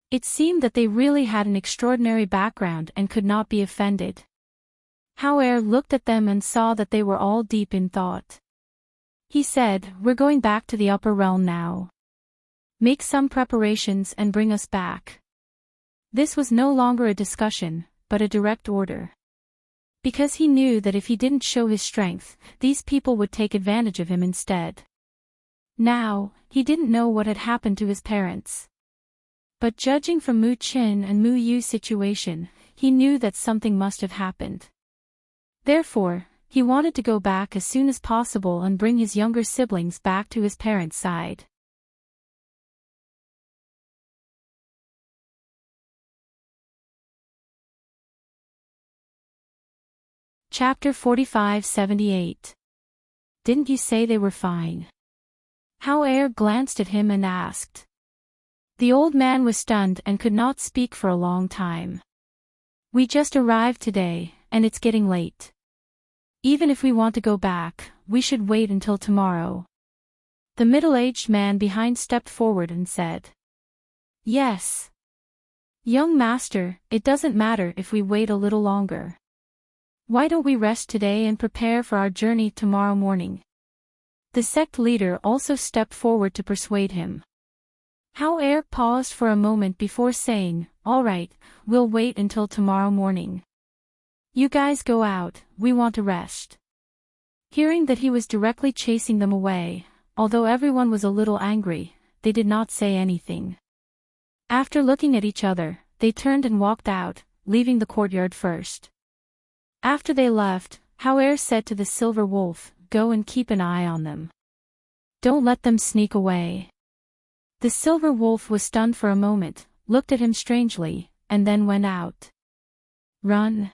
It seemed that they really had an extraordinary background and could not be offended. Heartwarming looked at them and saw that they were all deep in thought. He said, "We're going back to the upper realm now. Make some preparations and bring us back." This was no longer a discussion, but a direct order. Because he knew that if he didn't show his strength, these people would take advantage of him instead. Now, he didn't know what had happened to his parents. But judging from Mu Qin and Mu Yu's situation, he knew that something must have happened. Therefore, he wanted to go back as soon as possible and bring his younger siblings back to his parents' side. Chapter 45-78. Didn't you say they were fine? Heartwarming glanced at him and asked. The old man was stunned and could not speak for a long time. We just arrived today, and it's getting late. Even if we want to go back, we should wait until tomorrow. The middle-aged man behind stepped forward and said. Yes. Young master, it doesn't matter if we wait a little longer. Why don't we rest today and prepare for our journey tomorrow morning? The sect leader also stepped forward to persuade him. However paused for a moment before saying, "All right, we'll wait until tomorrow morning. You guys go out, we want to rest." Hearing that he was directly chasing them away, although everyone was a little angry, they did not say anything. After looking at each other, they turned and walked out, leaving the courtyard first. After they left, However said to the silver wolf, "Go and keep an eye on them. Don't let them sneak away." The silver wolf was stunned for a moment, looked at him strangely, and then went out. Run?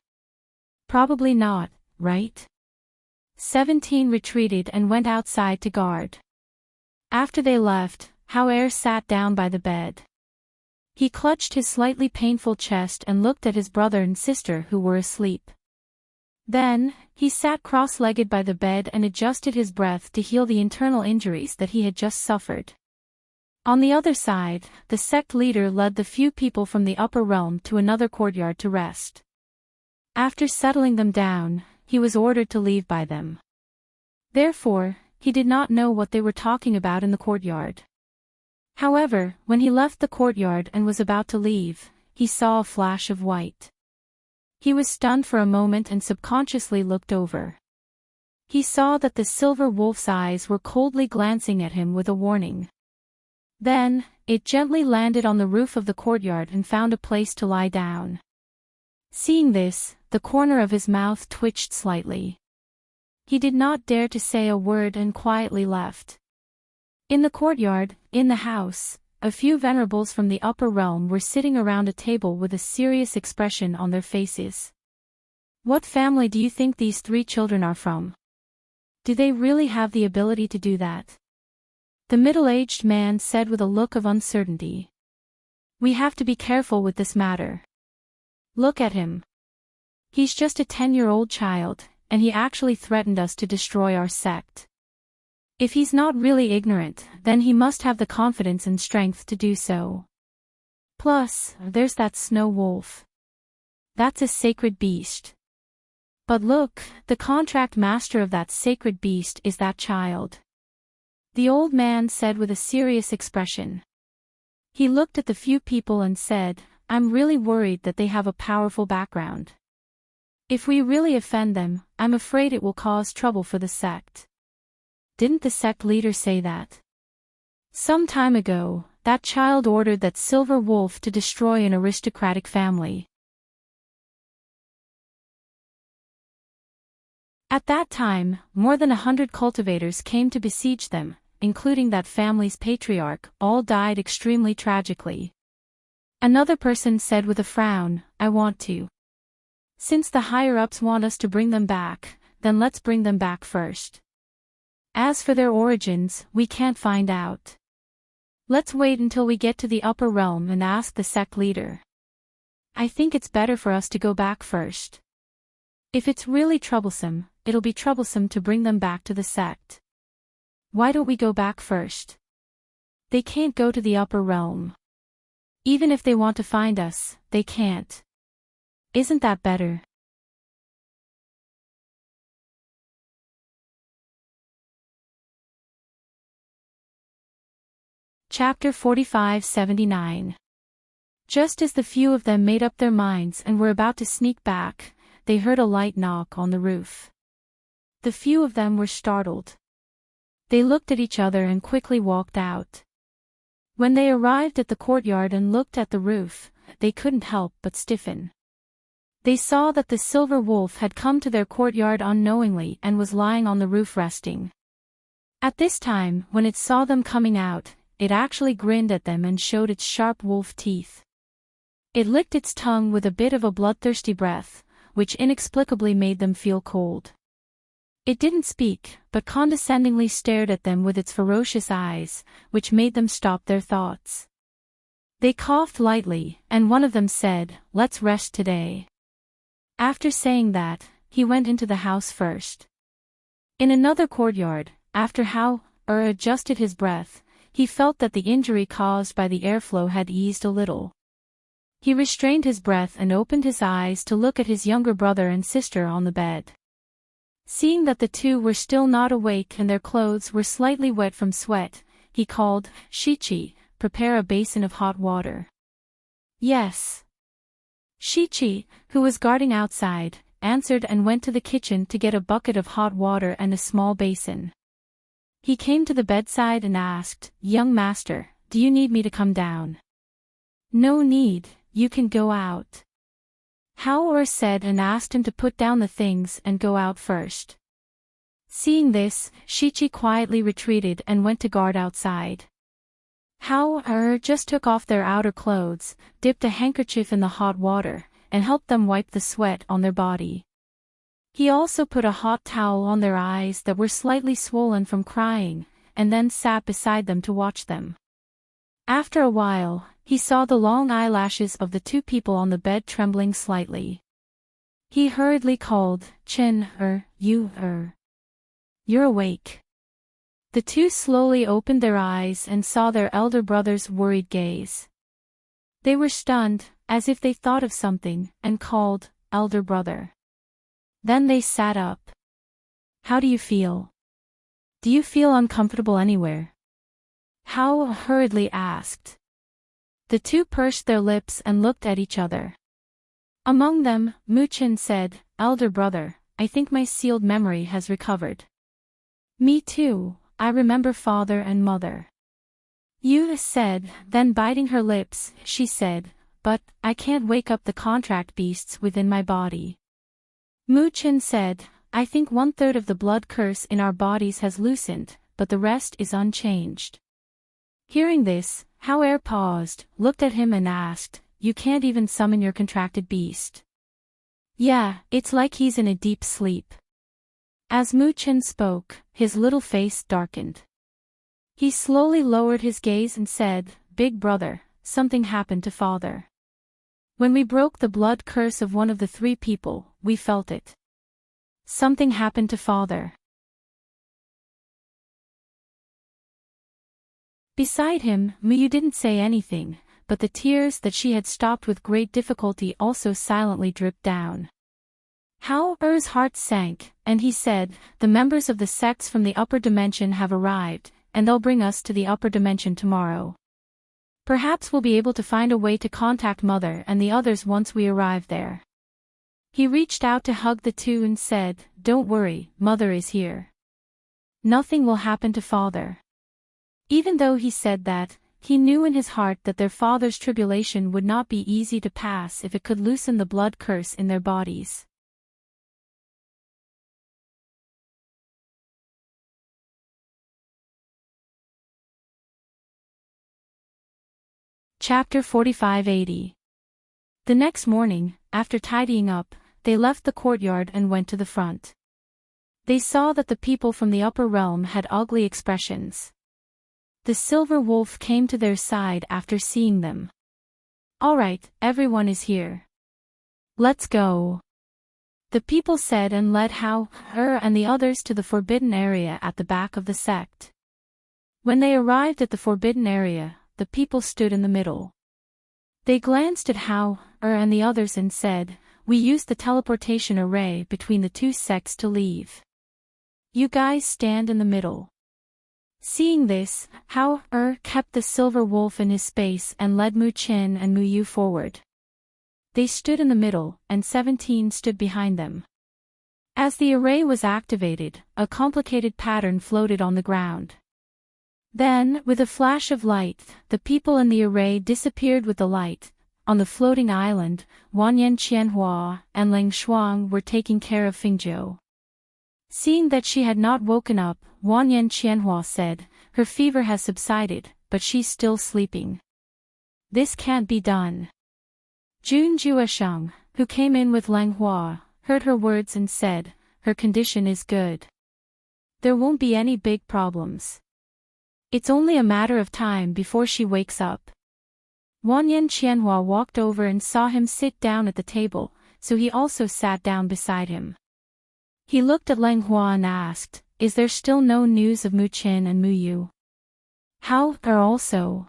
Probably not, right? 17 retreated and went outside to guard. After they left, However sat down by the bed. He clutched his slightly painful chest and looked at his brother and sister who were asleep. Then, he sat cross-legged by the bed and adjusted his breath to heal the internal injuries that he had just suffered. On the other side, the sect leader led the few people from the upper realm to another courtyard to rest. After settling them down, he was ordered to leave by them. Therefore, he did not know what they were talking about in the courtyard. However, when he left the courtyard and was about to leave, he saw a flash of white. He was stunned for a moment and subconsciously looked over. He saw that the silver wolf's eyes were coldly glancing at him with a warning. Then, it gently landed on the roof of the courtyard and found a place to lie down. Seeing this, the corner of his mouth twitched slightly. He did not dare to say a word and quietly left. In the courtyard, in the house, a few venerables from the upper realm were sitting around a table with a serious expression on their faces. What family do you think these 3 children are from? Do they really have the ability to do that? The middle-aged man said with a look of uncertainty. We have to be careful with this matter. Look at him. He's just a 10-year-old child, and he actually threatened us to destroy our sect. If he's not really ignorant, then he must have the confidence and strength to do so. Plus, there's that snow wolf. That's a sacred beast. But look, the contract master of that sacred beast is that child. The old man said with a serious expression. He looked at the few people and said, I'm really worried that they have a powerful background. If we really offend them, I'm afraid it will cause trouble for the sect. Didn't the sect leader say that? Some time ago, that child ordered that silver wolf to destroy an aristocratic family. At that time, more than 100 cultivators came to besiege them, including that family's patriarch. All died extremely tragically. Another person said with a frown, I want to. Since the higher-ups want us to bring them back, then let's bring them back first. As for their origins, we can't find out. Let's wait until we get to the upper realm and ask the sect leader. I think it's better for us to go back first. If it's really troublesome, it'll be troublesome to bring them back to the sect. Why don't we go back first? They can't go to the upper realm. Even if they want to find us, they can't. Isn't that better? Chapter 45-79. Just as the few of them made up their minds and were about to sneak back, they heard a light knock on the roof. The few of them were startled. They looked at each other and quickly walked out. When they arrived at the courtyard and looked at the roof, they couldn't help but stiffen. They saw that the silver wolf had come to their courtyard unknowingly and was lying on the roof resting. At this time, when it saw them coming out, it actually grinned at them and showed its sharp wolf teeth. It licked its tongue with a bit of a bloodthirsty breath, which inexplicably made them feel cold. It didn't speak, but condescendingly stared at them with its ferocious eyes, which made them stop their thoughts. They coughed lightly, and one of them said, Let's rest today. After saying that, he went into the house first. In another courtyard, after How adjusted his breath, he felt that the injury caused by the airflow had eased a little. He restrained his breath and opened his eyes to look at his younger brother and sister on the bed. Seeing that the two were still not awake and their clothes were slightly wet from sweat, he called, "Shichi, prepare a basin of hot water." "Yes." Shichi, who was guarding outside, answered and went to the kitchen to get a bucket of hot water and a small basin. He came to the bedside and asked, "Young master, do you need me to come down?" "No need, you can go out." Hao said and asked him to put down the things and go out first. Seeing this, Shichi quietly retreated and went to guard outside. Hao just took off their outer clothes, dipped a handkerchief in the hot water, and helped them wipe the sweat on their body. He also put a hot towel on their eyes that were slightly swollen from crying, and then sat beside them to watch them. After a while, he saw the long eyelashes of the two people on the bed trembling slightly. He hurriedly called, "Chen, you're awake." The two slowly opened their eyes and saw their elder brother's worried gaze. They were stunned, as if they thought of something, and called, "Elder brother." Then they sat up. "How do you feel? Do you feel uncomfortable anywhere?" Hao hurriedly asked. The two pursed their lips and looked at each other. Among them, Muchen said, "Elder brother, I think my sealed memory has recovered." "Me too, I remember father and mother." Yu said, then biting her lips, she said, "But, I can't wake up the contract beasts within my body." Muchen said, "I think 1/3 of the blood curse in our bodies has loosened, but the rest is unchanged." Hearing this, Hao paused, looked at him and asked, "You can't even summon your contracted beast?" "Yeah, it's like he's in a deep sleep." As Muchen spoke, his little face darkened. He slowly lowered his gaze and said, "Big brother, something happened to father. When we broke the blood curse of one of the 3 people, we felt it. Something happened to father." Beside him, Muyu didn't say anything, but the tears that she had stopped with great difficulty also silently dripped down. Hao's heart sank, and he said, "The members of the sects from the upper dimension have arrived, and they'll bring us to the upper dimension tomorrow. Perhaps we'll be able to find a way to contact Mother and the others once we arrive there." He reached out to hug the two and said, "Don't worry, Mother is here. Nothing will happen to father." Even though he said that, he knew in his heart that their father's tribulation would not be easy to pass if it could loosen the blood curse in their bodies. Chapter 4580. The next morning, after tidying up, they left the courtyard and went to the front. They saw that the people from the upper realm had ugly expressions. The silver wolf came to their side after seeing them. "All right, everyone is here. Let's go," the people said and led Hao, and the others to the forbidden area at the back of the sect. When they arrived at the forbidden area, the people stood in the middle. They glanced at Hao, and the others and said, "We used the teleportation array between the 2 sects to leave. You guys stand in the middle." Seeing this, Hao kept the silver wolf in his space and led Mu Qin and Mu Yu forward. They stood in the middle, and 17 stood behind them. As the array was activated, a complicated pattern floated on the ground. Then, with a flash of light, the people in the array disappeared with the light. On the floating island, Wanyan Qianhua and Ling Shuang were taking care of Fingzhou. Seeing that she had not woken up, Wanyan Qianhua said, "Her fever has subsided, but she's still sleeping. This can't be done." Jun Juesheng, who came in with Lang Hua, heard her words and said, "Her condition is good. There won't be any big problems. It's only a matter of time before she wakes up." Wanyan Qianhua walked over and saw him sit down at the table, so he also sat down beside him. He looked at Lang Hua and asked, "Is there still no news of Mu Qin and Mu Yu?" How are also?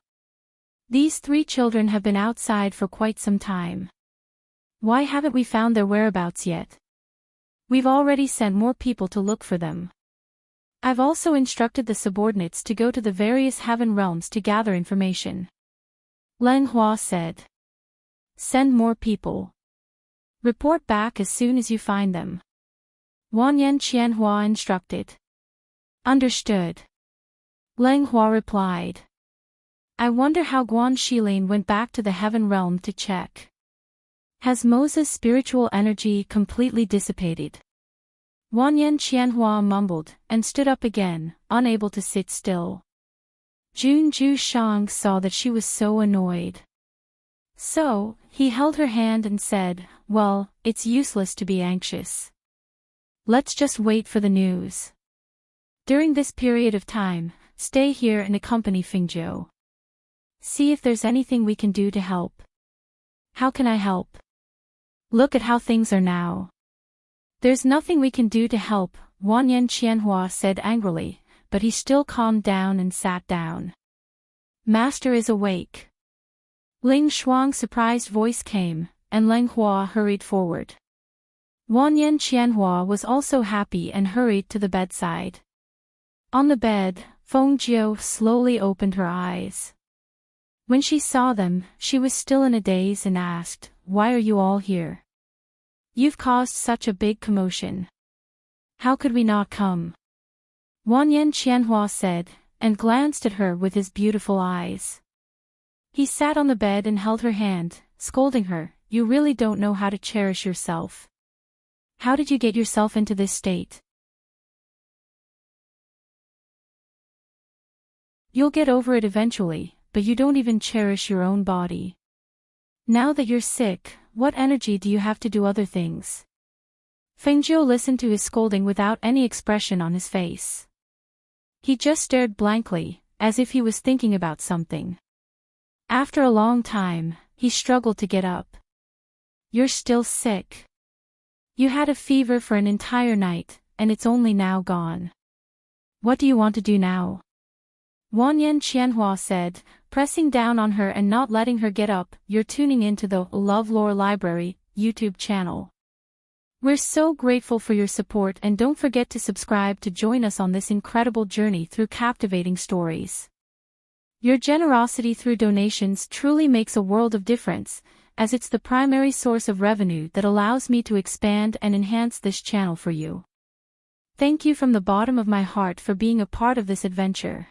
These 3 children have been outside for quite some time. Why haven't we found their whereabouts yet? We've already sent more people to look for them. I've also instructed the subordinates to go to the various heaven realms to gather information. Leng Hua said. Send more people. Report back as soon as you find them. Wanyan Qianhua instructed. Understood. Leng Hua replied. I wonder how Guan Shilin went back to the heaven realm to check. Has Moses' spiritual energy completely dissipated? Wanyan Qianhua mumbled and stood up again, unable to sit still. Jun Ju Shang saw that she was so annoyed. So, he held her hand and said, well, it's useless to be anxious. Let's just wait for the news. During this period of time, stay here and accompany Fingzhou. See if there's anything we can do to help. How can I help? Look at how things are now. There's nothing we can do to help, Wanyan Qianhua said angrily, but he still calmed down and sat down. Master is awake. Ling Shuang's surprised voice came, and Leng Hua hurried forward. Wanyan Qianhua was also happy and hurried to the bedside. On the bed, Feng Jiu slowly opened her eyes. When she saw them, she was still in a daze and asked, why are you all here? You've caused such a big commotion. How could we not come? Wanyan Qianhua said, and glanced at her with his beautiful eyes. He sat on the bed and held her hand, scolding her, you really don't know how to cherish yourself. How did you get yourself into this state? You'll get over it eventually, but you don't even cherish your own body. Now that you're sick, what energy do you have to do other things? Fengzhou listened to his scolding without any expression on his face. He just stared blankly, as if he was thinking about something. After a long time, he struggled to get up. You're still sick. You had a fever for an entire night, and it's only now gone. What do you want to do now? Wanyan Qianhua said, pressing down on her and not letting her get up, you're tuning into the LoveLore Library YouTube channel. We're so grateful for your support and don't forget to subscribe to join us on this incredible journey through captivating stories. Your generosity through donations truly makes a world of difference, as it's the primary source of revenue that allows me to expand and enhance this channel for you. Thank you from the bottom of my heart for being a part of this adventure.